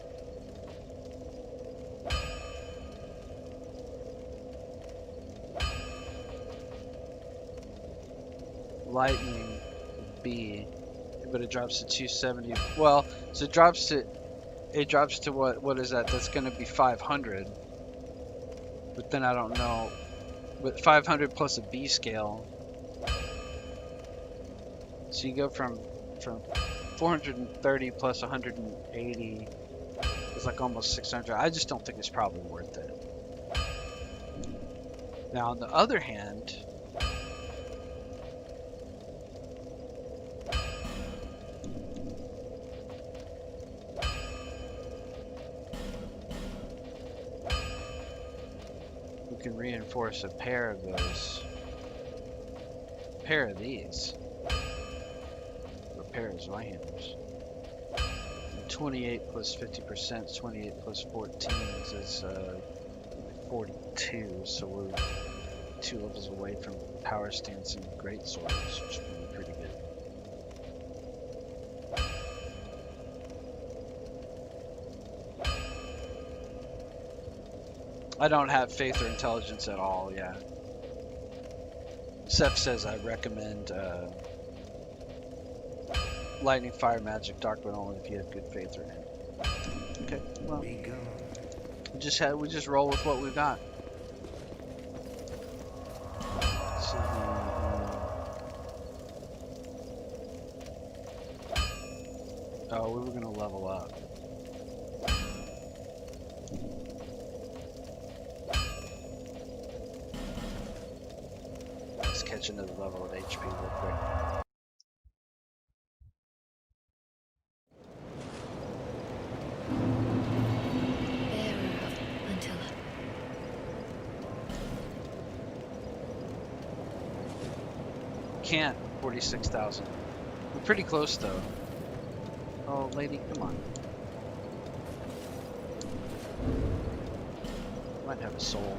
Lightning B. But it drops to 270. Well, so it drops to what is that? That's going to be 500. But then I don't know. But 500 plus a B scale. So you go from 430 plus 180 is like almost 600. I just don't think it's probably worth it. Now on the other hand, we can reinforce a pair of these, or pair of Zweihammers. 28 plus 50% is 28 plus 14 is 42, so we're 2 levels away from power stance and great swords, which would be pretty good. I don't have faith or intelligence at all, yeah. Seth says I recommend lightning, fire, magic, dark, but only if you have good faith or him. Okay, well, we just roll with what we've got. So, oh, we were gonna level up. Let's catch another level of HP real quick. Can't. 46,000. We're pretty close though. Oh, lady, come on. Might have a soul.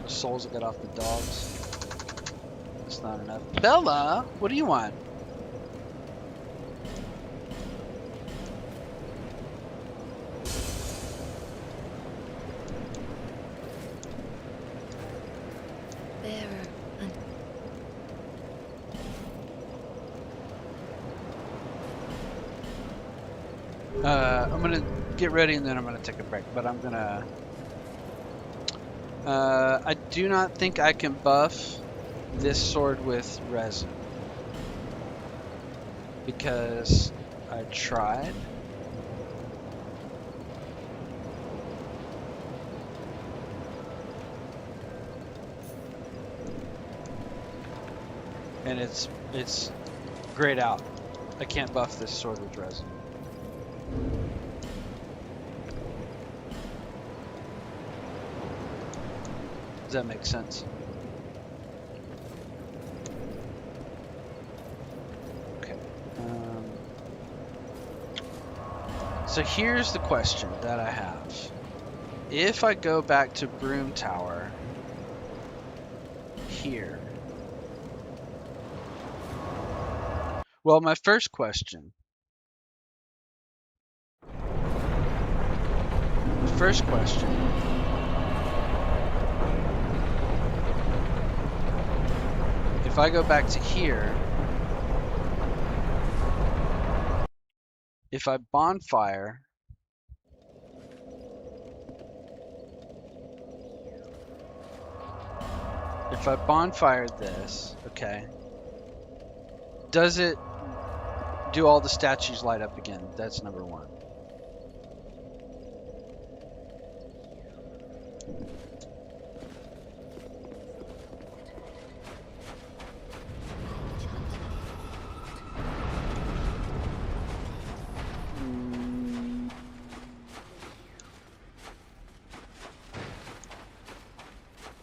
Souls will get off the dogs. That's not enough. Bella, what do you want? I'm gonna get ready and then I'm gonna take a break, but I'm gonna I do not think I can buff this sword with resin because I tried. And it's grayed out. I can't buff this sword with resin. Does that make sense? Okay. So here's the question that I have. If I go back to Broom Tower here, well, my first question. If I go back to here, if I bonfire, this, okay, does it do all the statues light up again? That's number one.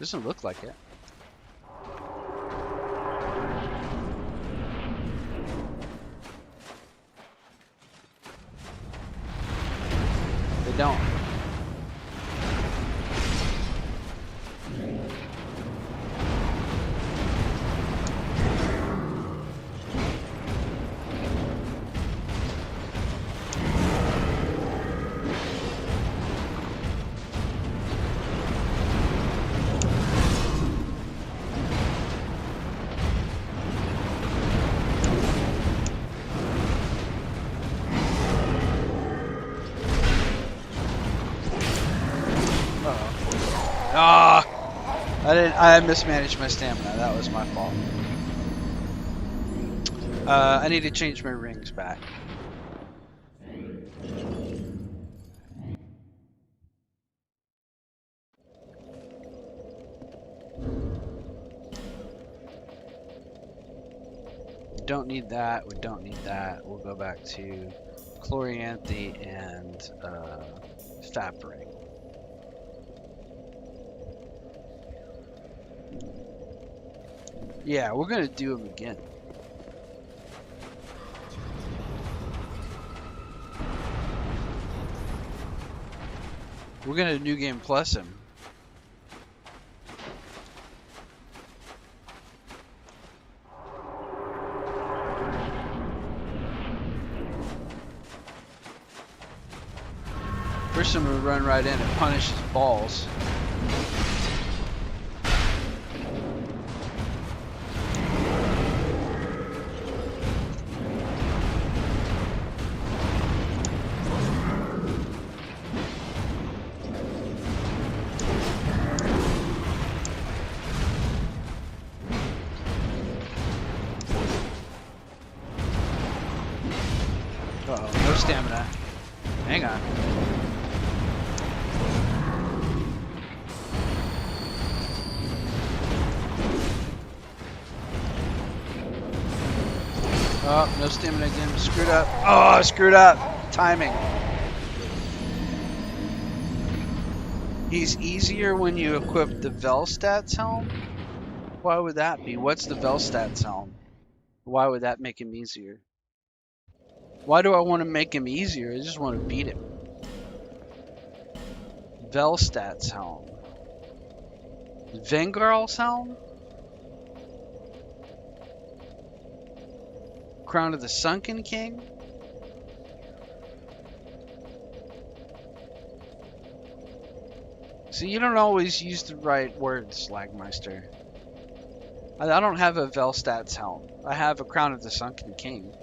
Doesn't look like it. They don't. I mismanaged my stamina. That was my fault. I need to change my rings back. Don't need that. We don't need that. We'll go back to Chloranthe and Fapring. Yeah, we're gonna do them again. We're gonna New Game Plus him. First I'm gonna run right in and punish his balls. Uh-oh, no stamina. Hang on. Oh, no stamina again. Screwed up. Oh, screwed up. Timing. He's easier when you equip the Velstat's helm? Why would that be? What's the Velstat's helm? Why would that make him easier? Why do I want to make him easier? I just want to beat him. Velstat's helm. Vengarl's helm? Crown of the Sunken King? See, you don't always use the right words, Lagmeister. I don't have a Velstat's helm. I have a Crown of the Sunken King.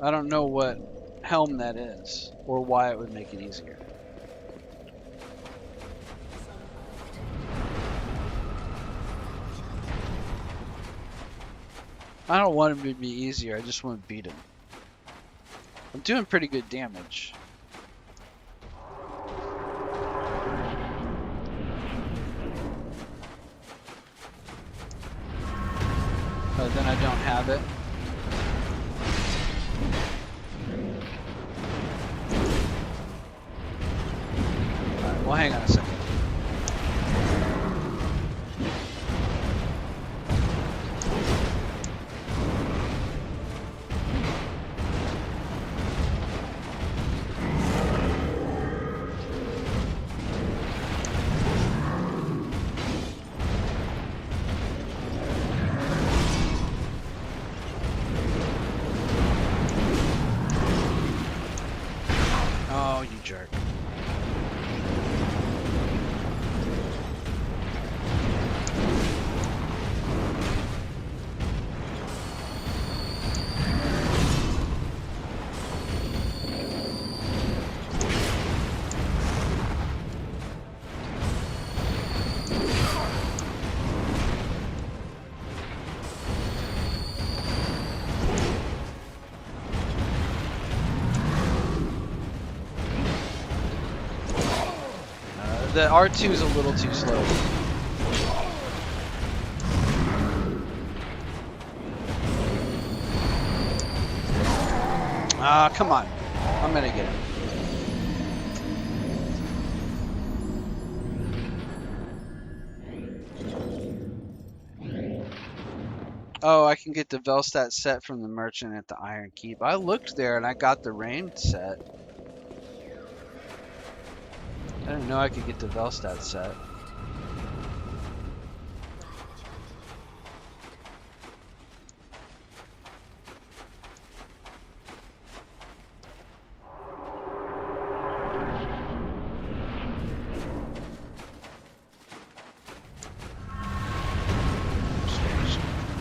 I don't know what helm that is, or why it would make it easier. I don't want him to be easier, I just want to beat him. I'm doing pretty good damage. But then I don't have it. Alright, well hang on a second. Oh, you jerk. The R2 is a little too slow. Ah, come on. I'm gonna get it. Oh, I can get the Velstadt set from the merchant at the Iron Keep. I looked there and I got the Rain set. I didn't know I could get the Velstadt set.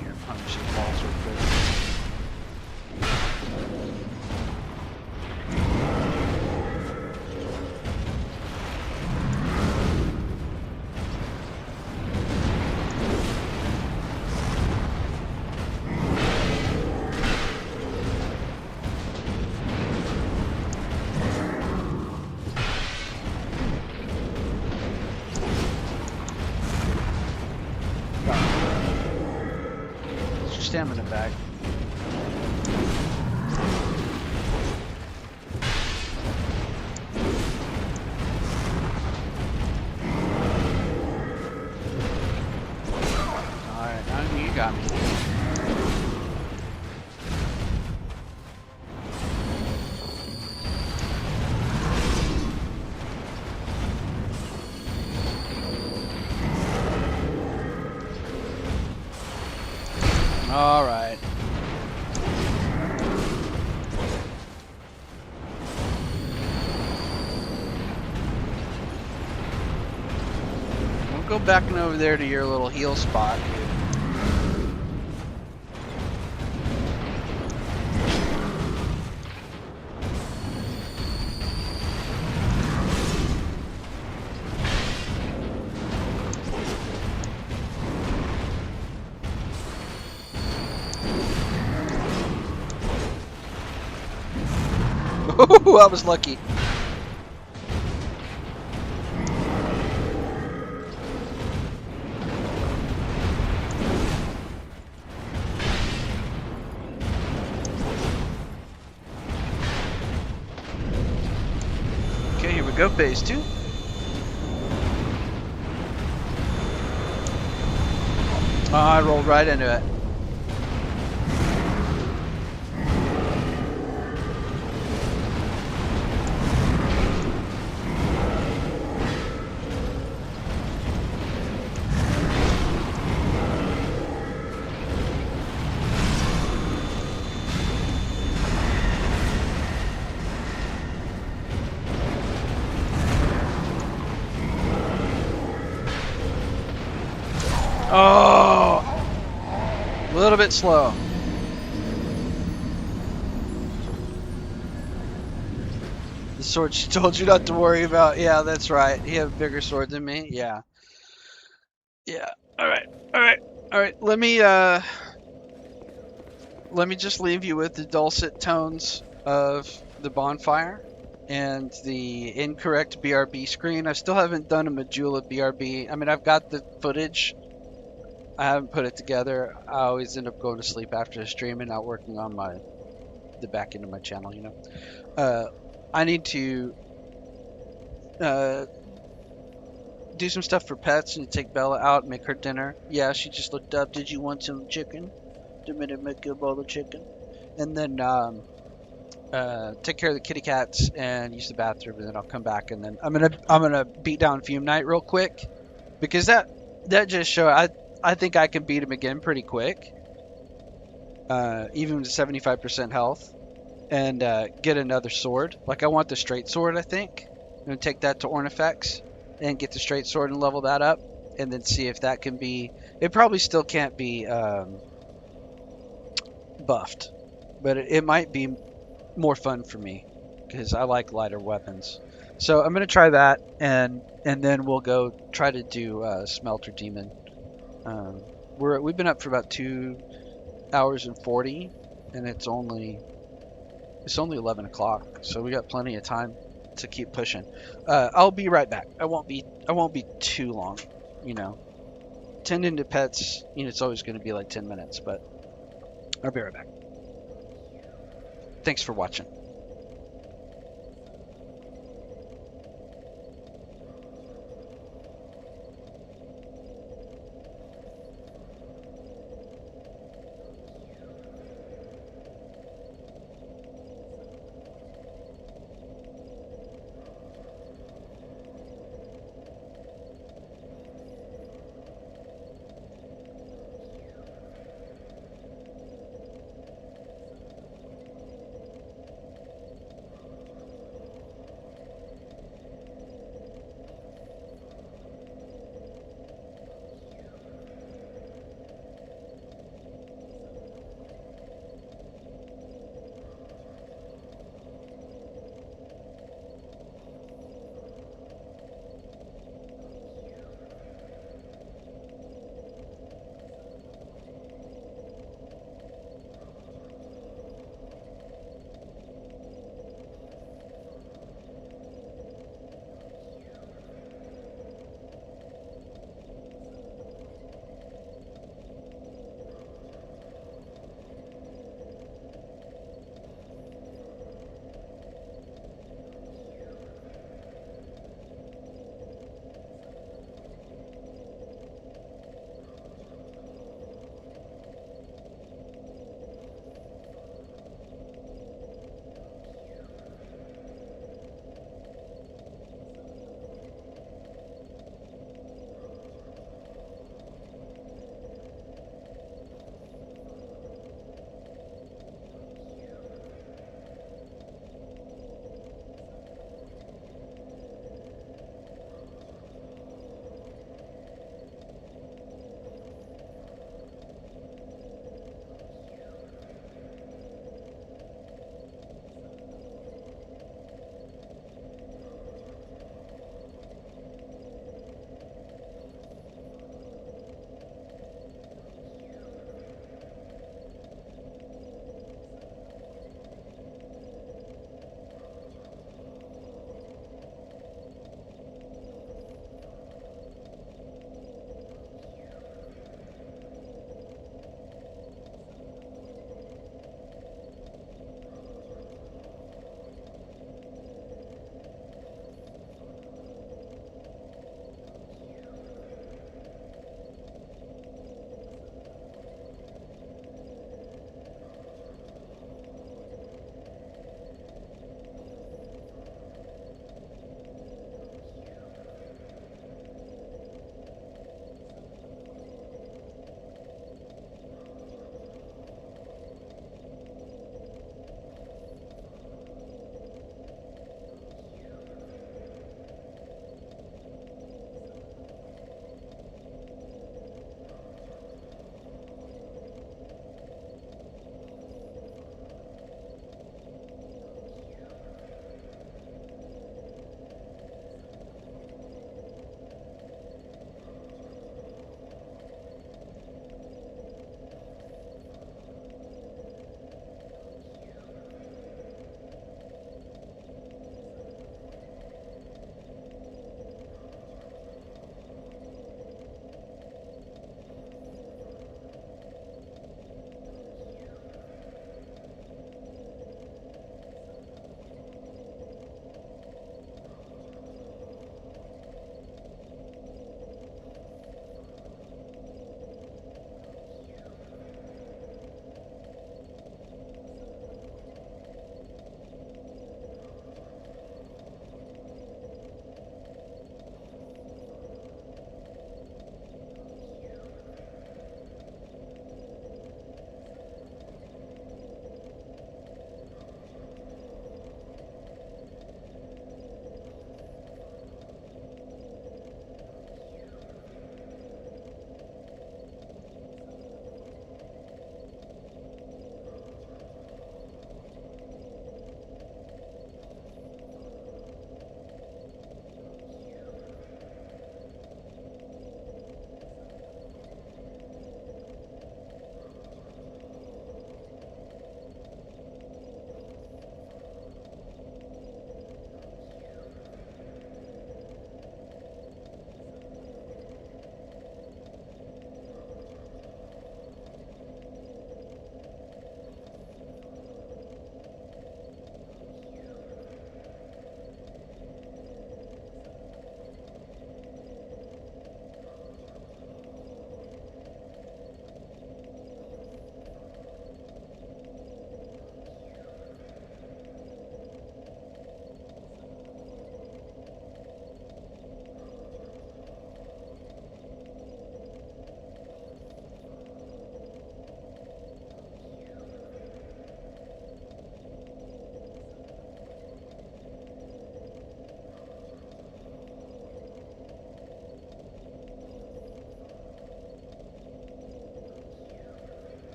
Here, punch his balls real quick. stamina back. Alright, now you got me. All right. We'll go back and over there to your little heal spot. Ooh, I was lucky. Okay, here we go, phase 2. Oh, I rolled right into it. Oh, a little bit slow. The sword she told you not to worry about. Yeah, that's right. You have a bigger sword than me. Yeah. Yeah. All right. All right. All right. Let me just leave you with the dulcet tones of the bonfire and the incorrect BRB screen. I still haven't done a Majula BRB. I mean, I've got the footage. I haven't put it together. I always end up going to sleep after the stream and not working on the back end of my channel, you know. I need to do some stuff for pets and take Bella out and make her dinner. Yeah, she just looked up. Did you want some chicken? Do me to make you a bowl of chicken. And then take care of the kitty cats and use the bathroom, and then I'll come back and then I'm gonna beat down Fume Knight real quick because that just showed I think I can beat him again pretty quick, even with 75% health, and get another sword. Like I want the straight sword. I think I'm gonna take that to Ornifex and get the straight sword and level that up, and then see if that can be. It probably still can't be buffed, but it might be more fun for me because I like lighter weapons. So I'm gonna try that, and then we'll go try to do Smelter Demon. We've been up for about 2 hours and 40, and it's only 11 o'clock, so we got plenty of time to keep pushing. I'll be right back. I won't be too long, you know. Tending to pets, you know, it's always going to be like 10 minutes, but I'll be right back. Thanks for watching.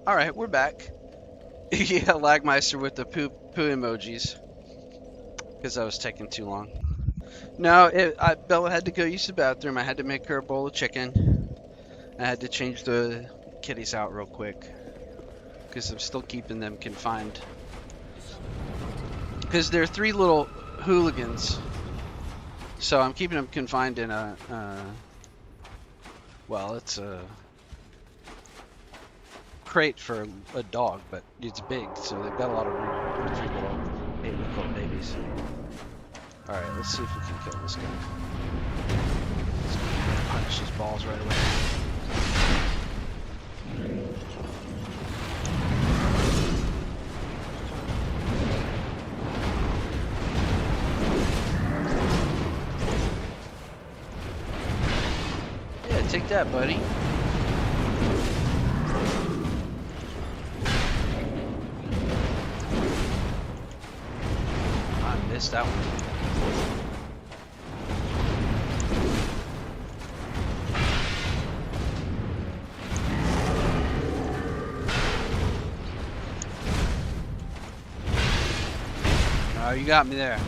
Alright, we're back. Yeah, Lagmeister with the poo emojis. Because I was taking too long. No, Bella had to go use the bathroom. I had to make her a bowl of chicken. I had to change the kitties out real quick. Because I'm still keeping them confined. Because they're 3 little hooligans. So I'm keeping them confined in a... well, it's a crate for a dog, but it's big, so they've got a lot of room for 3 little babies. Alright, let's see if we can kill this guy. Let's punch his balls right away. Yeah, take that, buddy. I missed that one. Oh, you got me there.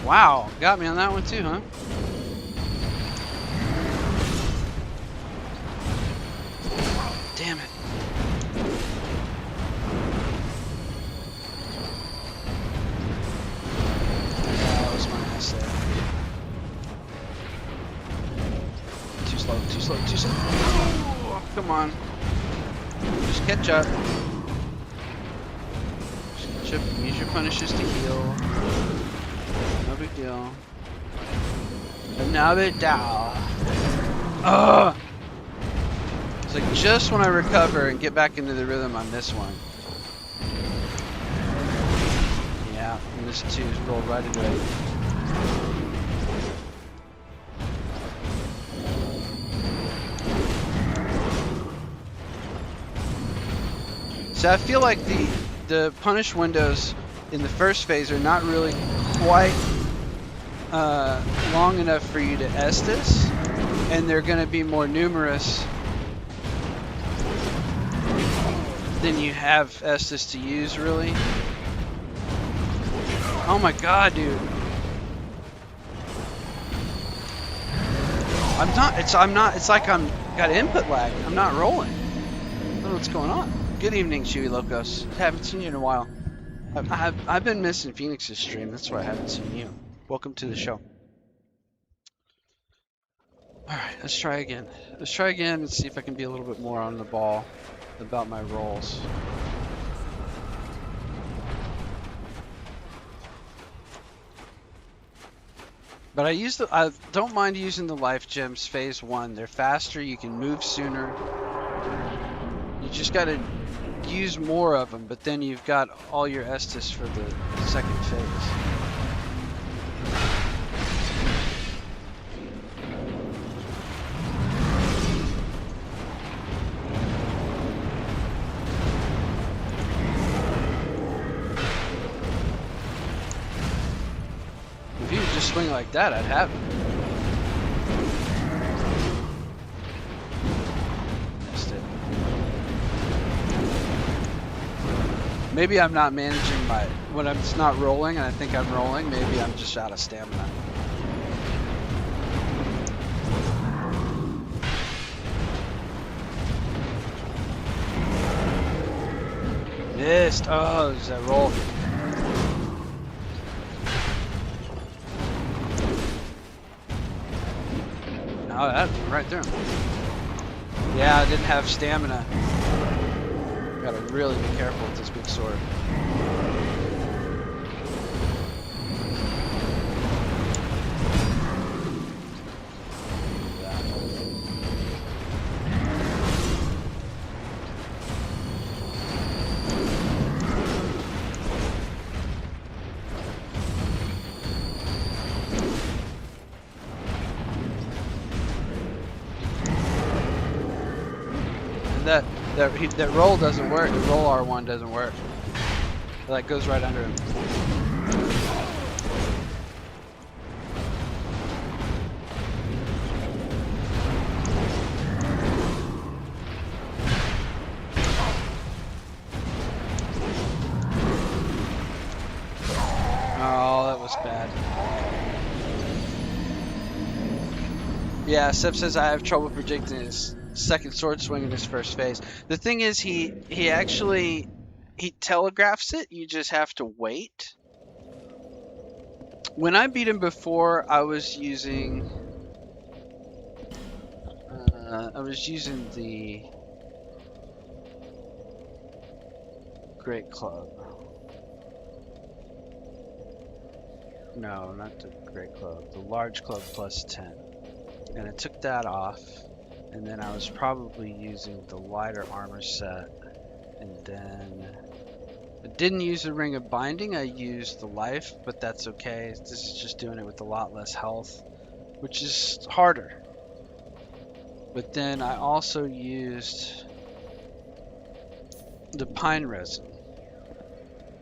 Wow, got me on that one too, huh? Damn it. That was my ass there. Too slow, too slow, too slow. Oh, come on. Just catch up. Just catch up. Use your punishes to heal. No big deal. No big deal. Ugh! It's like just when I recover and get back into the rhythm, I miss one. Yeah, and this too rolled right into it. So I feel like the punish windows in the first phase are not really quite long enough for you to Estus, and they're going to be more numerous than you have Estus to use, really. Oh my god, dude. It's like I'm got input lag. I'm not rolling. I don't know what's going on. Good evening, Chewy Locos. Haven't seen you in a while. I've been missing Phoenix's stream. That's why I haven't seen you. Welcome to the show. Alright, let's try again. Let's try again and see if I can be a little bit more on the ball about my rolls. But I don't mind using the life gems phase 1. They're faster, you can move sooner. You just gotta use more of them, but then you've got all your Estus for the second phase. If you could just swing like that, I'd have it. Missed it. Maybe I'm not managing when I'm just not rolling and I think I'm rolling, maybe I'm just out of stamina. Missed. Oh, there's that roll. Oh, that's right there. Yeah, I didn't have stamina. Gotta really be careful with this big sword. That roll doesn't work. The roll R1 doesn't work. That goes right under him. was bad. Yeah, Seb says I have trouble predicting his second sword swing in his first phase. The thing is, he telegraphs it. You just have to wait. When I beat him before, I was using the Great Club. No, not the Great Club. The Large Club plus 10. And I took that off. And then I was probably using the lighter armor set. And then I didn't use the Ring of Binding. I used the life, but that's okay. This is just doing it with a lot less health, which is harder. But then I also used the pine resin.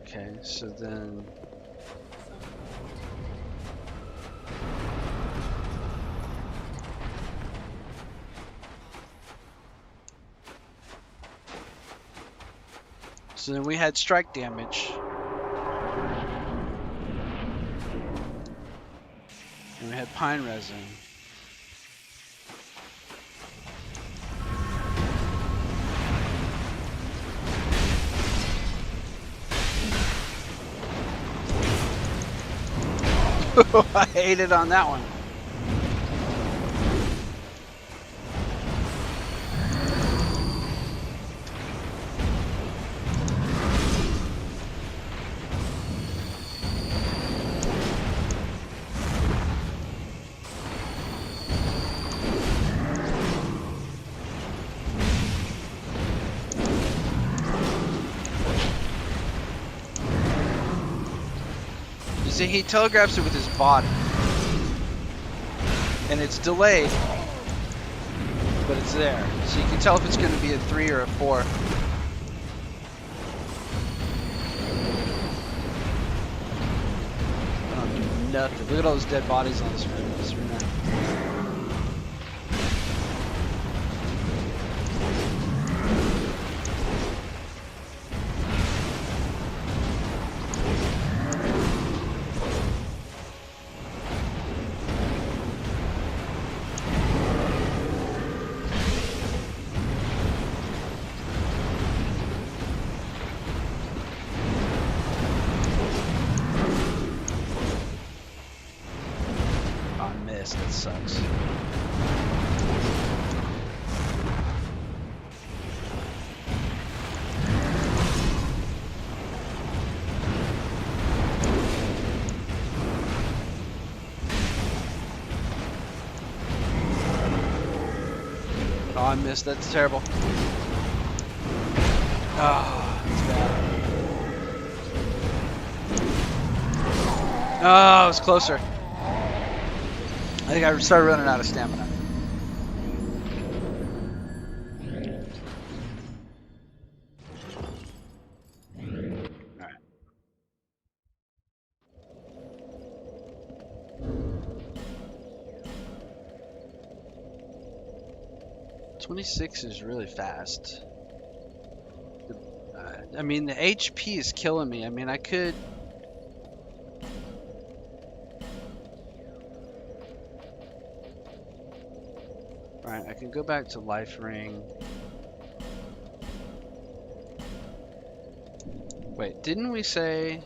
Okay, so then we had strike damage. And we had pine resin. I hated on that one. See, he telegraphs it with his body, and it's delayed, but it's there. So you can tell if it's going to be a 3 or a 4. I don't do nothing. Look at all those dead bodies on this arena. That sucks. Oh, I missed. That's terrible. Oh, that's bad. Oh, it was closer. I think I started running out of stamina. Alright. $26 is really fast. I mean, the HP is killing me. I mean, I could... Alright, I can go back to Life Ring. Wait, didn't we say...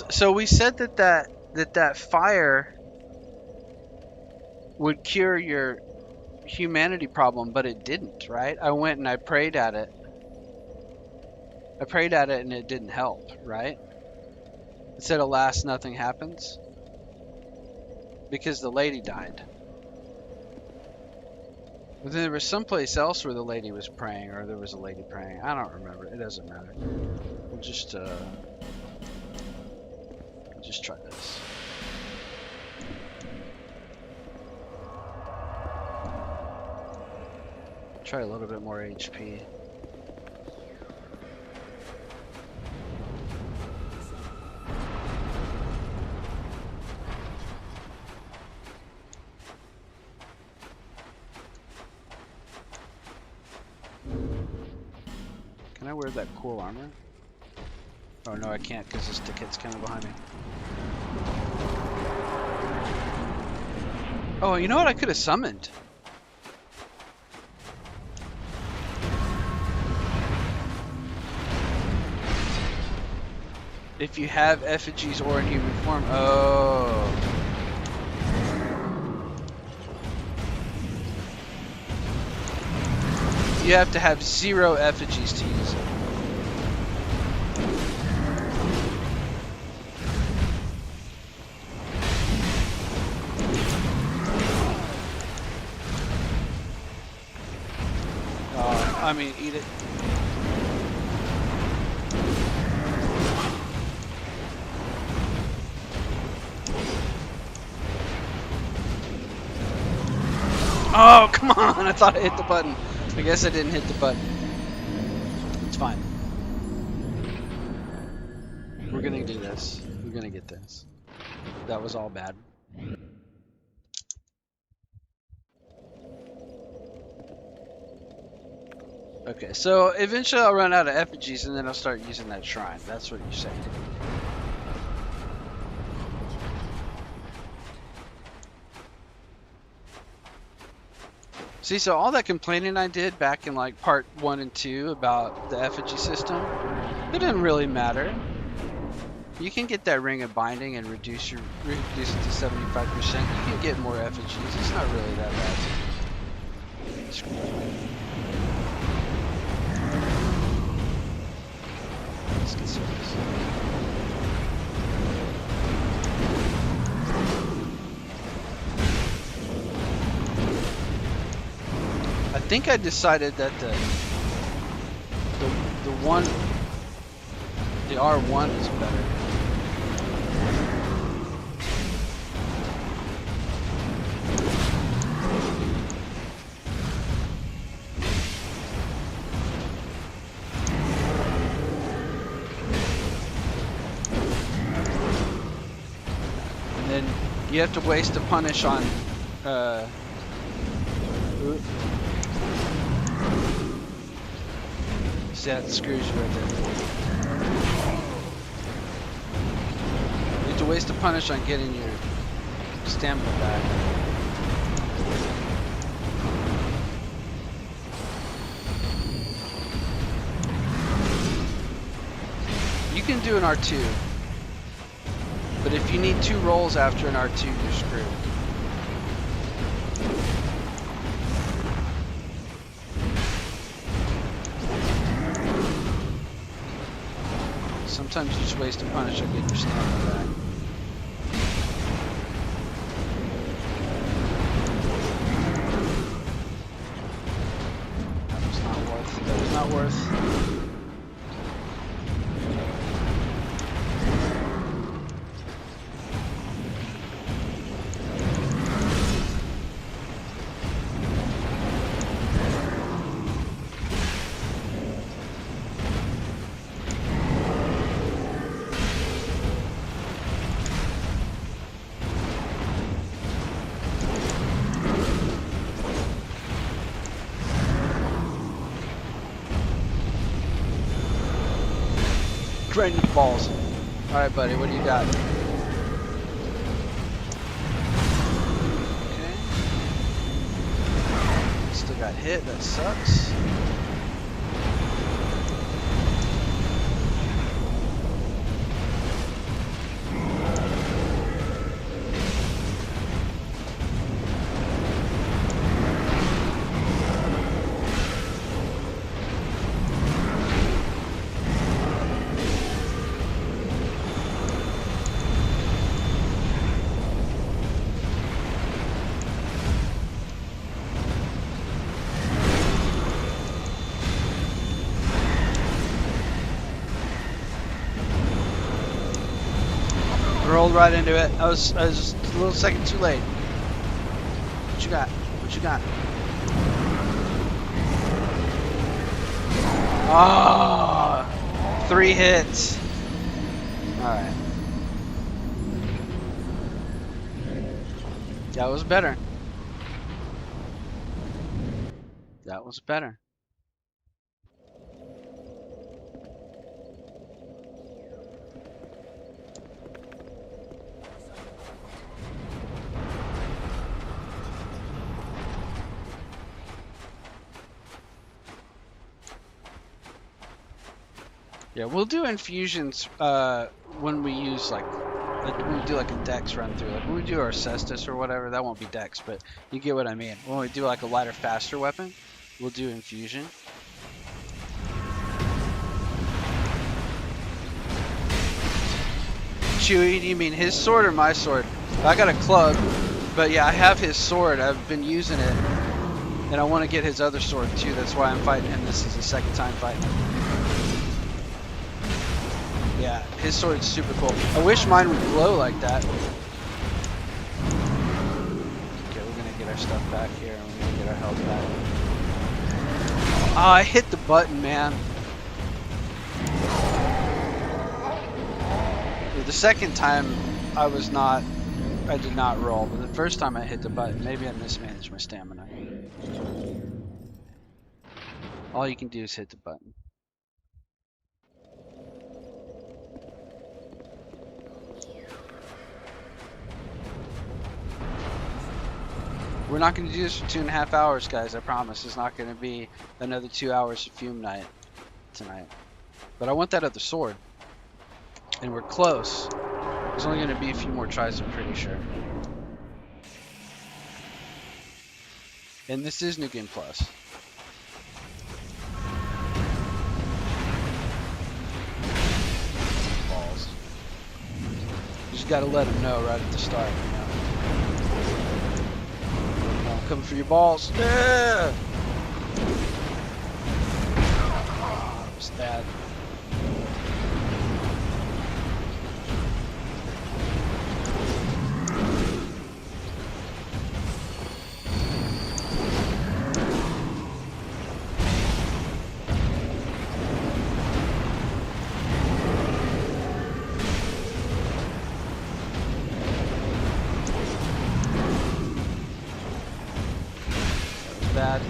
So we said that fire would cure your humanity problem, but it didn't, right? I went and I prayed at it. I prayed at it and it didn't help, right? It said, alas, nothing happens. Because the lady died. But then there was someplace else where the lady was praying, or there was a lady praying. I don't remember. It doesn't matter. We'll just try this. Try a little bit more HP. Can I wear that cool armor? Oh no, I can't because this ticket's coming behind me. Oh, you know what? I could have summoned. If you have effigies or in human form. Oh. You have to have 0 effigies to use it. I mean, eat it. Oh, come on! I thought I hit the button. I guess I didn't hit the button. It's fine. We're gonna do this. We're gonna get this. That was all bad. Okay, so eventually I'll run out of effigies and then I'll start using that shrine. That's what you're saying. See, so all that complaining I did back in like part 1 and 2 about the effigy system, it didn't really matter. You can get that ring of binding and reduce it to 75%. You can get more effigies. It's not really that bad. Let's get serious. I think I decided that the R1 is better. And then you have to waste a punish on see, that screws you right there. You have to waste a punish on getting your stamina back. You can do an R2, but if you need 2 rolls after an R2, you're screwed. Sometimes you just waste a punish on getting your stamina back. That was not worth. That was not worth. Right in the balls. Alright, buddy, what do you got? Okay. Still got hit, that sucks. Rolled right into it. I was just a little second too late. What you got? What you got? Ah, 3 hits. All right. That was better. That was better. Yeah, we'll do infusions when we use like when we do like a dex run through. Like when we do our Cestus or whatever, that won't be dex, but you get what I mean. When we do like a lighter, faster weapon, we'll do infusion. Chewie, do you mean his sword or my sword? I got a club, but yeah, I have his sword. I've been using it, and I want to get his other sword too. That's why I'm fighting him. This is the second time fighting him. Yeah, his sword's super cool. I wish mine would glow like that. Okay, we're gonna get our stuff back here, and we're gonna get our health back. Oh, I hit the button, man. The second time I did not roll, but the first time I hit the button, maybe I mismanaged my stamina. All you can do is hit the button. We're not going to do this for 2.5 hours, guys, I promise. It's not going to be another 2 hours of fume night tonight. But I want that other sword. And we're close. There's only going to be a few more tries, I'm pretty sure. And this is New Game Plus. Balls. You just got to let them know right at the start, you know? I'm coming for your balls. Yeah! That was bad. Bad.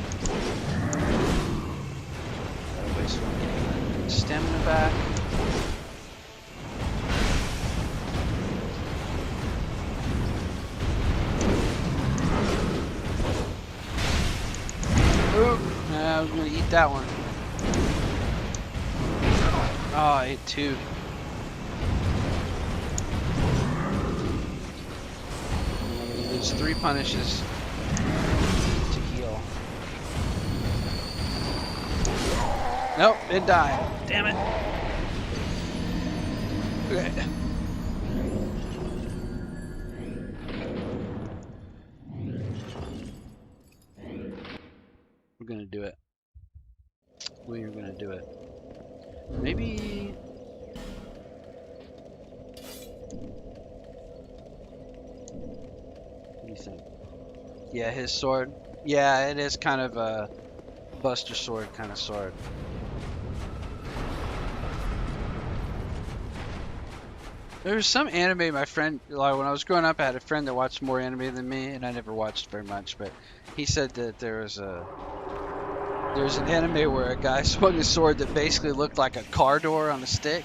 Gotta waste one getting stamina back. Ooh, I was gonna eat that one. Oh, I ate two. There's 3 punishes. Nope, it died. Damn it. Okay. We're gonna do it. We are gonna do it. Maybe. What do you think? Yeah, his sword. Yeah, it is kind of a Buster Sword kind of sword. There was some anime my friend, like when I was growing up, I had a friend that watched more anime than me, and I never watched very much, but he said that there was an anime where a guy swung a sword that basically looked like a car door on a stick.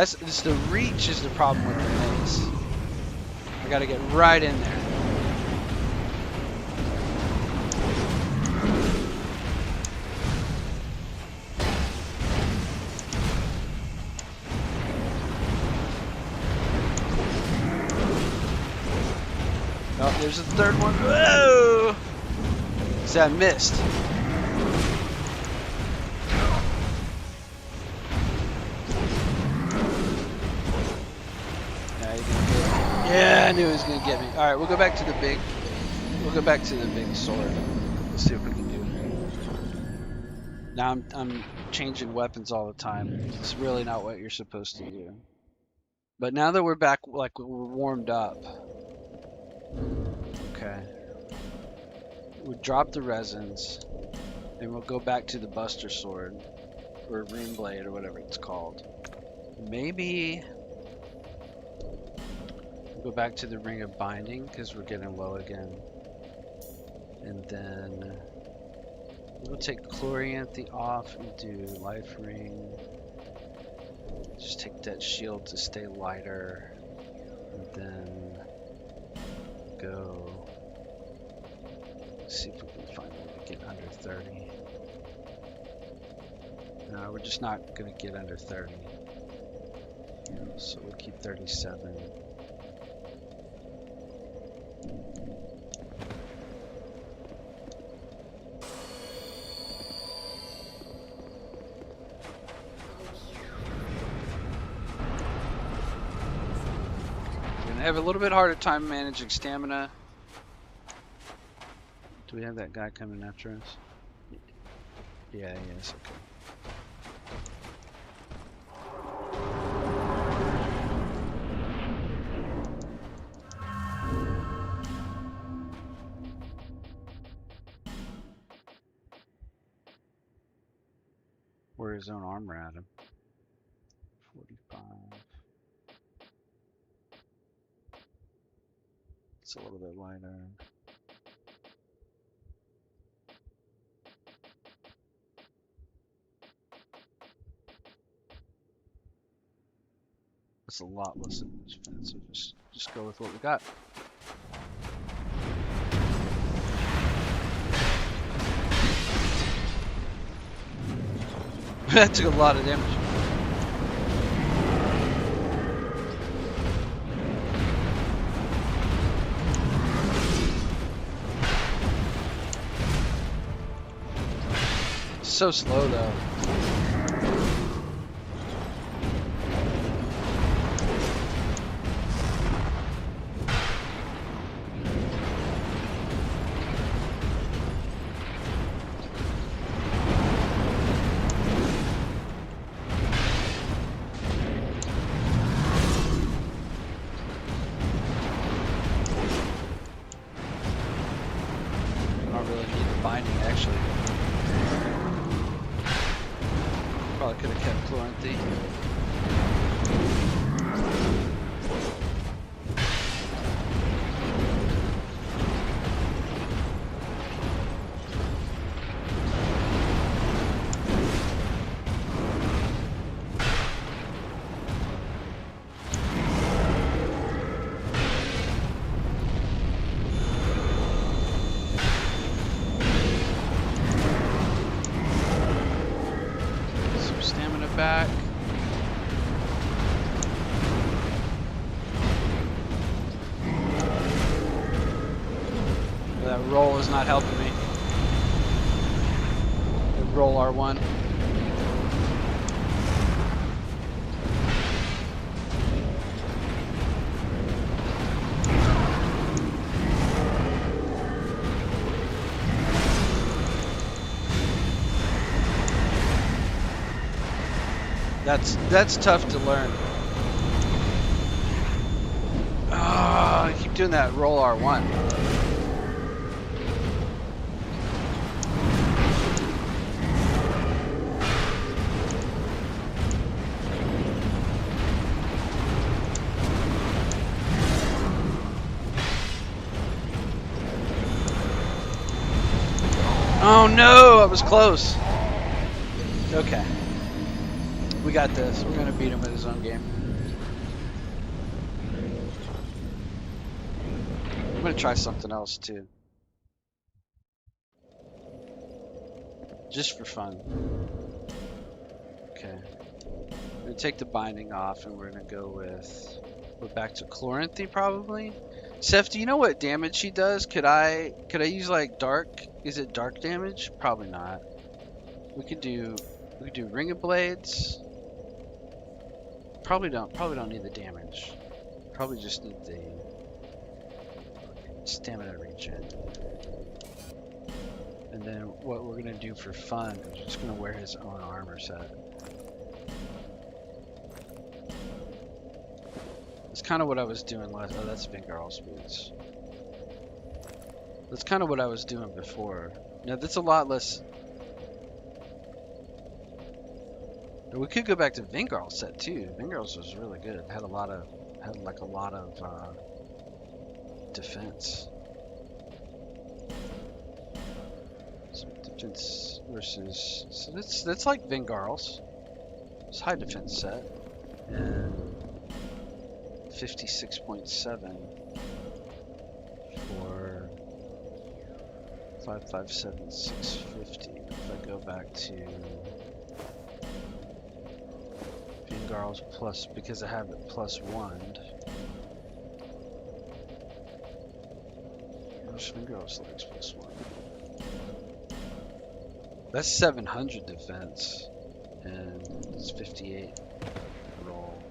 It's the reach is the problem with the maze. I gotta get right in there. Oh, there's a third one. Whoa! See, I missed. Yeah, I knew he was gonna get me. All right, we'll go back to the big. We'll go back to the big sword. Let's see what we can do. Now I'm changing weapons all the time. It's really not what you're supposed to do. But now that we're back, like we're warmed up, Okay. We'll drop the resins, and we'll go back to the Buster Sword, or Rune Blade, or whatever it's called. Maybe we'll go back to the Ring of Binding, because we're getting low again. And then we'll take Chloranthy off and do Life Ring. Just take that shield to stay lighter. And then go see if we can find a way to get under 30. No, we're just not going to get under 30. So we'll keep 37. I have a little bit harder time managing stamina. Do we have that guy coming after us? Yeah, yes, okay. Where his own armor at him. 45. It's a little bit lighter. It's a lot less expensive. Just go with what we got. That took a lot of damage. So slow though. I don't really need the binding actually. Probably could have kept Chloranthy. Some stamina back. That roll is not helping me. Roll R1. That's tough to learn. I keep doing that roll R1. Oh no, I was close. Okay. We got this. We're gonna beat him at his own game. I'm gonna try something else too. Just for fun. Okay. I'm gonna take the binding off and we're gonna go we're back to Chloranthy probably. Seth, do you know what damage she does? Could I use like dark? Is it dark damage? Probably not. We could do Ring of Blades. Probably don't need the damage. Probably just need the stamina regen. And then what we're gonna do for fun is we're just gonna wear his own armor set. It's kind of what I was doing last. Oh, that's Vingarl's boots. That's kind of what I was doing before. Now that's a lot less. We could go back to Vingarl's set too. Vingarl's was really good. Had like a lot of defense. So defense versus. So that's like Vingarl's. It's high defense set and 56.7 for 557 650. If I go back to Vingarl's plus, because I have it plus one. Where's Vingarl's legs plus one? That's 700 defense, and it's 58 roll.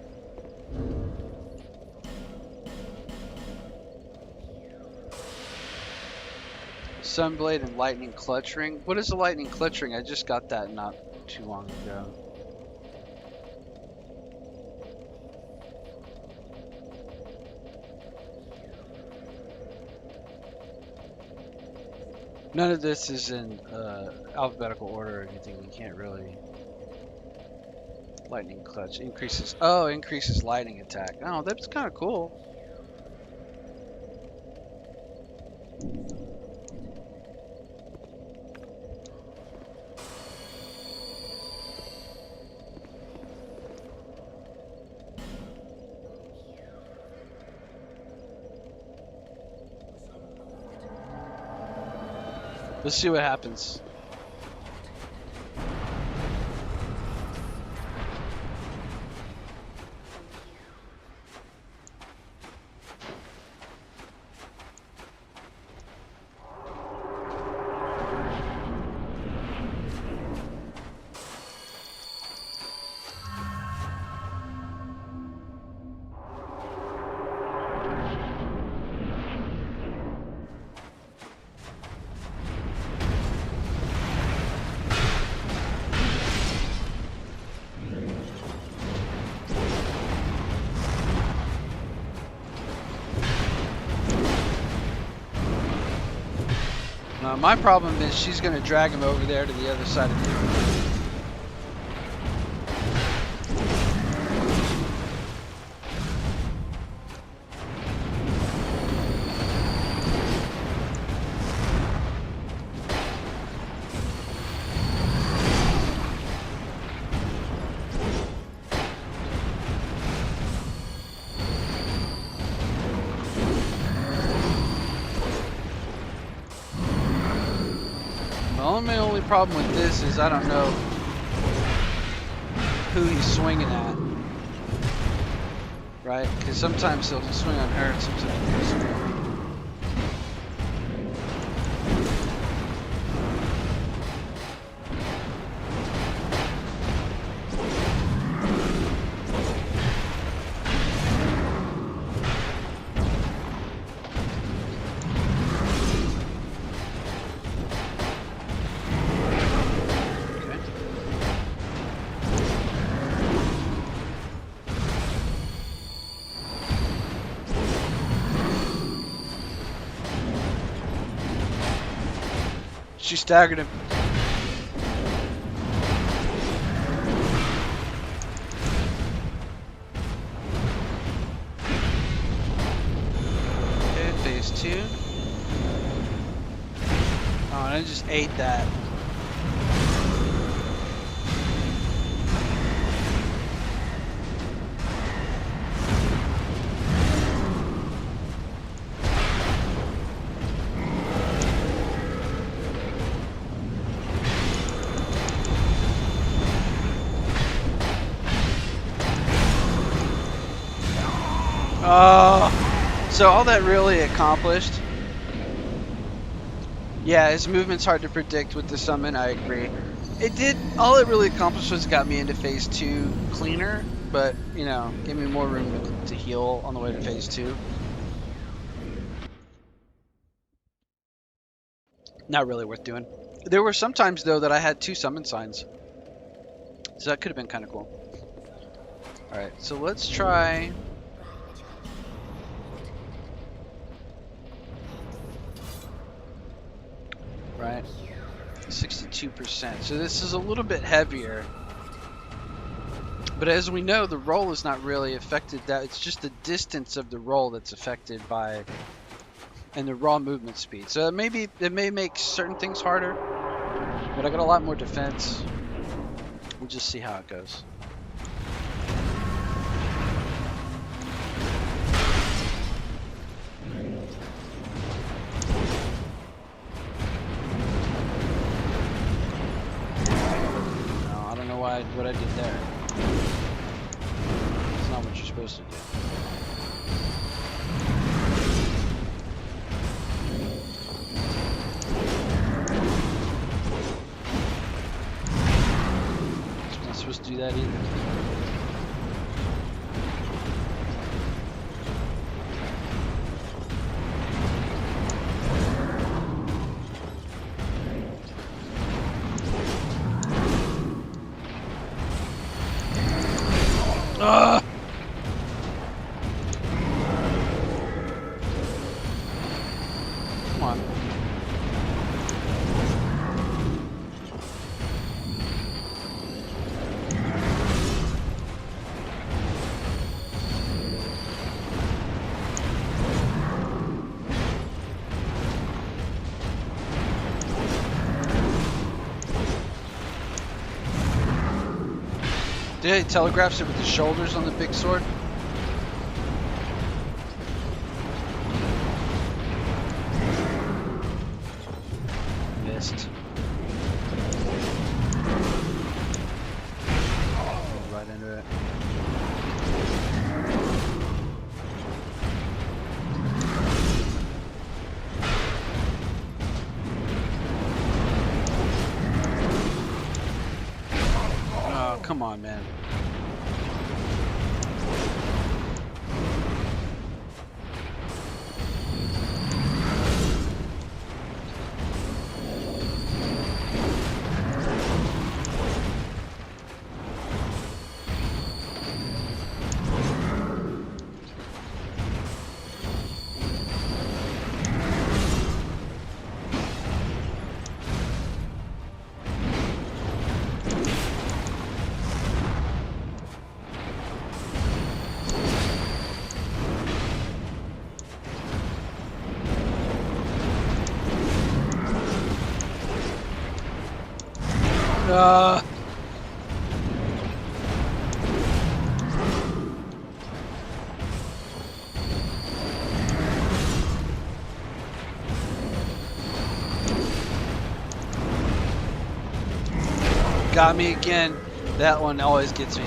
Sunblade and Lightning Clutch Ring. What is a Lightning Clutch Ring? I just got that not too long ago. None of this is in alphabetical order or anything. You can't really. Lightning Clutch increases. Oh, increases lightning attack. Oh, that's kind of cool. Let's see what happens. My problem is she's going to drag him over there to the other side of the room. My only problem with this is I don't know who he's swinging at, right? Because sometimes he'll swing on her and sometimes he'll swing on me. She staggered him. Okay, phase 2. Oh, and I just ate that. So all that really accomplished. Yeah, his movement's hard to predict with the summon, I agree. All it really accomplished was got me into phase 2 cleaner, but, you know, gave me more room to heal on the way to phase 2. Not really worth doing. There were some times, though, that I had 2 summon signs. So that could have been kind of cool. Alright, so let's try... right? 62%. So this is a little bit heavier. But as we know, the roll is not really affected. That it's just the distance of the roll that's affected by, and the raw movement speed. So it may make certain things harder, but I got a lot more defense. We'll just see how it goes. No, I don't know what I did there. It's not what you're supposed to do. You're not supposed to do that either. Ugh! Come on. Did it telegraphs it with the shoulders on the big sword? Missed. Go right into it. Oh, come on, man. Got me again. That one always gets me.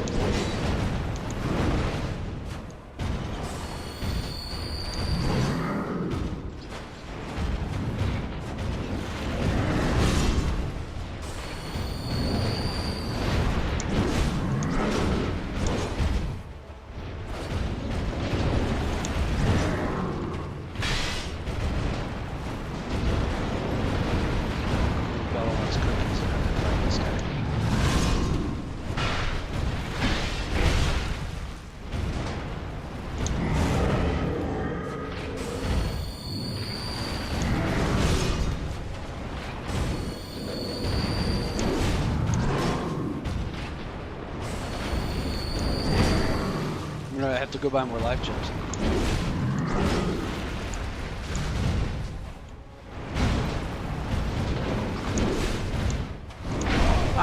Bella wants cookies, so I have to fight this guy. I'm gonna have to go buy more life gems.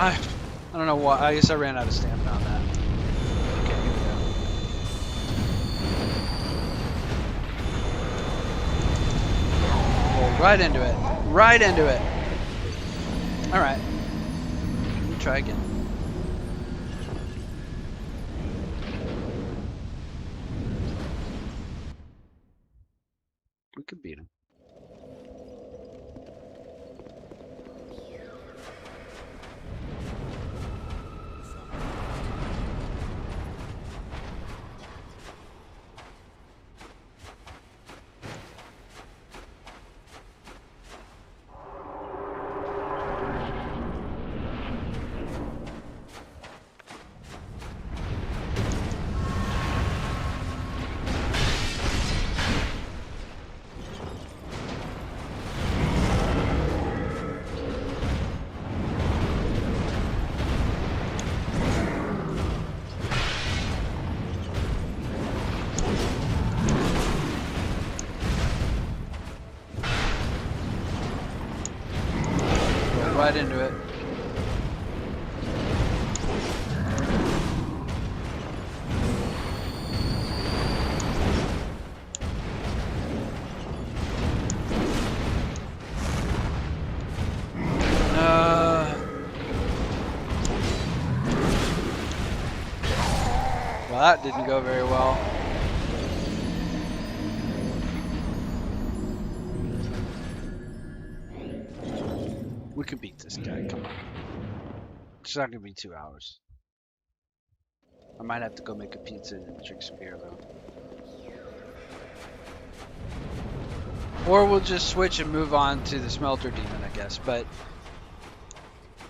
I don't know why. I guess I ran out of stamina on that. Okay, here we go. Oh, right into it. Right into it. All right. Let me try again. We could beat him. right into it. Well, that didn't go very well. We can beat this guy, come on. It's not gonna be 2 hours. I might have to go make a pizza and drink some beer though. Or we'll just switch and move on to the smelter demon, I guess, but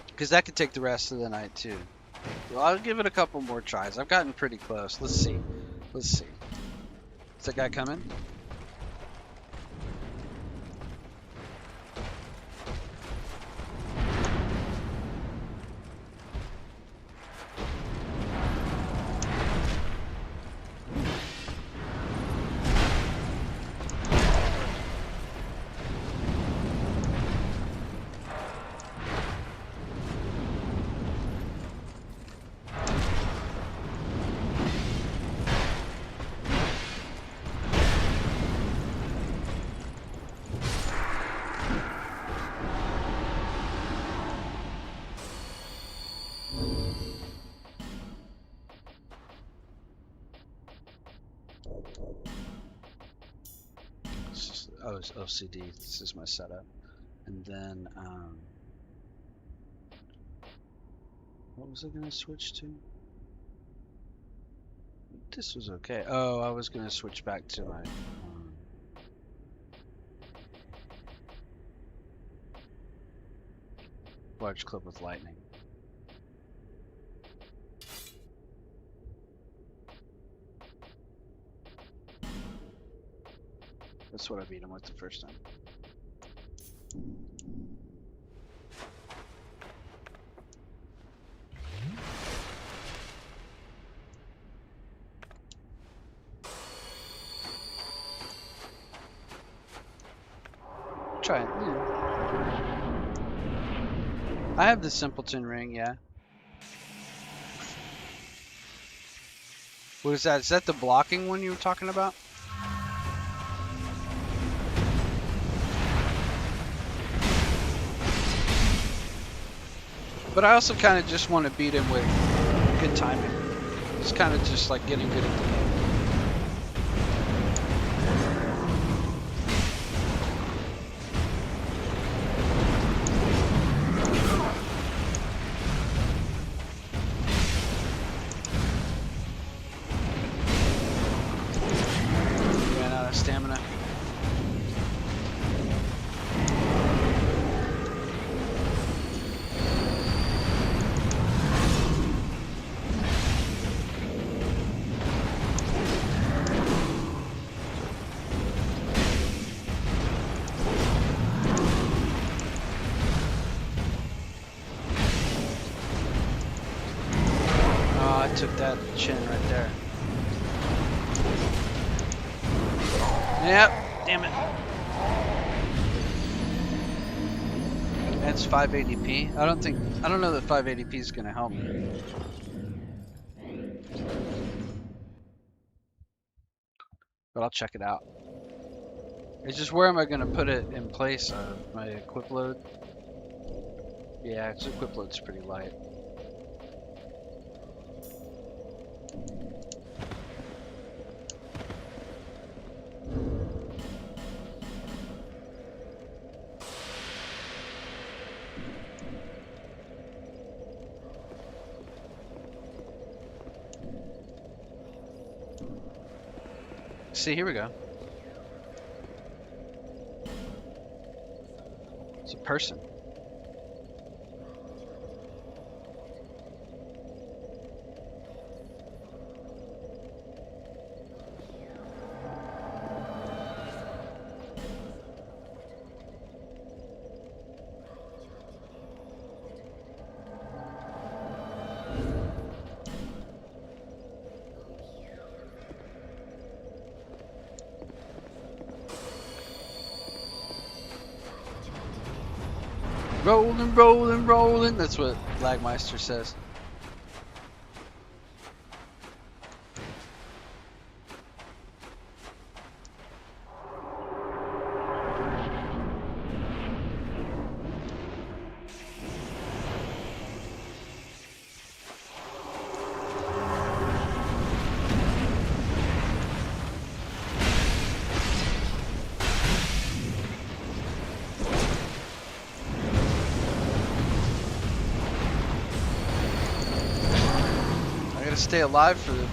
because that could take the rest of the night too. Well, I'll give it a couple more tries. I've gotten pretty close. Let's see. Let's see. Is that guy coming? Oh, it's OCD. This is my setup. And then, what was I gonna switch to? This was okay. Oh, I was gonna switch back to my large club with lightning. That's what I beat him with the first time. Try it. I have the simpleton ring, yeah. What is that? Is that the blocking one you were talking about? But I also kind of just want to beat him with good timing. It's kind of just like getting good at the game. Ran out of stamina. Took that chin right there. Yep, damn it. That's 580p. I don't know that 580p is gonna help me. But I'll check it out. It's just where am I gonna put it in place of my equip load? Yeah, its equip load's pretty light. See, here we go. It's a person. Rolling, rolling, rolling. That's what Lagmeister says. I gotta stay alive for the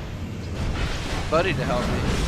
buddy to help me.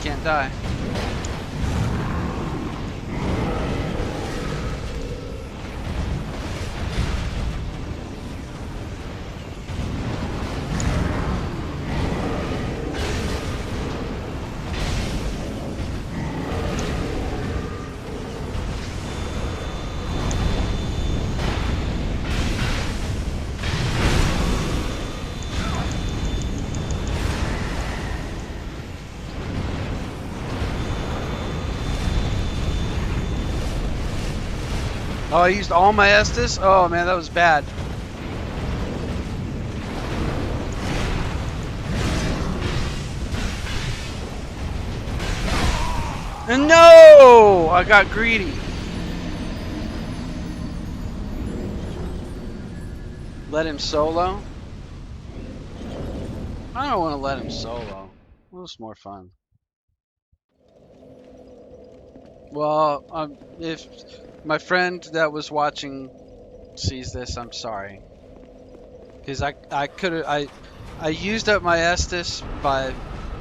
Can't die. Oh, I used all my Estus? Oh man, that was bad. And no! I got greedy. Let him solo? I don't want to let him solo. It was more fun. Well, if my friend that was watching sees this, I'm sorry. Because I used up my Estus by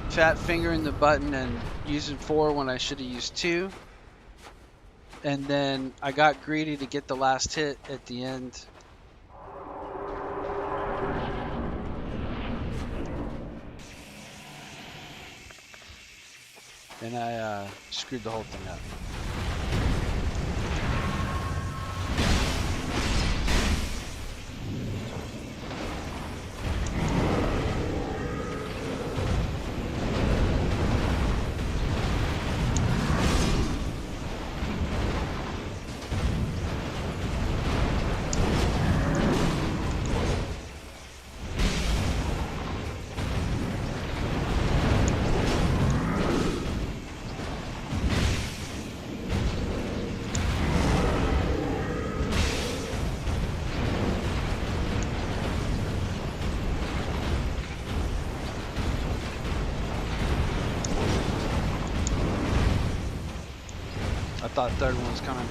fat fingering the button and using 4 when I should have used 2. And then I got greedy to get the last hit at the end. And I screwed the whole thing up. I thought third one was coming.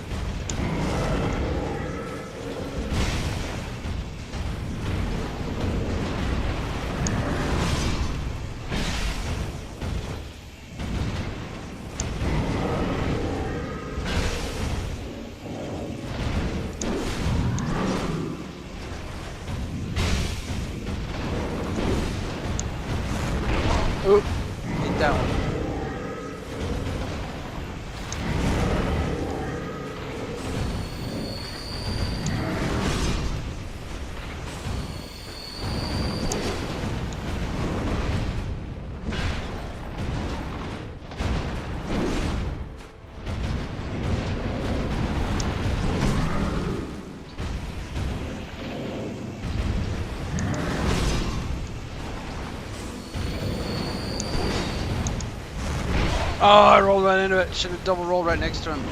Oh, I rolled right into it. Should have double rolled right next to him.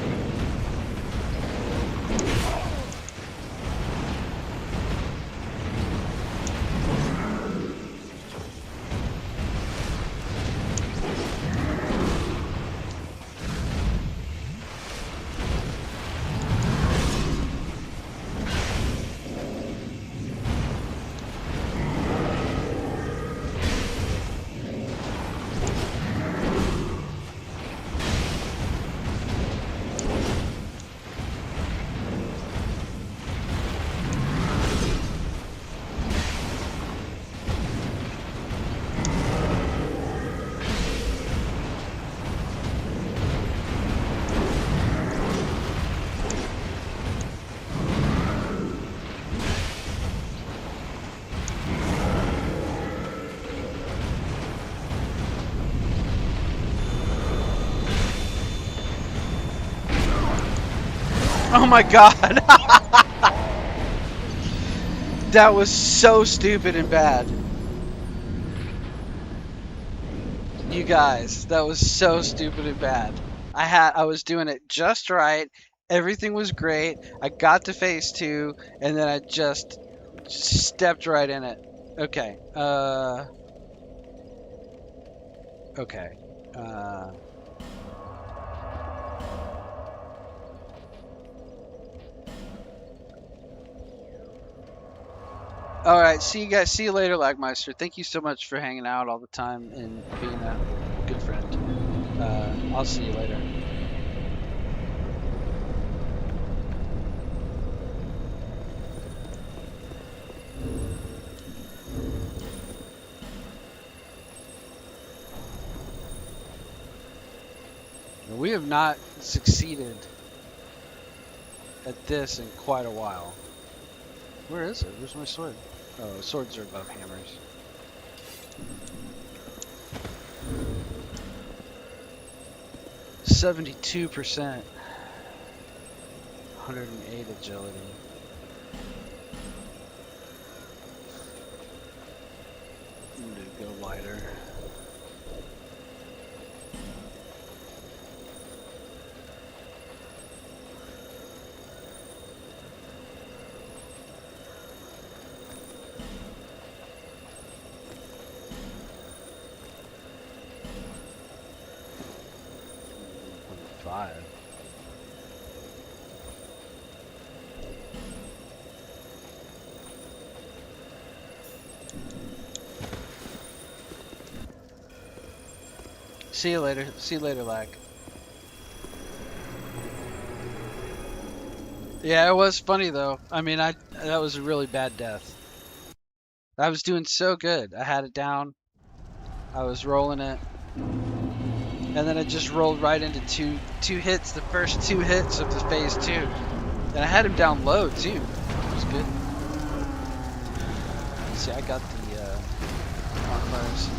Oh my god! That was so stupid and bad. You guys, that was so stupid and bad. I was doing it just right. Everything was great. I got to phase 2 and then I just stepped right in it. Okay. Okay. All right, see you guys. See you later, Lagmeister. Thank you so much for hanging out all the time and being a good friend. I'll see you later. We have not succeeded at this in quite a while. Where is it? Where's my sword? Oh, swords are above hammers. %72%. 108 agility. I'm gonna go lighter. See you later. See you later, Lag. Yeah, it was funny though. I mean, that was a really bad death. I was doing so good. I had it down. I was rolling it. And then it just rolled right into two hits, the first 2 hits of the phase 2. And I had him down low too. It was good. See, I got the bonfires.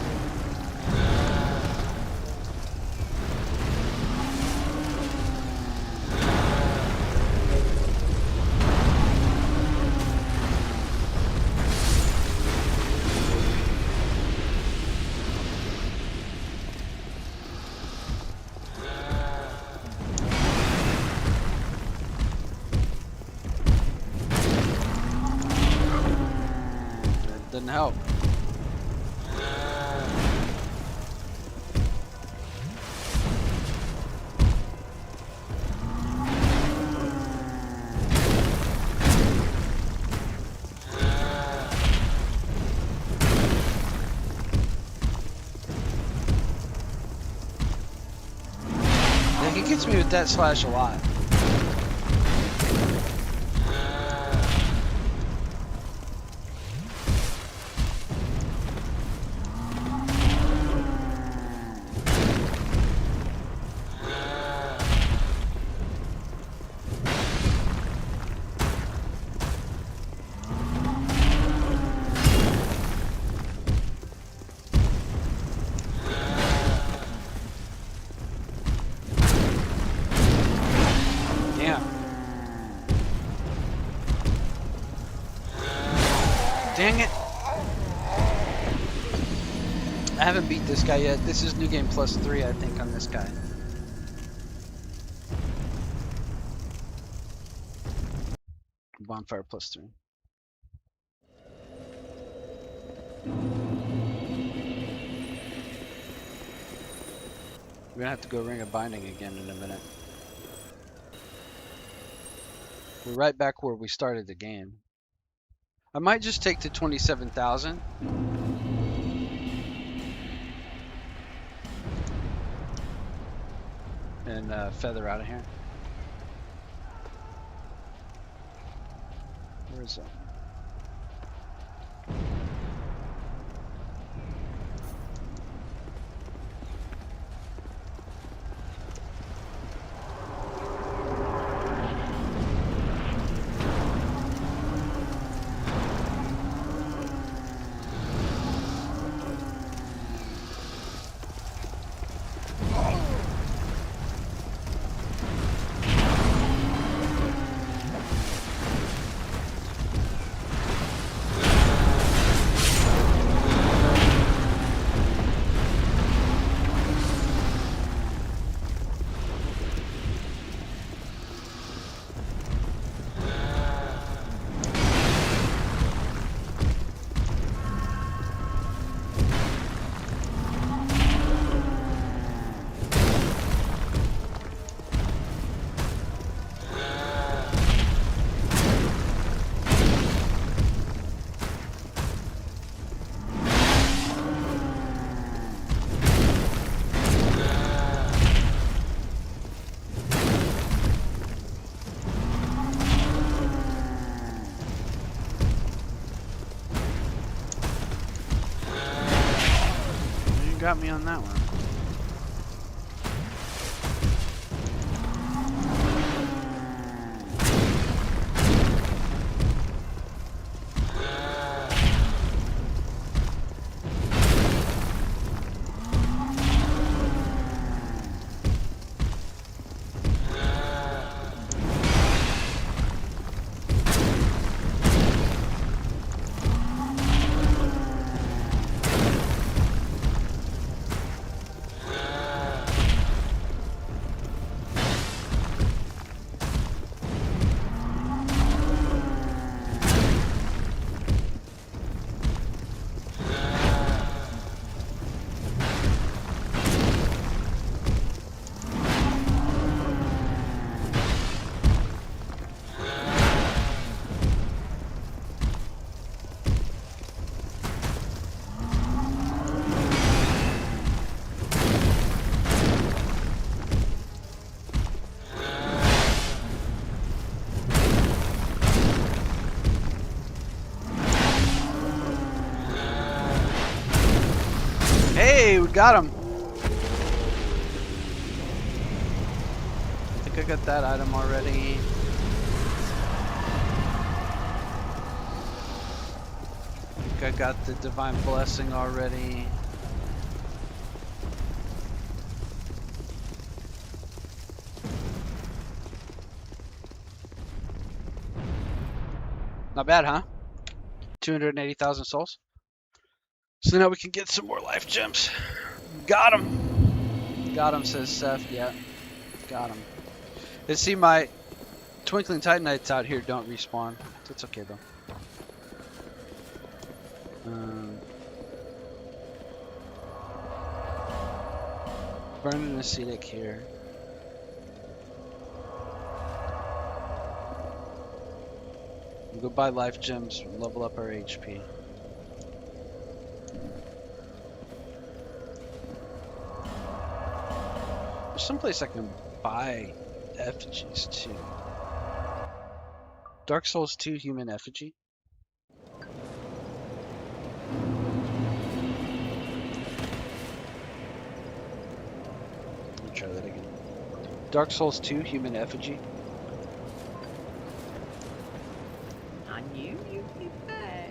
Didn't help. Yeah, he gets me with that slash a lot. Dang it. I haven't beat this guy yet. This is New Game Plus 3, I think, on this guy. Bonfire Plus 3. We're gonna have to go Ring of Binding again in a minute. We're right back where we started the game. I might just take to 27,000. And feather out of here. Where is that? Got me on that one. Hey, we got him. I think I got that item already. I think I got the Divine Blessing already. Not bad, huh? 280,000 souls. So now we can get some more life gems. Got him. Got him, says Seth. Yeah, got him. And see, my Twinkling Titanites out here don't respawn. That's okay, though. Burning Acetic here. We'll go buy life gems, level up our HP. There's someplace I can buy effigies too. Dark Souls 2 human effigy. Let me try that again. Dark Souls 2 human effigy. I knew you'd be back.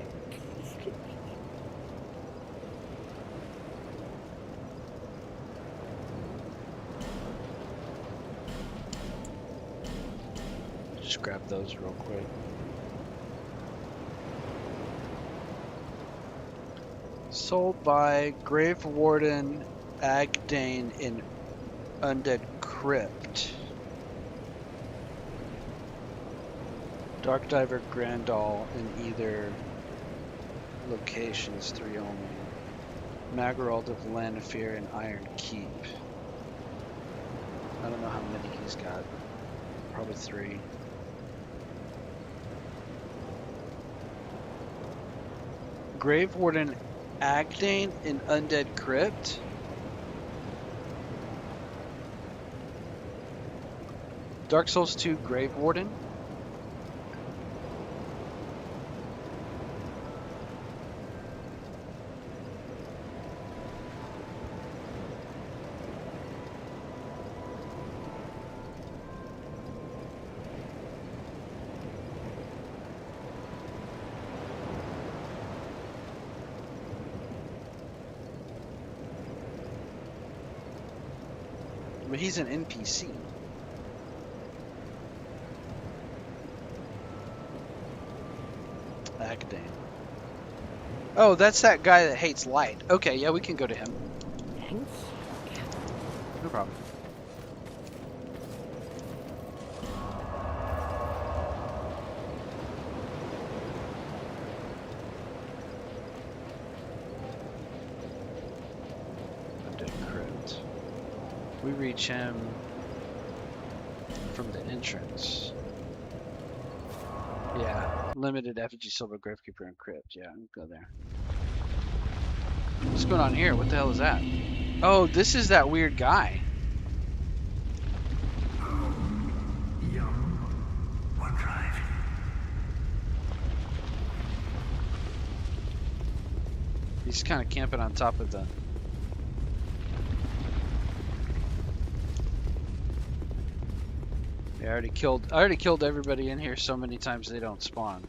Just grab those real quick. Sold by Grave Warden Agdane in Undead Crypt. Dark Diver Grandal in either locations, 3 only. Magerald of Lanfear and Iron Keep. I don't know how many he's got. Probably 3. Grave Warden Agdane in Undead Crypt. Dark Souls 2 Grave Warden. But he's an NPC. Agdane. Oh, that's that guy that hates light. Okay, yeah, we can go to him. Thanks. No problem. Undead Crypt. We reach him from the entrance. Yeah, limited effigy, silver, gravekeeper, and crypt. Yeah, I'll go there. What's going on here? What the hell is that? Oh, this is that weird guy. What drive? He's kind of camping on top of the... Yeah, I already killed everybody in here so many times they don't spawn.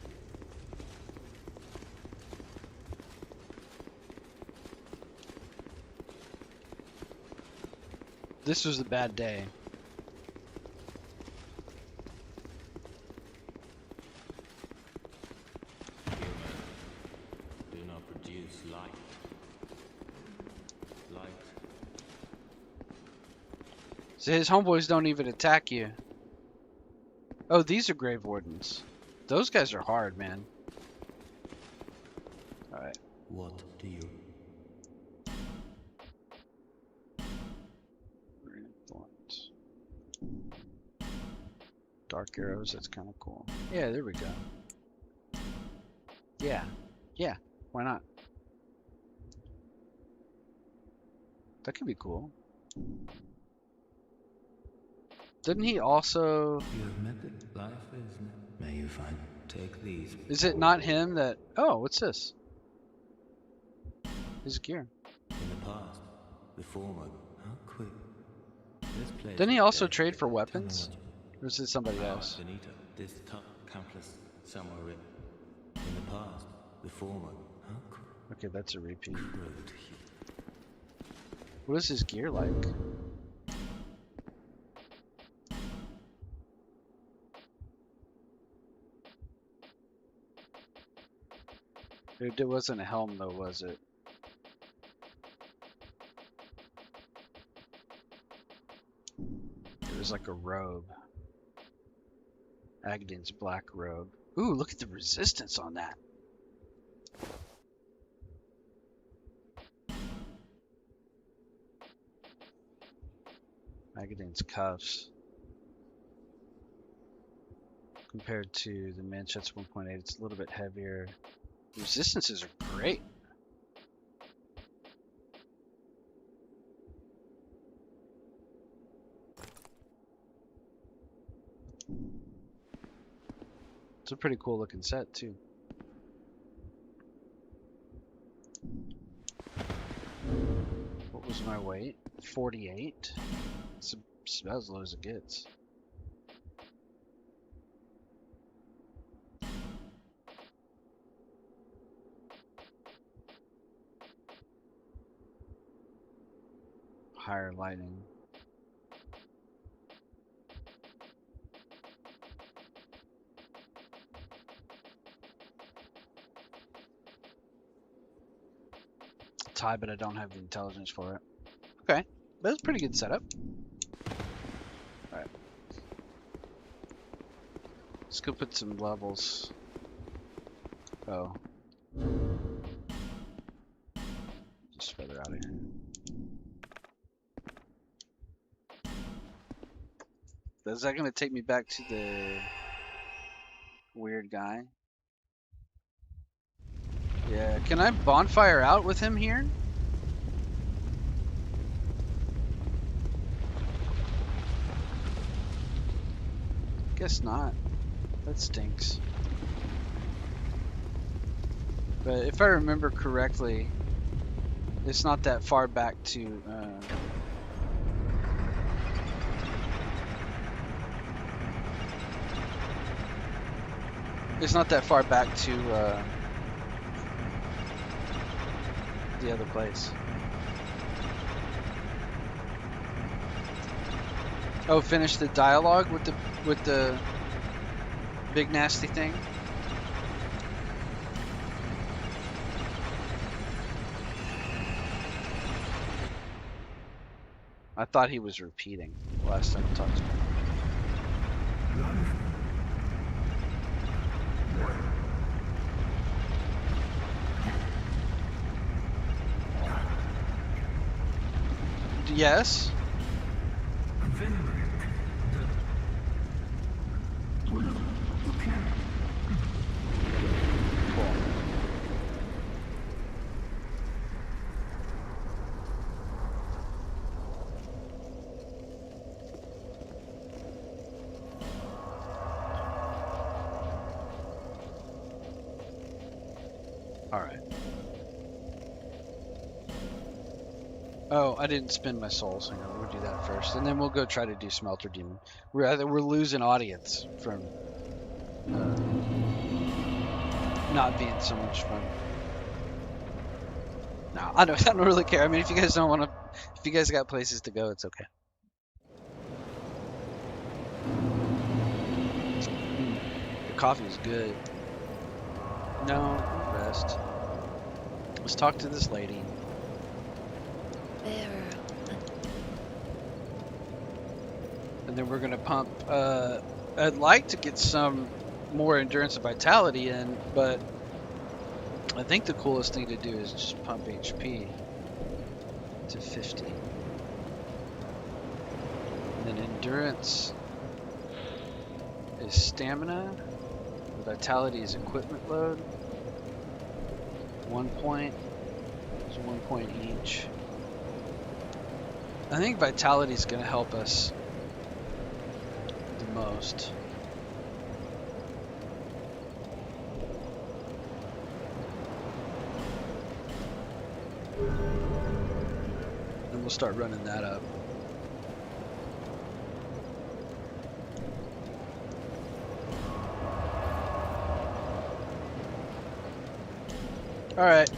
This was a bad day. Do not produce light. Light. So his homeboys don't even attack you. Oh, these are Grave Wardens. Those guys are hard, man. Alright. What do you? Thorns. Dark arrows, that's kind of cool. Yeah, there we go. Yeah. Yeah, why not? That could be cool. Didn't he also... You have met it. Life is. May you find. Take these. Is it not him that... Oh, what's this? His gear. In the past, the former. How quick. This place. Didn't he also dead. trade for Tell me weapons? what Or is it somebody you- else? Benito. This tough, countless, somewhere written. In the past, the former. How quick. Okay, that's a repeat. Road here. What is his gear like? It wasn't a helm though, was it? It was like a robe. Agdane's black robe. Ooh, look at the resistance on that. Agdane's cuffs. Compared to the Manchet's 1.8, it's a little bit heavier. Resistances are great. It's a pretty cool looking set too. What was my weight? 48? It's about as low as it gets. Higher lighting. tie, but I don't have the intelligence for it. Okay, but it's a pretty good setup. All right, let's go put some levels. Oh, just further out of here. Is that gonna take me back to the weird guy? Yeah, can I bonfire out with him here? Guess not. That stinks. But if I remember correctly, it's not that far back to it's not that far back to the other place. Oh, finish the dialogue with the big nasty thing. I thought he was repeating last time I talked to him. Yes. Cool. All right. Oh, I didn't spend my soul, so we'll do that first, and then we'll go try to do Smelter Demon. We're losing audience from not being so much fun. No, I don't really care. I mean, if you guys don't want to, if you guys got places to go, it's okay. The coffee is good. No, rest. Let's talk to this lady. And then we're gonna pump. I'd like to get some more endurance and vitality in, but I think the coolest thing to do is just pump HP to 50. And then endurance is stamina. Vitality is equipment load. 1 point. There's 1 point each. I think vitality is going to help us the most. And we'll start running that up. All right.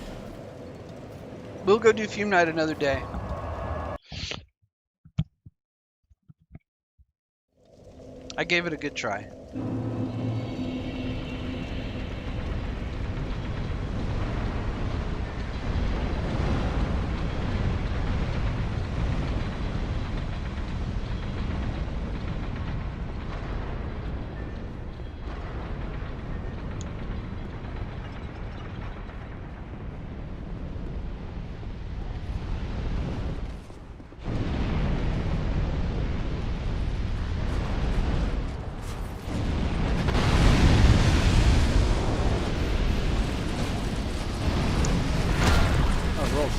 We'll go do Fume Night another day. I gave it a good try.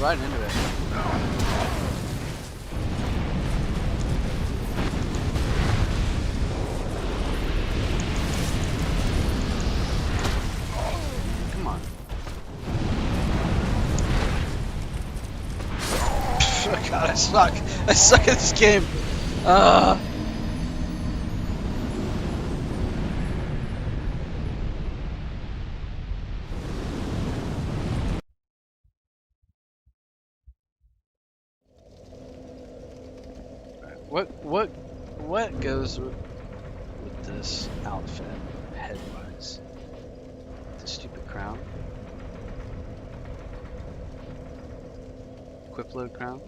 Right into it. Come on. God, I suck. I suck at this game. What goes with this outfit head-wise? The stupid crown. equip load crown.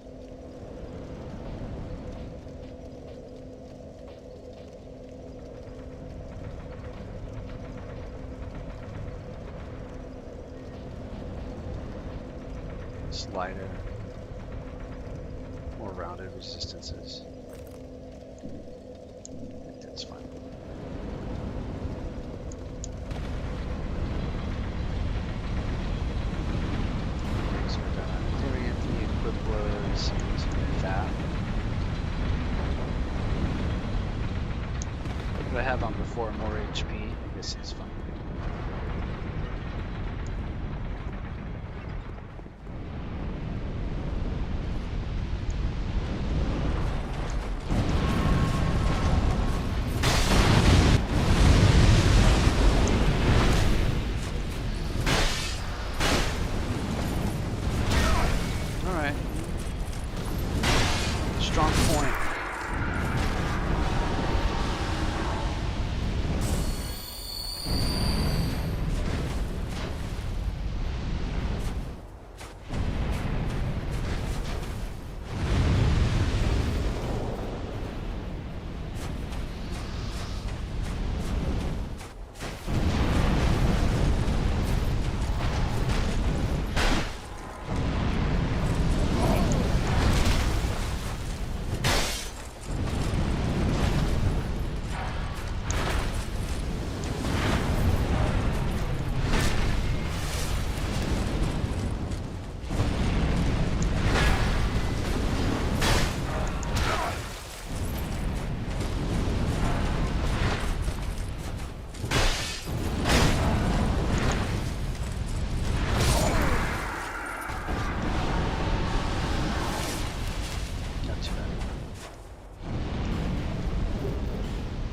Lighter, more rounded resistances. I think that's fine. So we're done. Clearing the equip loads. That. What did I have on before? More HP. I guess it's fine.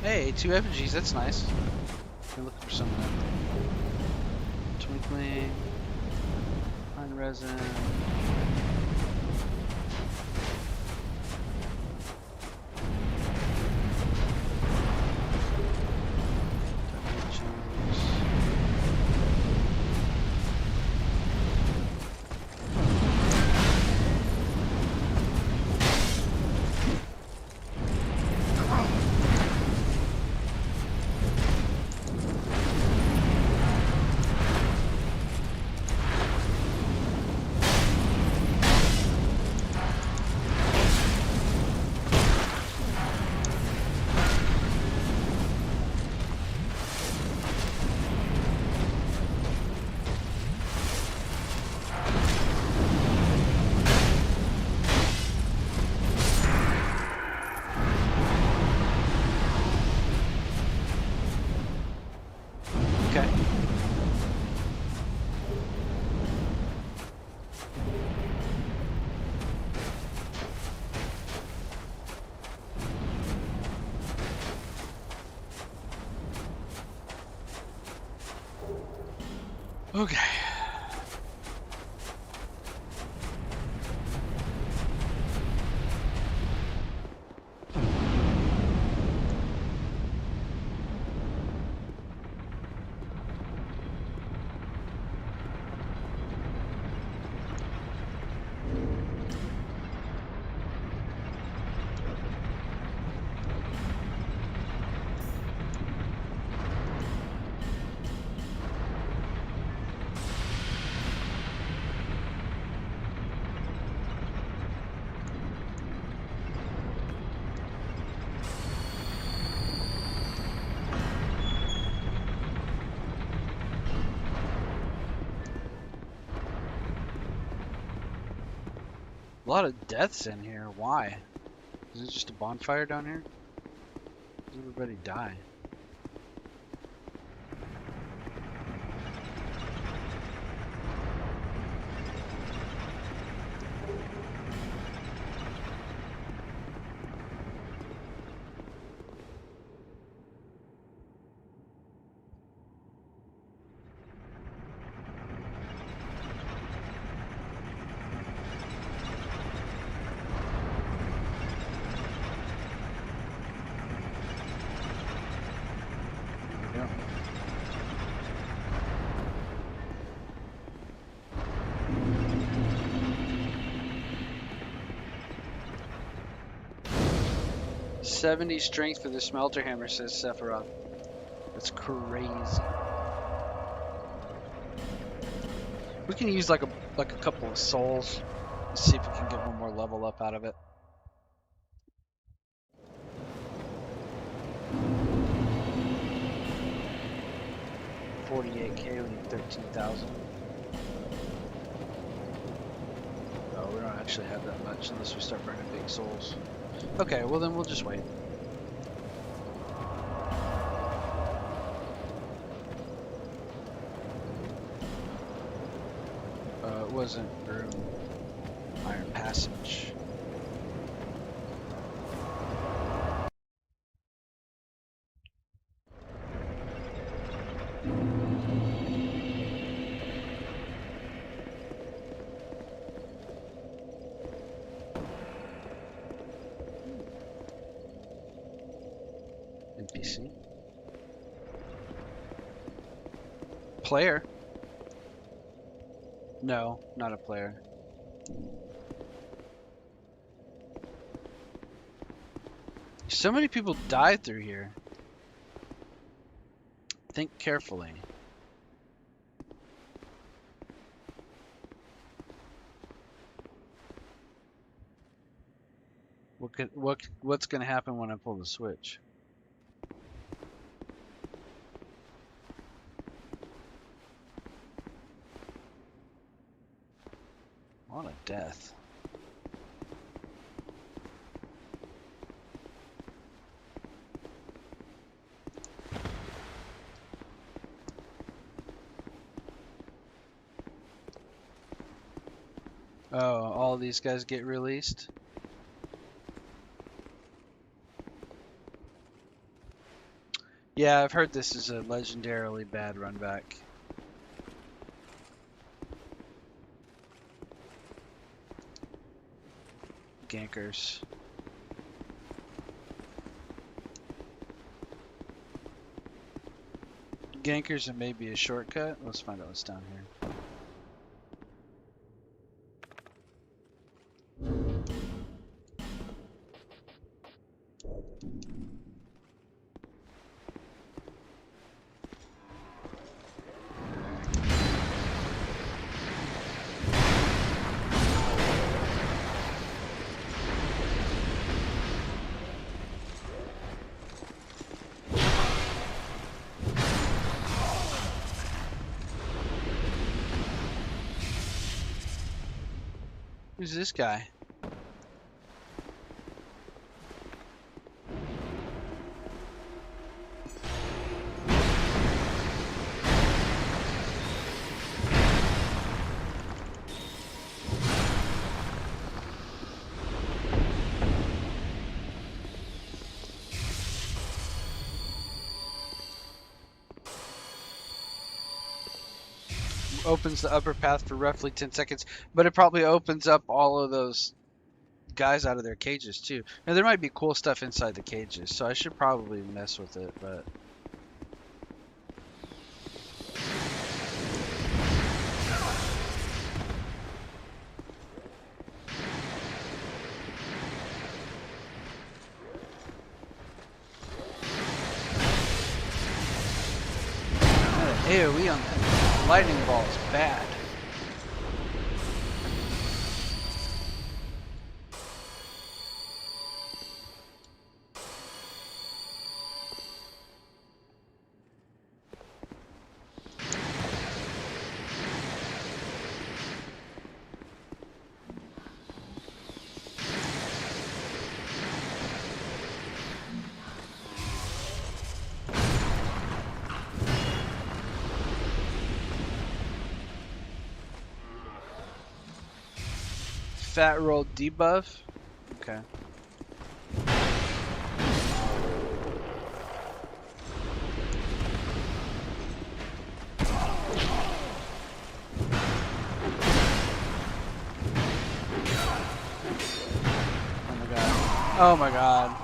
Hey, 2 effigies, that's nice. I'm looking for some of them. Twinkling, fine resin. Okay. A lot of deaths in here. Why? Is it just a bonfire down here? Does everybody die? 70 strength for the smelter hammer, says Sephiroth. That's crazy. We can use like a couple of souls. Let's see if we can get one more level up out of it. $48K, we need 13,000. Oh, we don't actually have that much unless we start burning big souls. Okay, well then we'll just wait. It wasn't room. Iron Passage. NPC. Player? No, not a player. So many people died through here. Think carefully. What's gonna happen when I pull the switch? What a death. Oh, all these guys get released? Yeah, I've heard this is a legendarily bad run back. Gankers. Gankers and maybe a shortcut. Let's find out what's down here. Who's this guy? Opens the upper path for roughly 10 seconds, but it probably opens up all of those guys out of their cages too. Now there might be cool stuff inside the cages, so I should probably mess with it, but AoE on that lightning ball is bad. Fat roll debuff. Okay. Oh my god. Oh my god.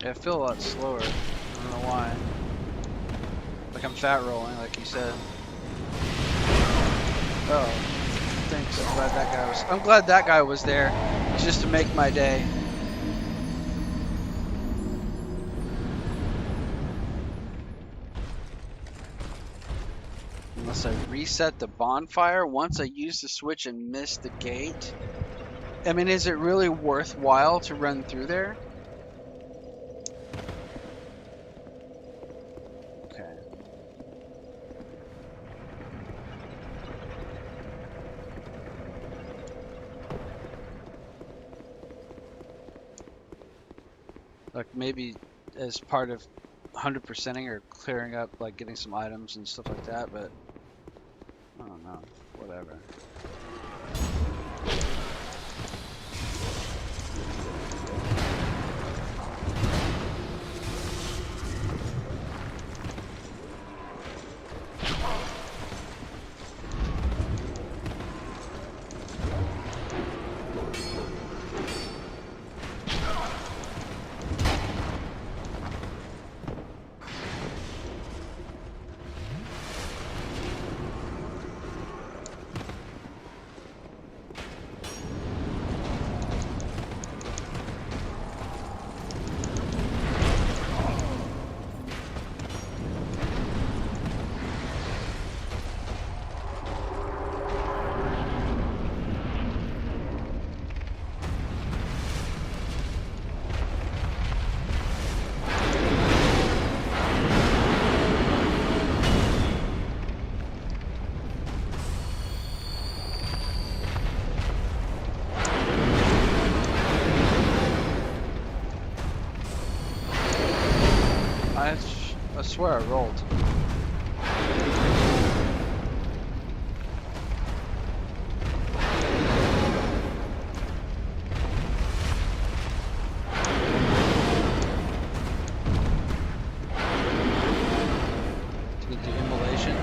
Okay, I feel a lot slower. I don't know why. Like I'm fat rolling, like you said. Oh, thanks. I'm glad that guy was there, just to make my day. Unless I reset the bonfire once I use the switch and miss the gate. I mean, is it really worthwhile to run through there? Okay. Like maybe as part of 100%ing or clearing up, like getting some items and stuff like that, but I don't know. Whatever. I swear I rolled. To get the immolation.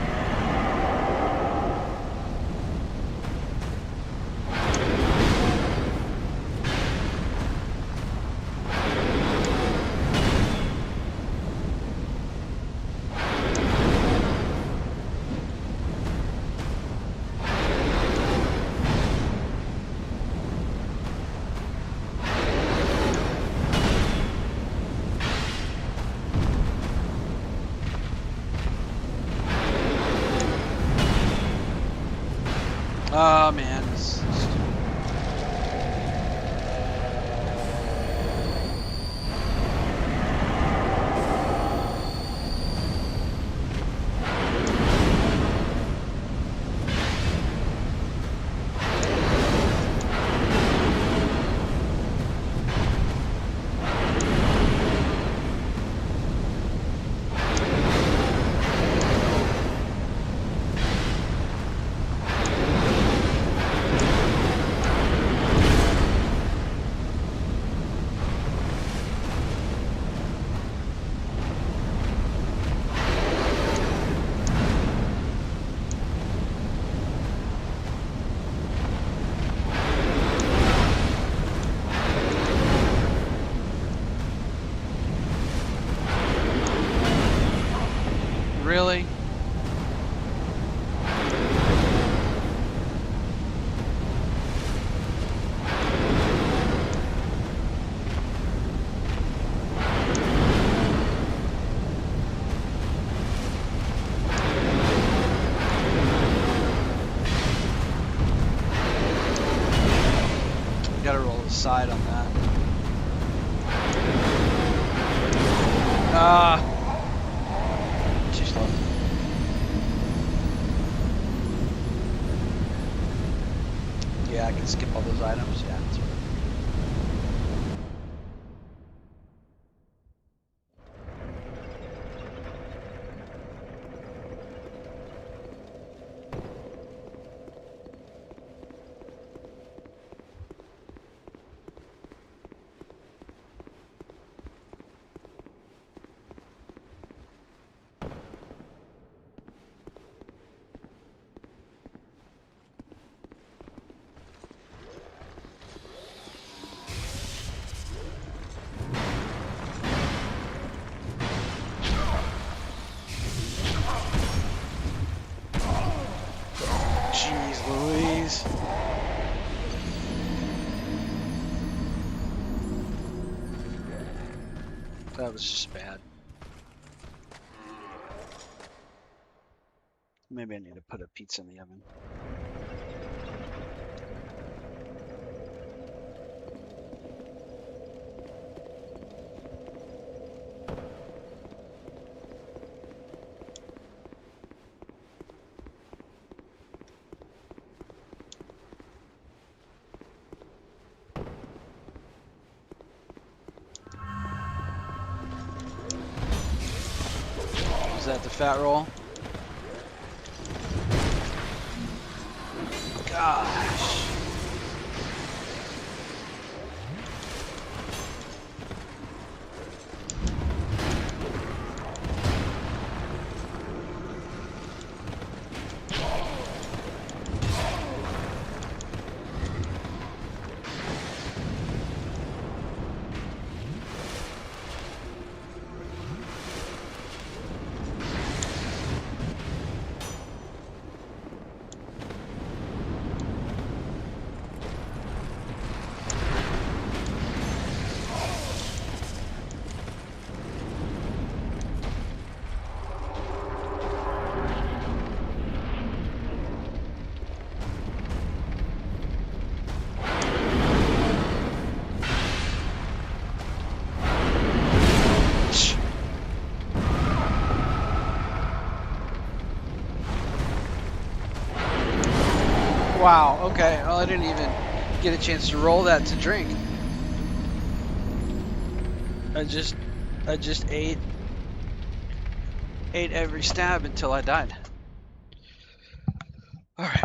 Oh man, this is stupid. Really? Gotta roll the side on that. Ah. Too slow. Yeah, I can skip all those items. Yeah, that's right. please. That was just bad. Maybe I need to put a pizza in the oven. Is that the fat roll? Gosh. Wow, okay. Well, I didn't even get a chance to roll that to drink. I just ate every stab until I died. All right.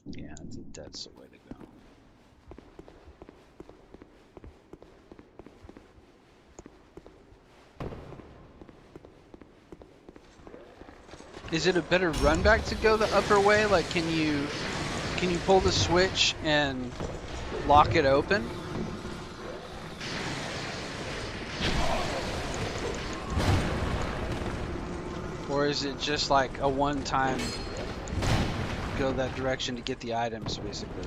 Yeah, I think that's the way to go. Is it a better run back to go the upper way? Like, can you pull the switch and lock it open? Or is it just like a one-time go that direction to get the items, basically?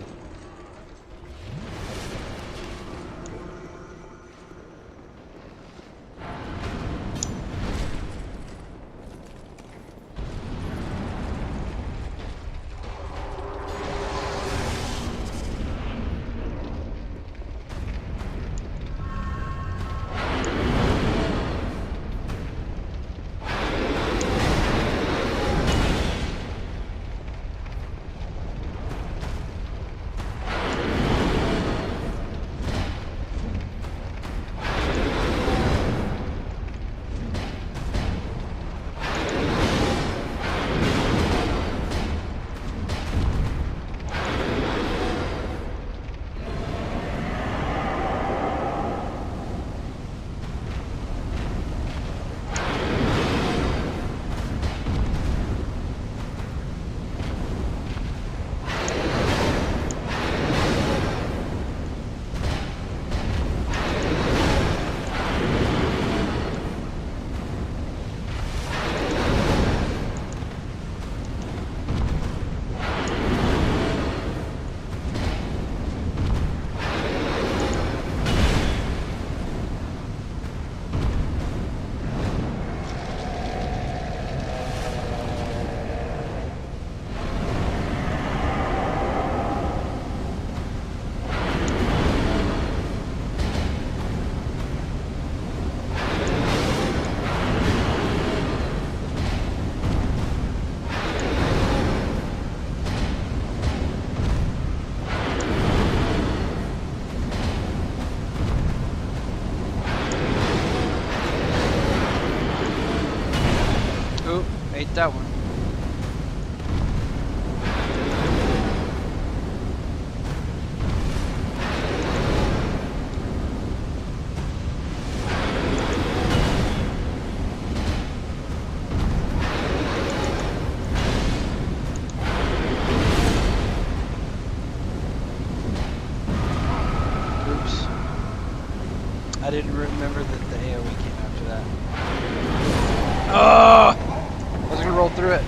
Keep that one. Oops. I didn't remember that the AoE came after that. Oh! I was gonna roll through it.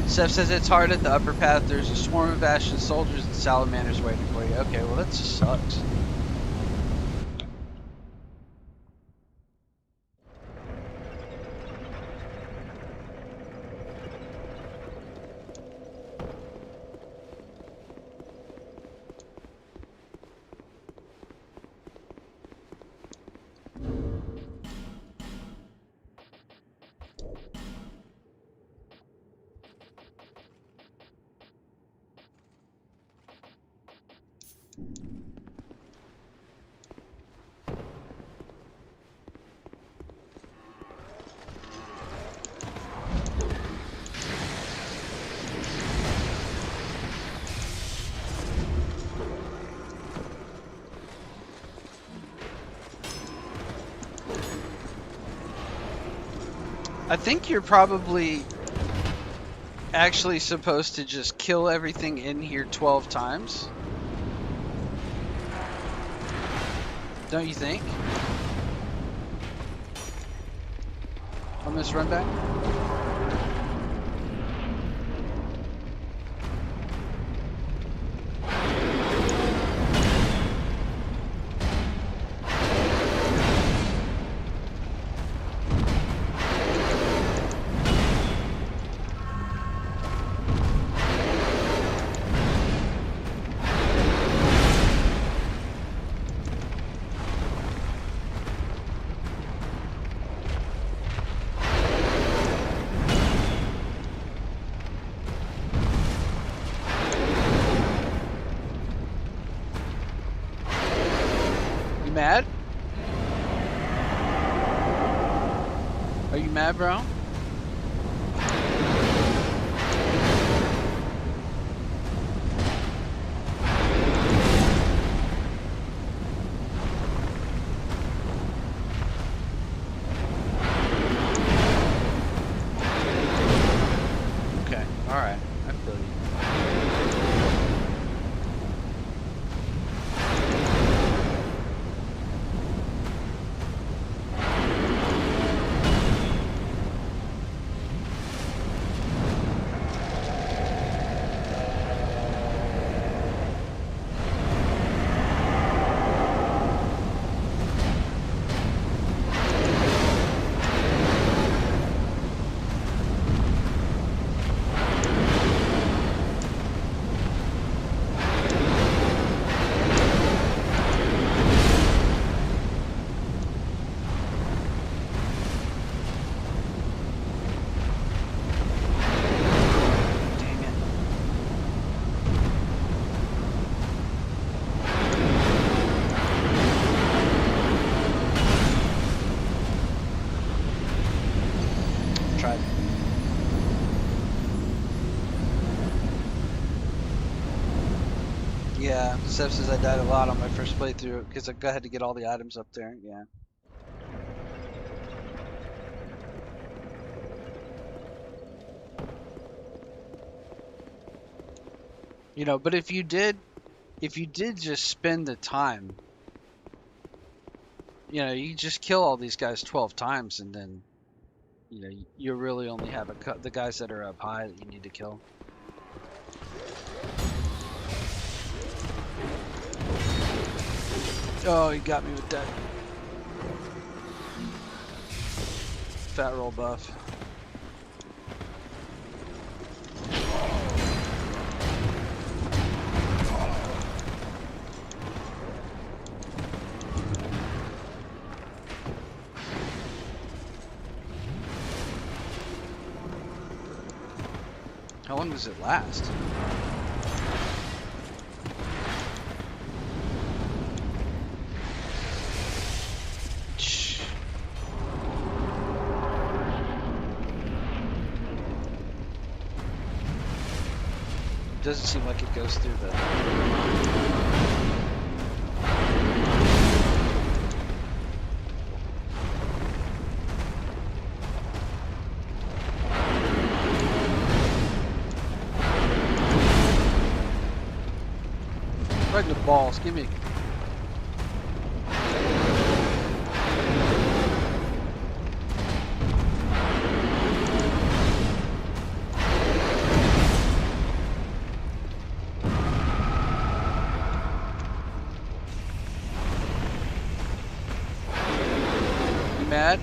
Seth says it's hard at the upper path. There's a swarm of Ashen soldiers and salamanders waiting for you. Okay, well that just sucks. I think you're probably actually supposed to just kill everything in here 12 times. Don't you think? On this run back? Mad? Are you mad, bro? Okay, alright. I feel you. Tried. Yeah, Seth says I died a lot on my first playthrough because I had to get all the items up there. Yeah. You know, but if you did just spend the time, you know, you just kill all these guys 12 times and then, you know, you really only have the guys that are up high that you need to kill. Oh, he got me with that fat roll buff. How long does it last? Doesn't seem like it goes through the. Right in the balls. Give me. You mad?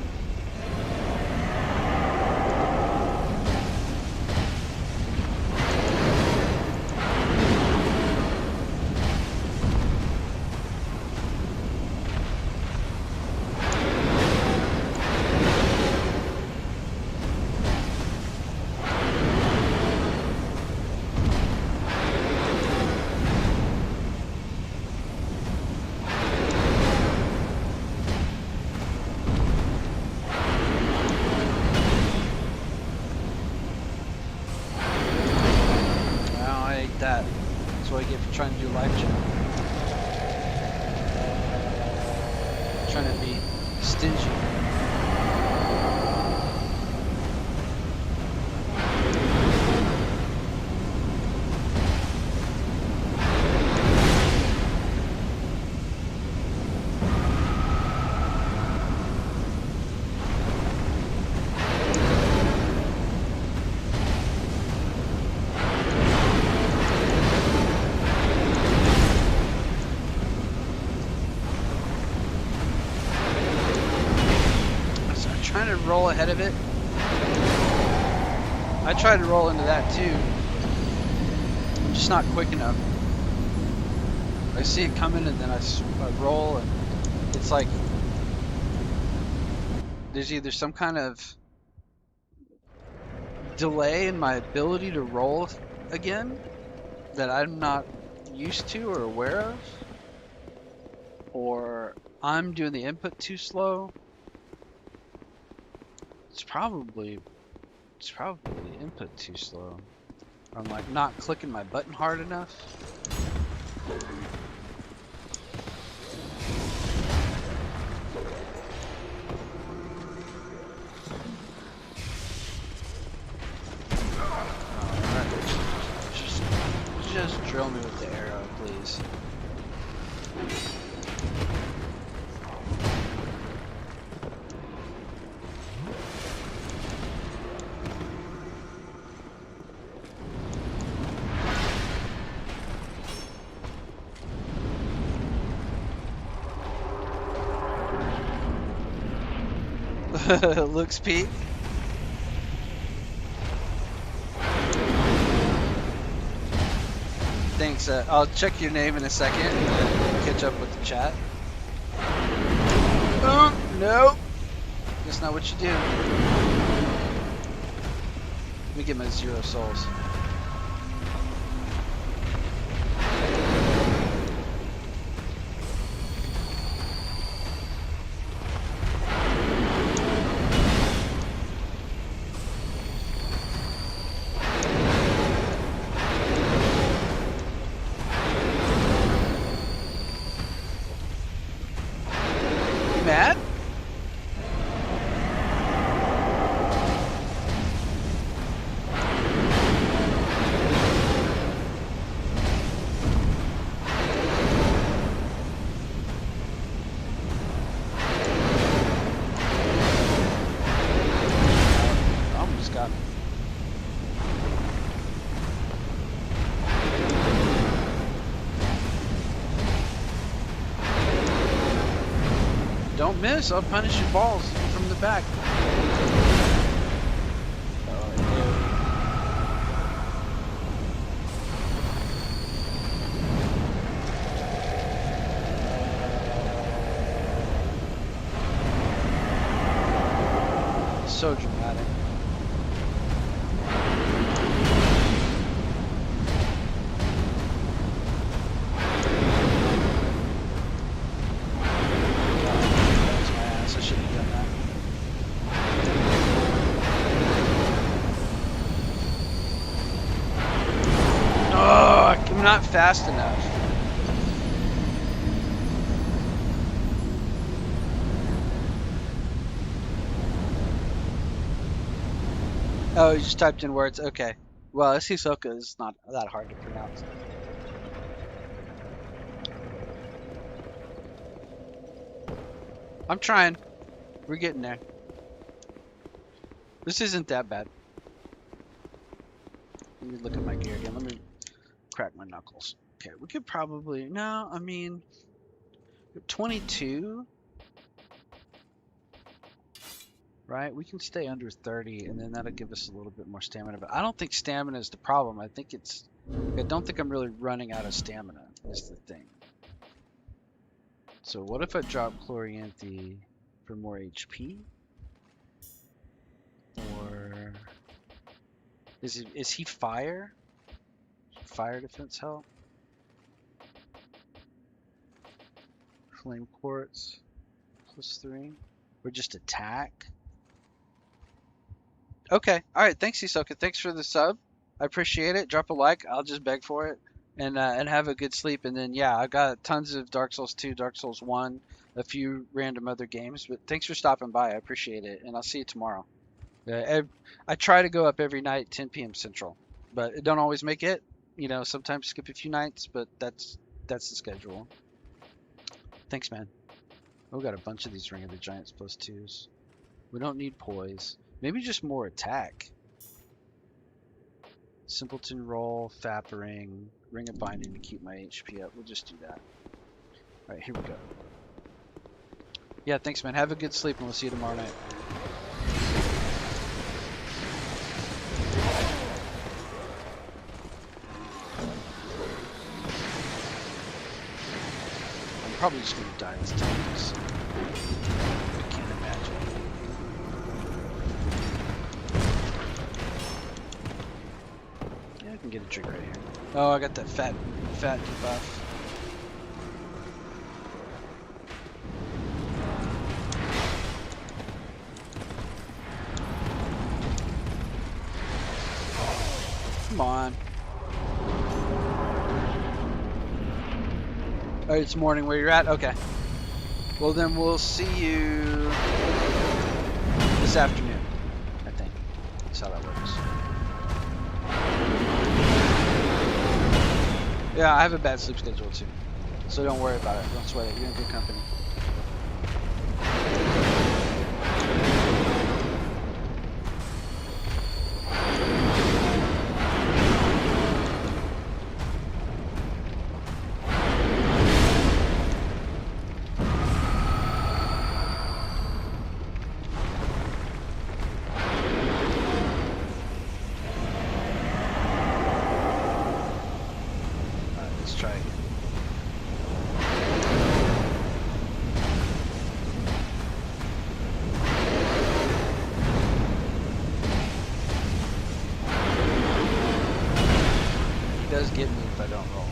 That. That's what I get for trying to do live chat. Trying to be stingy. Trying to roll ahead of it. I tried to roll into that too. I'm just not quick enough. I see it coming and then I roll and it's like there's either some kind of delay in my ability to roll again that I'm not used to or aware of, or I'm doing the input too slow. It's probably the input too slow. I'm like not clicking my button hard enough. Just drill me with the arrow, please. Looks Pete. Thanks. I'll check your name in a second and catch up with the chat. Oh, no. That's not what you do. Let me get my 0 souls. Mad? Almost got me. Don't miss, I'll punish your balls from the back. So dramatic. not fast enough. Oh, you just typed in words. Okay. Well, Hisoka is not that hard to pronounce. I'm trying. We're getting there. This isn't that bad. Let me look at my gear again. Let me crack my knuckles. Okay, we could probably... No, I mean... 22? Right? We can stay under 30, and then that'll give us a little bit more stamina. But I don't think stamina is the problem. I don't think I'm really running out of stamina, is the thing. So what if I drop Chloranthe for more HP? Or... Is he fire? Fire defense help? Flame quartz +3. Or just attack? Okay. Alright, thanks Hisoka. Thanks for the sub. I appreciate it. Drop a like. I'll just beg for it. And have a good sleep. And then yeah, I've got tons of Dark Souls 2, Dark Souls 1, a few random other games. But thanks for stopping by. I appreciate it. And I'll see you tomorrow. I try to go up every night 10 p.m. Central, but it don't always make it. You know, sometimes skip a few nights, but that's the schedule. Thanks, man. We got a bunch of these Ring of the Giants +2s. We don't need poise. Maybe just more attack. Simpleton roll, Fappering, Ring of Binding to keep my HP up. We'll just do that. All right, here we go. Yeah, thanks, man. Have a good sleep, and we'll see you tomorrow night. Probably just gonna die this time because I can't imagine. Yeah, I can get a drink right here. Oh, I got that fat debuff. Come on. Oh, it's morning where you're at? Okay. Well, then we'll see you this afternoon, I think. That's how that works. Yeah, I have a bad sleep schedule too. So don't worry about it. Don't sweat it. You're in good company. Does get me if I don't roll.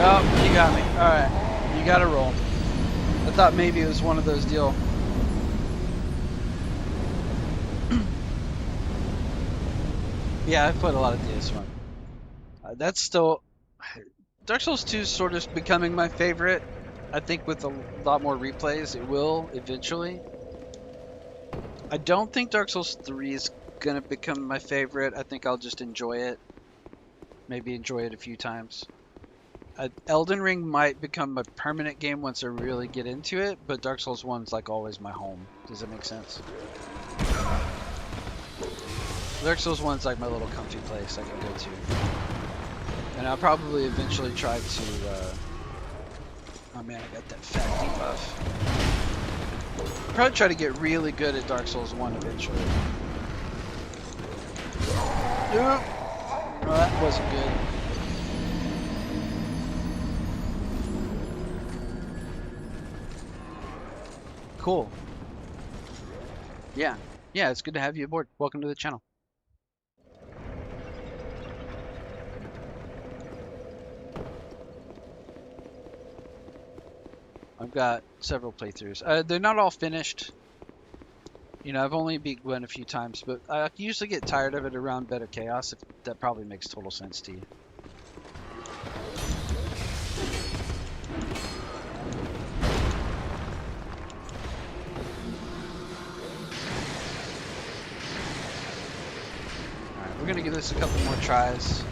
Oh, you got me. Alright. You gotta roll. I thought maybe it was one of those deal. Yeah, I've played a lot of DS1. That's still... Dark Souls 2 is sort of becoming my favorite. I think with a lot more replays, it will eventually. I don't think Dark Souls 3 is going to become my favorite. I think I'll just enjoy it. Maybe enjoy it a few times. Elden Ring might become a permanent game once I really get into it, but Dark Souls 1 is like always my home. Does that make sense? Dark Souls 1 is like my little comfy place I can go to. And I'll probably eventually try to, oh man, I got that fat debuff. Probably try to get really good at Dark Souls 1 eventually. Nope. No, that wasn't good. Cool. Yeah. Yeah, it's good to have you aboard. Welcome to the channel. I've got several playthroughs. They're not all finished. You know, I've only beat Gwen a few times, but I usually get tired of it around Bed of Chaos, if that probably makes total sense to you. Alright, we're gonna give this a couple more tries.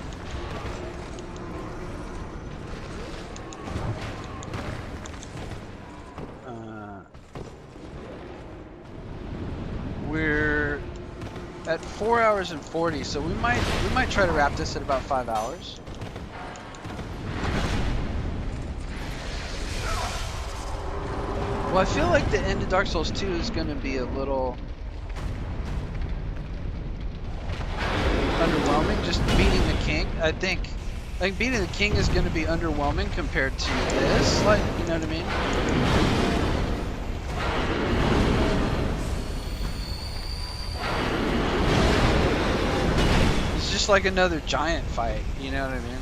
We're at 4 hours and 40, so we might try to wrap this at about 5 hours. Well, I feel like the end of Dark Souls 2 is going to be a little underwhelming. Just beating the king, I think beating the king is going to be underwhelming compared to this. Like, you know what I mean? Like another giant fight, you know what I mean?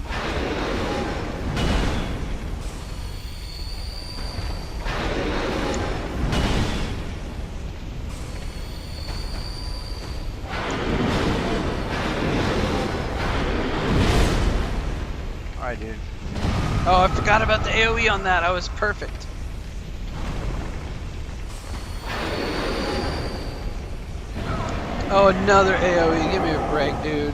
Alright, dude. Oh, I forgot about the AoE on that. I was perfect. Oh, another AoE. Give me a break, dude.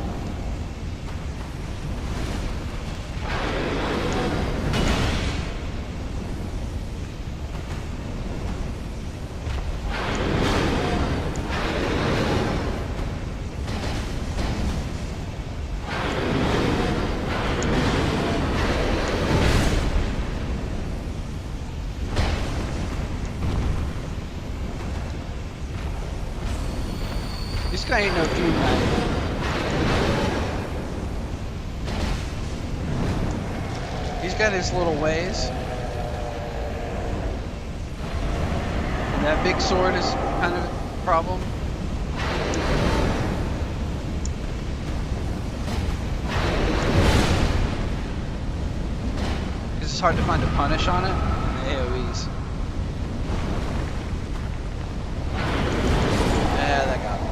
This guy ain't no Fume Knight. He's got his little ways. And that big sword is kind of a problem. Because it's hard to find a punish on it. And the AoEs. Yeah, that got me.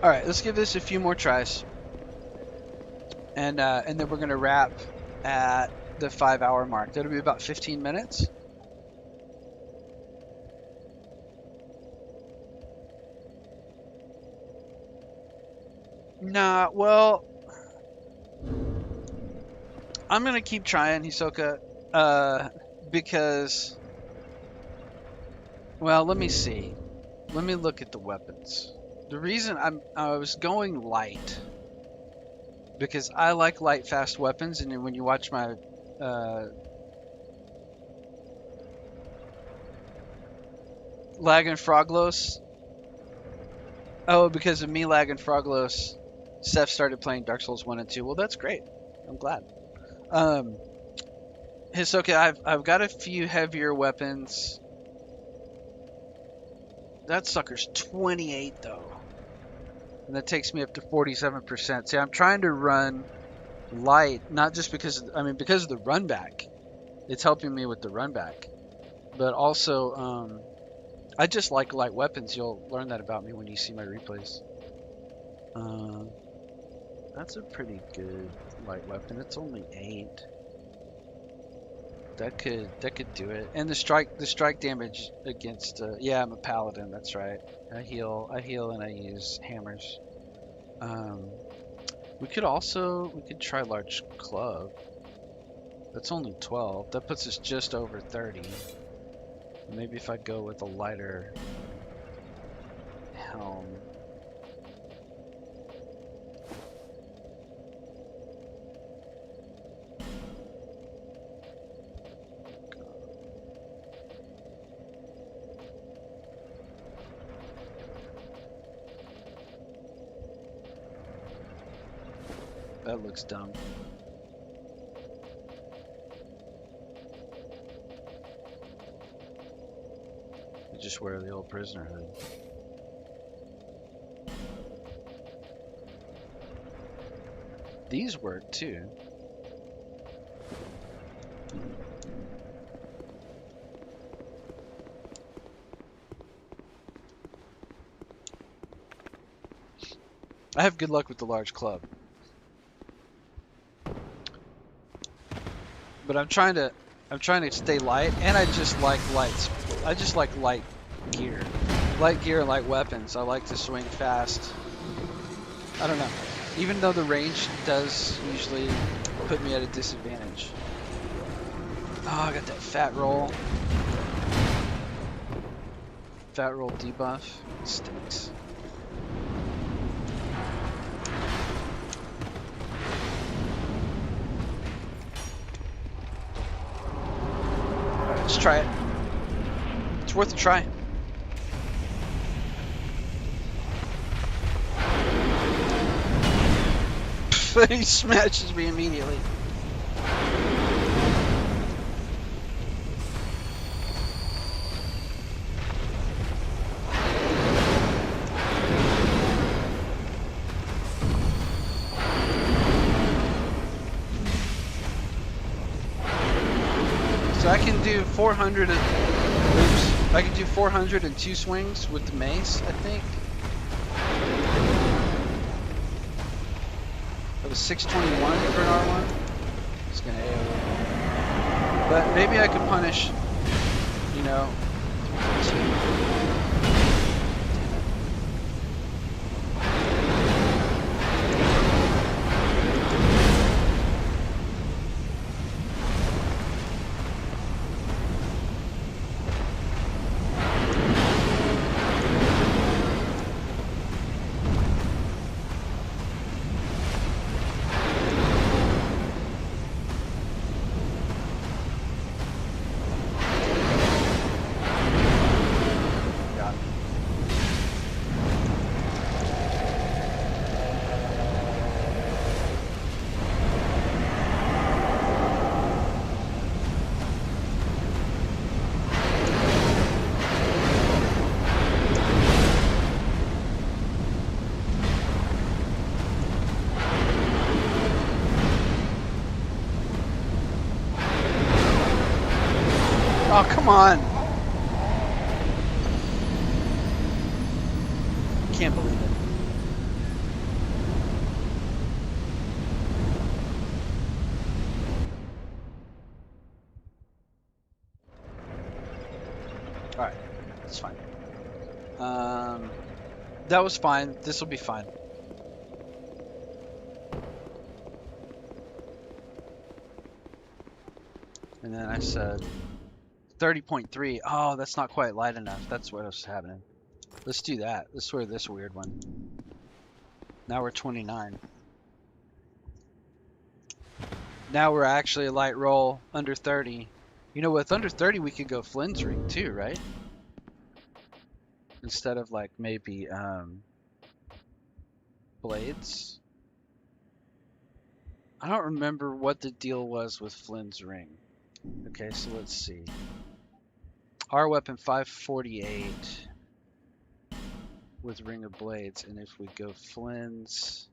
All right, let's give this a few more tries, and then we're gonna wrap at the 5 hour mark. That'll be about 15 minutes. Nah, well, I'm gonna keep trying, Hisoka, because, well, let me see. Let me look at the weapons. The reason I was going light because I like light, fast weapons, and when you watch my Lag and Froglos, oh, because of me, Lag and Froglos, Seth started playing Dark Souls 1 and 2. Well, that's great. I'm glad. Hisoka, I've got a few heavier weapons. That sucker's 28 though. And that takes me up to 47%. See, I'm trying to run light, not just because, because of the run back. It's helping me with the run back. But also, I just like light weapons. You'll learn that about me when you see my replays. That's a pretty good light weapon. It's only 8. That could do it. And the strike damage against yeah, I'm a paladin, that's right. I heal and I use hammers. We could try large club. That's only 12. That puts us just over 30. Maybe if I go with a lighter helm. That looks dumb. You just wear the old prisoner hood. These work too. I have good luck with the large club. But I'm trying to stay light, and I just like lights. I just like light gear and light weapons. I like to swing fast. I don't know. Even though the range does usually put me at a disadvantage. Oh, I got that fat roll. Fat roll debuff. It stinks. Let's try it. It's worth a try. He smashes me immediately. So I can do 400 and, oops, I can do 402 swings with the mace, I think. That was 621 for an R1. It's gonna AoE. But maybe I could punish, you know. Oh, come on. Can't believe it. All right, that's fine. That was fine. This will be fine. And then I said 30.3. Oh, that's not quite light enough. That's what was happening. Let's do that. Let's wear this weird one. Now we're 29. Now we're actually a light roll under 30. You know, with under 30 we could go Flynn's ring too, right? Instead of like maybe blades. I don't remember what the deal was with Flynn's ring. Okay, so let's see. Our weapon 548 with Ring of Blades, and if we go Flynn's,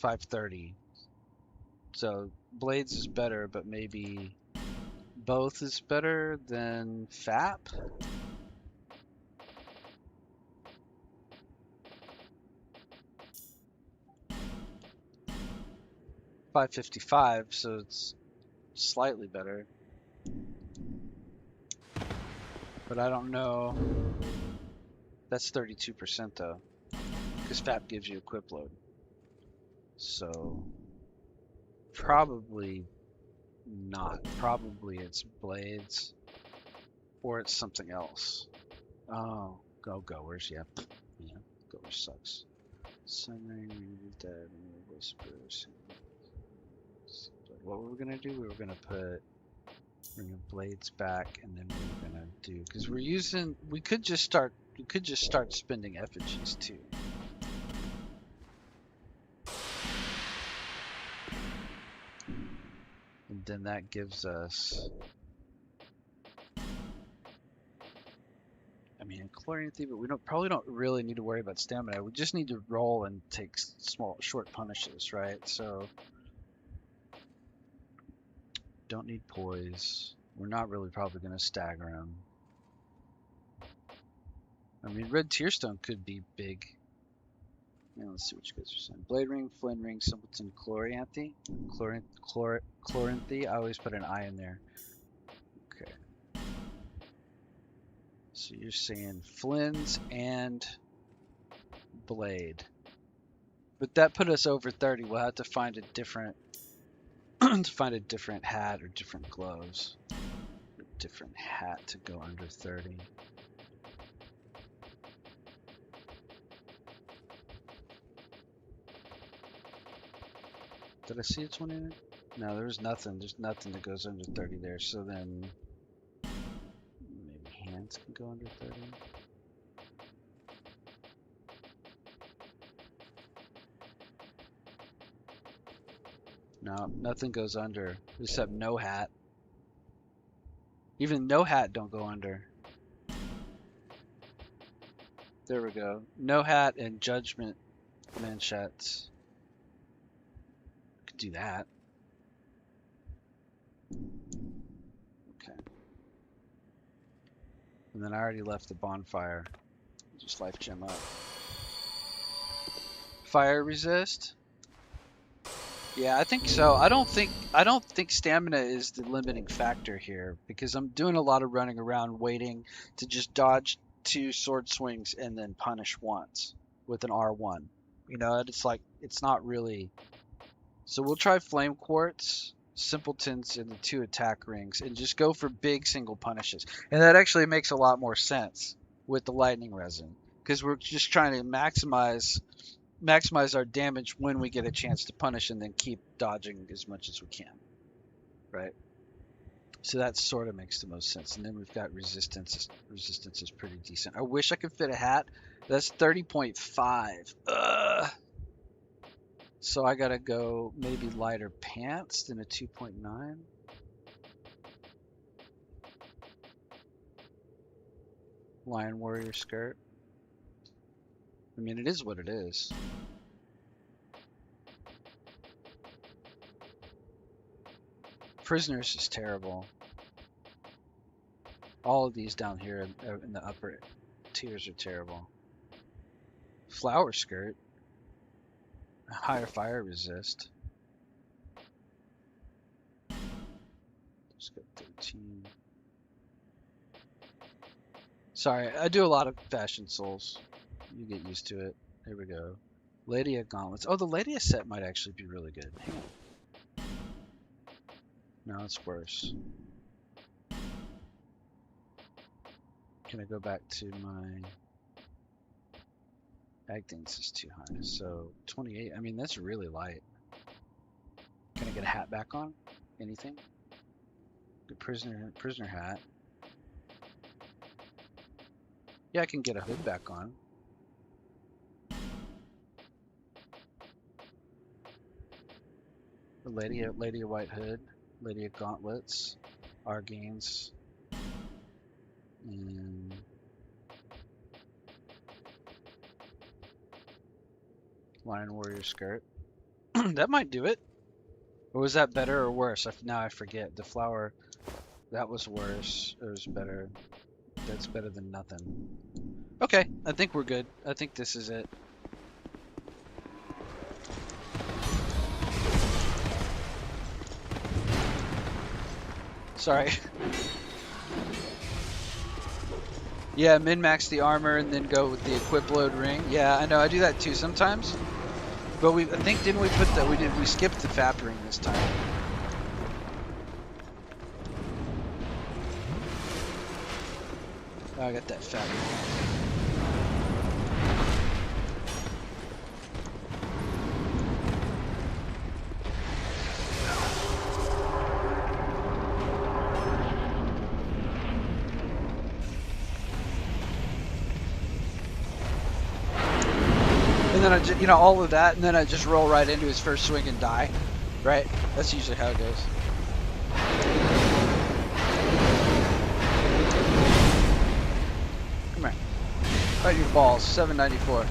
$530. So Blades is better, but maybe both is better than FAP. 555, so it's slightly better. But I don't know. That's 32% though, because FAP gives you equip load. So probably not. Probably it's blades, or it's something else. Oh, goers, yeah. Yeah, goers sucks. Summary, dead, whispers. What were we gonna do? We were gonna bring the blades back, and then we were gonna do, because we're using. We could just start spending effigies too. And then that gives us. I mean, Chlorine Thief, but we probably don't really need to worry about stamina. We just need to roll and take short punishes, right? So don't need poise. We're not really probably going to stagger him. I mean, Red Tearstone could be big. Yeah, let's see what you guys are saying. Blade Ring, Flynn Ring, Simpleton, Chloranthy. Chloranthy. I always put an I in there. Okay. So you're saying Flynn's and Blade. But that put us over 30. We'll have to find a different hat or different gloves. A different hat to go under 30. Did I see a 20 in it? No, there's nothing. There's nothing that goes under 30 there. So then maybe hands can go under 30. No, nothing goes under except no hat. Even no hat don't go under. There we go. No hat and judgment manchettes. Could do that. Okay. And then I already left the bonfire. Just life gem up. Fire resist? Yeah, I think so. I don't think stamina is the limiting factor here, because I'm doing a lot of running around waiting to just dodge 2 sword swings and then punish once with an R1. You know, it's like, it's not really. So we'll try Flame Quartz, Simpletons, and the 2 attack rings, and just go for big single punishes. And that actually makes a lot more sense with the lightning resin, because we're just trying to maximize our damage when we get a chance to punish, and then keep dodging as much as we can, right? So that sort of makes the most sense. And then we've got resistance. Resistance is pretty decent. I wish I could fit a hat. That's 30.5. Ugh. So I gotta go maybe lighter pants than a 2.9. Lion Warrior skirt. I mean, it is what it is. Prisoners is terrible. All of these down here in the upper tiers are terrible. Flower skirt. Higher fire resist. Just got 13. Sorry, I do a lot of fashion souls. You get used to it. There we go. Ladia gauntlets. Oh, the Ladia set might actually be really good. Hang on. No, it's worse. Can I go back to my... Agdings is too high. So 28. I mean, that's really light. Can I get a hat back on? Anything? Good prisoner hat. Yeah, I can get a hood back on. Lady of White Hood, Lady of Gauntlets, Arganes, and Lion Warrior skirt. That might do it. Or was that better or worse? Now I forget. The flower, that was worse. It was better. That's better than nothing. Okay, I think we're good. I think this is it. Sorry. Yeah, min-max the armor and then go with the equip load ring. Yeah, I know. I do that too sometimes. But I think didn't we put that we skipped the FAP ring this time. Oh, I got that FAP ring. And then I just, all of that, and then I just roll right into his first swing and die. Right? That's usually how it goes. Come here. Fight your balls. 794.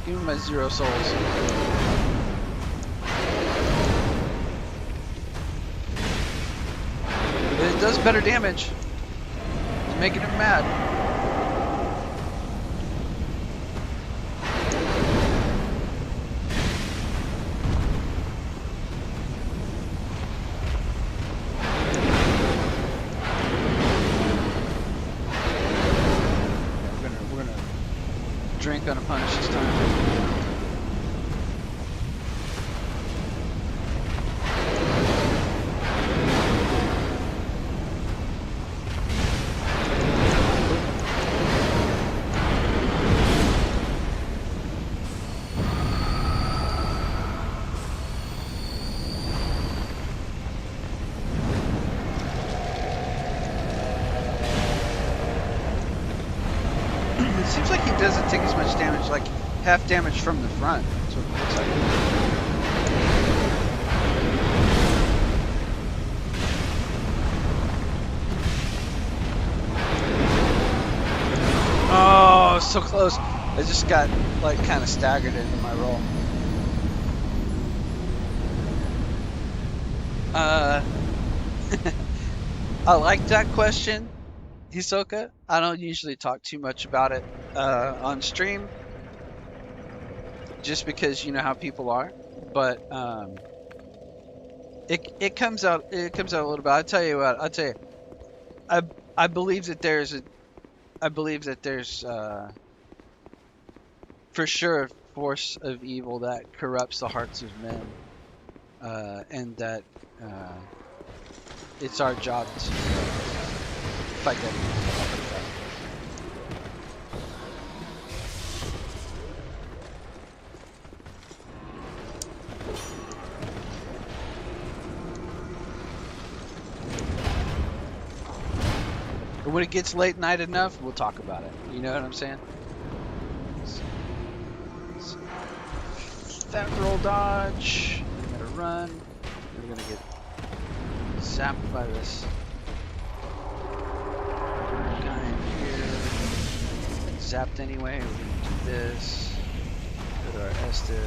Give me my 0 souls. It does better damage. It's making him mad. Drink gonna punish this time. It seems like he doesn't take as much damage, like half damage from the front. That's what it looks like. Oh, so close. I just got like kind of staggered into my roll. I like that question, Hisoka. I don't usually talk too much about it on stream, just because you know how people are. But it comes out a little bit. I'll tell you what. I'll tell you. I believe that there's for sure a force of evil that corrupts the hearts of men, and that it's our job to fight that evil. But when it gets late night enough, we'll talk about it. You know what I'm saying? Fat roll dodge. I'm gonna run. We're gonna get zapped by this guy in here. Zapped anyway. We're gonna do this. Go to our Estes.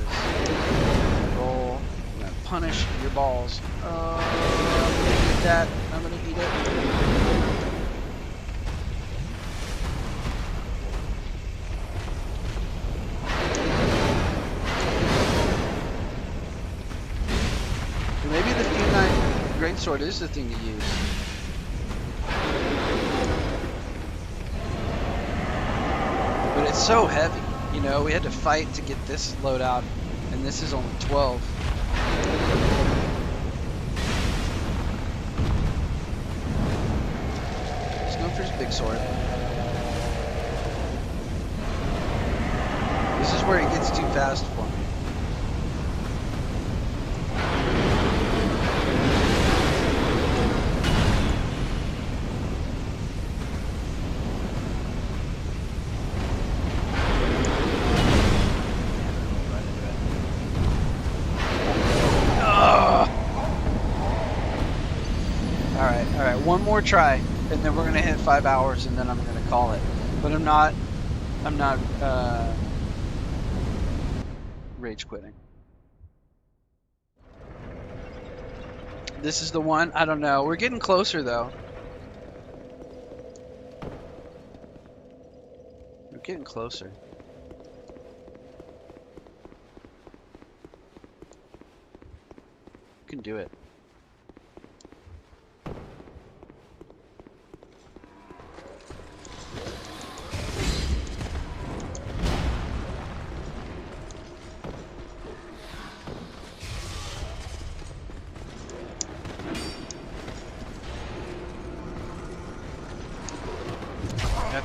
Roll. I'm gonna punish your balls. I'm gonna eat that. I'm gonna eat it. Maybe the Q9 greatsword is the thing to use. But it's so heavy, you know, we had to fight to get this loadout, and this is only 12. He's going for his big sword. This is where he gets too fast for me. One more try, and then we're gonna hit 5 hours, and then I'm gonna call it. But I'm not rage quitting. This is the one. I don't know. We're getting closer though. We're getting closer. We can do it.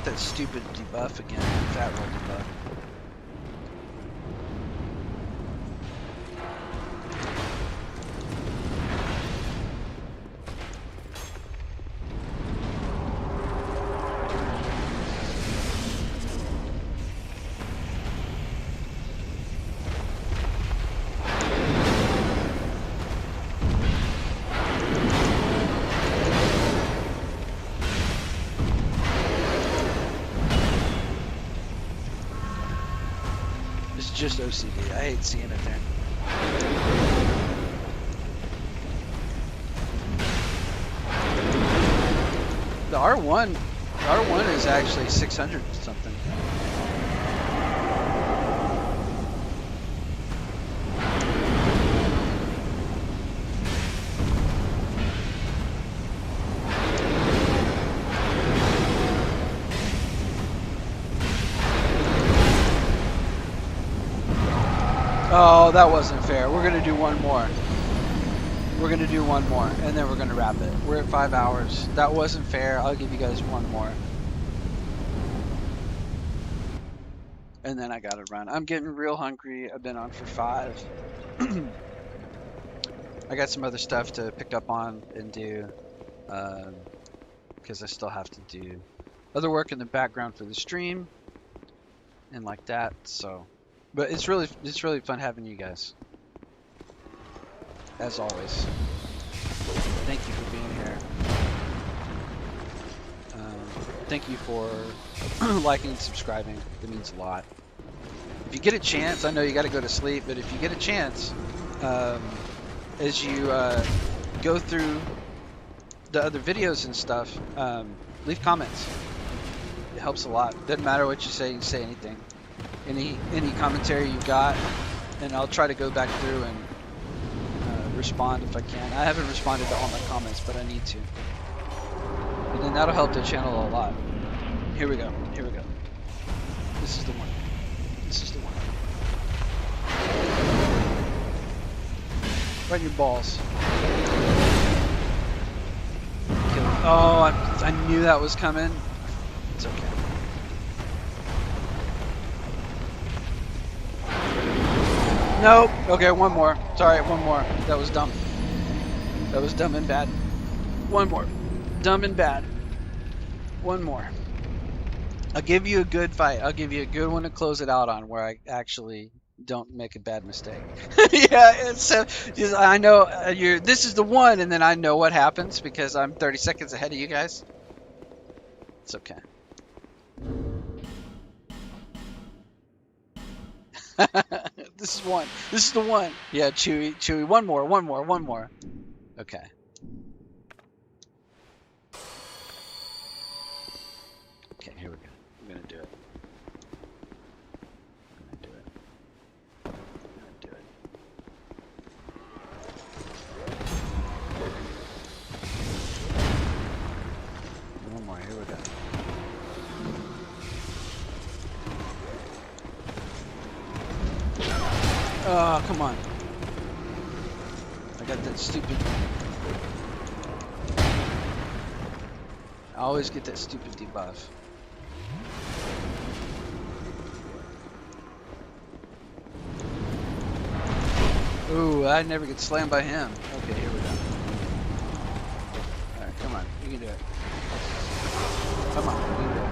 that stupid debuff again, fat roll debuff. It's just OCD. I hate seeing it there. The R1 is actually 600 something. Oh, that wasn't fair. We're gonna do one more. We're gonna do one more, and then we're gonna wrap it. We're at 5 hours. That wasn't fair. I'll give you guys one more. And then I gotta run. I'm getting real hungry. I've been on for 5. I got some other stuff to pick up on and do, because I still have to do other work in the background for the stream and like that. So, but it's really fun having you guys, as always. Thank you for being here. Thank you for liking and subscribing. It means a lot. If you get a chance, I know you got to go to sleep, but if you get a chance, as you go through the other videos and stuff, leave comments. It helps a lot. Doesn't matter what you can say anything. Any commentary you got, and I'll try to go back through and respond if I can. I haven't responded to all my comments, but I need to. And then that'll help the channel a lot. Here we go. Here we go. This is the one. This is the one. Right in your balls. Kill it. Oh, I knew that was coming. It's okay. Nope. Okay, one more. Sorry, one more. That was dumb. That was dumb and bad. One more. Dumb and bad. One more. I'll give you a good fight. I'll give you a good one to close it out on, where I actually don't make a bad mistake. Yeah, I know this is the one, and then I know what happens because I'm 30 seconds ahead of you guys. It's okay. This is one. This is the one. Yeah, Chewy. One more. Okay. Okay, here we go. I'm gonna do it. One more. Here we go. Oh, come on. I got that stupid... I always get that stupid debuff. Ooh, I never get slammed by him. Okay, here we go. Alright, come on. You can do it. Come on, you can do it.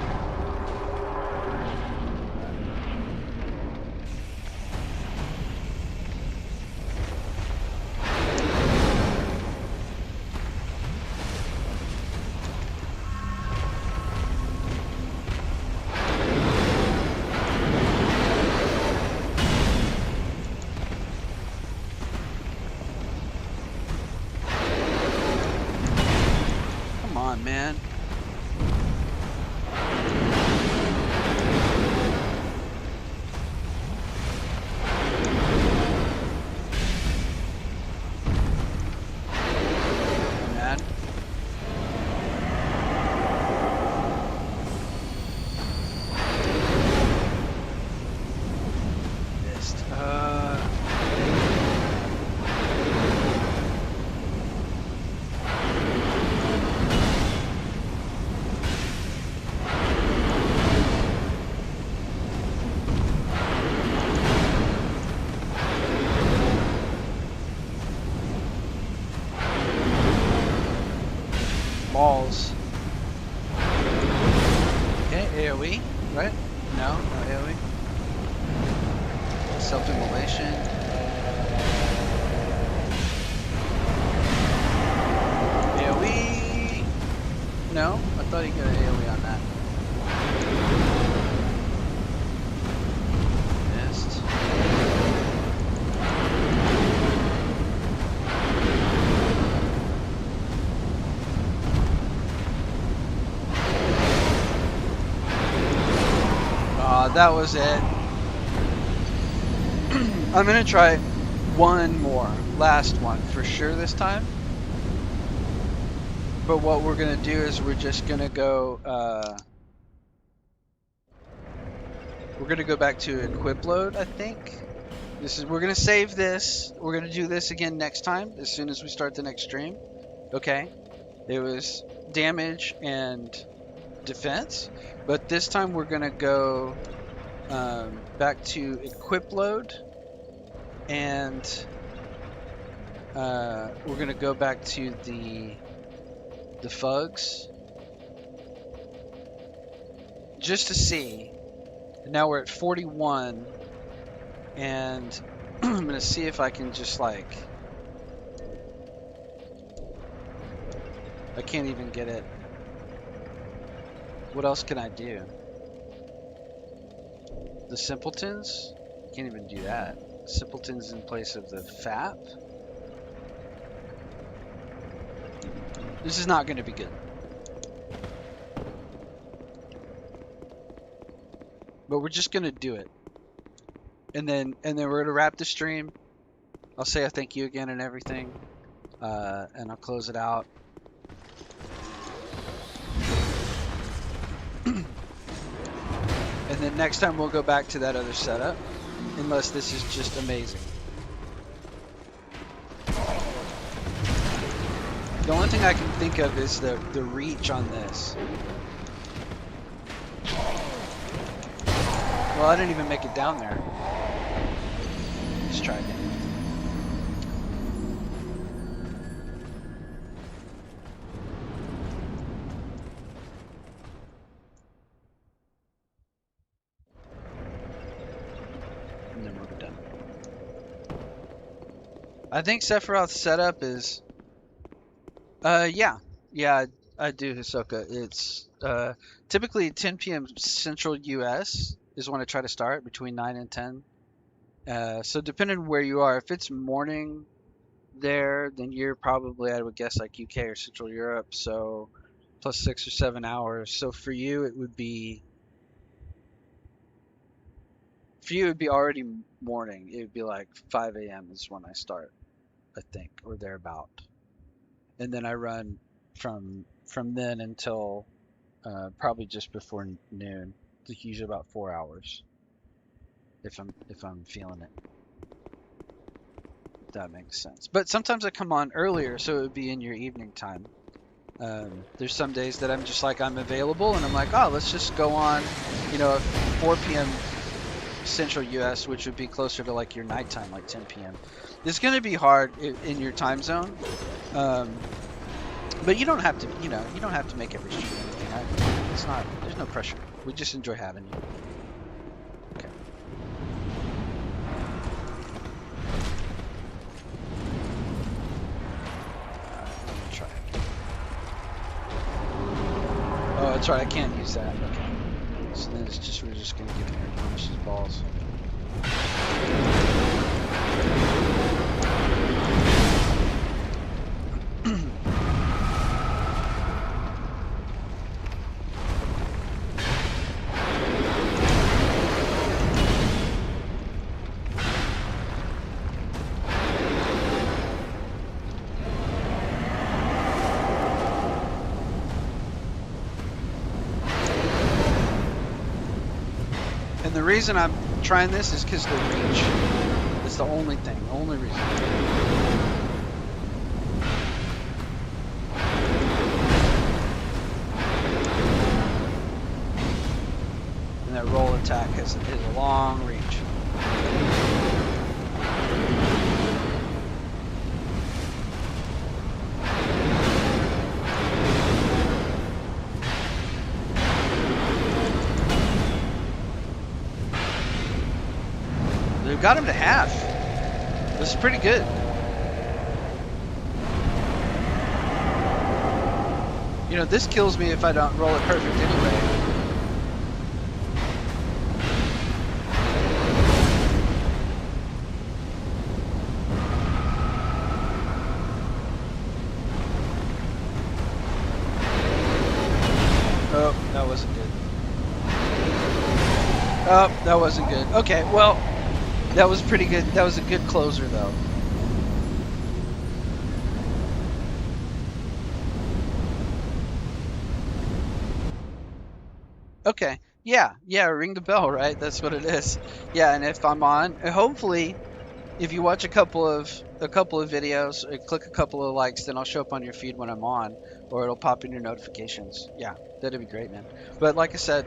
Man. Man. Missed. balls. Okay, AoE, right? No, no AoE. Self-immolation. AoE. No, I thought he got an AoE on that. Missed. That was it. I'm gonna try one more, last one for sure this time. But what we're gonna do is we're just gonna go. We're gonna go back to equip load. I think we're gonna save this. We're gonna do this again next time as soon as we start the next stream. Okay. It was damage and defense, but this time we're gonna go back to equip load, and we're gonna go back to the fugs just to see. Now we're at 41, and I'm gonna see if I can just like, I can't even get it. What else can I do? The simpletons? Can't even do that. Simpletons in place of the FAP? This is not going to be good. But we're just going to do it. And then we're going to wrap the stream. I'll say a thank you again and everything. And I'll close it out. And then next time we'll go back to that other setup, unless this is just amazing. The only thing I can think of is the reach on this. Well, I didn't even make it down there. Let's try again. I think Sephiroth's setup is, yeah, I do Hisoka. It's typically 10 p.m. Central U.S. is when I try to start, between 9 and 10. So depending on where you are, if it's morning there, then you're probably, I would guess, like UK or Central Europe, so plus 6 or 7 hours. So for you, it would be already morning. It would be like 5 a.m. is when I start, I think, or thereabout. And then I run from then until probably just before noon. It's usually about 4 hours, if I'm feeling it. If that makes sense. But sometimes I come on earlier, so it would be in your evening time. There's some days that I'm just like, I'm available, and I'm like, oh, let's just go on, at 4 p.m. Central US, which would be closer to like your nighttime, like 10 p.m. It's going to be hard in your time zone, but you don't have to, you don't have to make every stream anything. There's no pressure. We just enjoy having you. Okay. Let me try it. Oh, that's right. I can't use that. Okay. So then we're just gonna get in here and punish his balls. The reason I'm trying this is because the reach. It's the only thing, the only reason. And that roll attack has a long reach. got him to half. This is pretty good. You know, this kills me if I don't roll it perfect anyway. Oh, that wasn't good. Oh, that wasn't good. Okay, well, that was pretty good. That was a good closer, though. Okay. Yeah, ring the bell, right? That's what it is. Yeah, and if I'm on, hopefully, if you watch a couple of videos, click a couple of likes, then I'll show up on your feed when I'm on, or it'll pop in your notifications. Yeah, that'd be great, man. But like I said,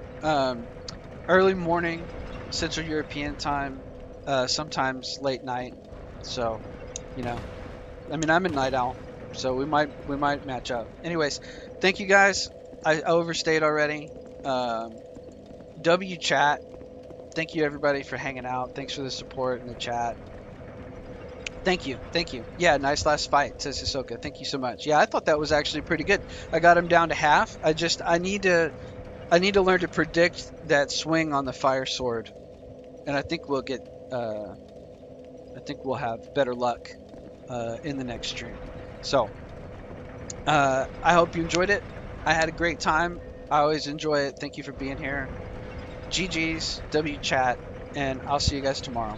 early morning, Central European time, sometimes late night. So, you know, I mean, I'm a night owl, so we might match up. Anyways, thank you guys. I overstayed already. W chat. Thank you everybody for hanging out. Thanks for the support in the chat. Thank you. Yeah, nice last fight, says Hisoka. Thank you so much. Yeah, I thought that was actually pretty good. I got him down to half. I need to learn to predict that swing on the fire sword, and I think we'll get. I think we'll have better luck in the next stream. So I hope you enjoyed it. I had a great time. I always enjoy it. Thank you for being here. GG's, W chat, and I'll see you guys tomorrow.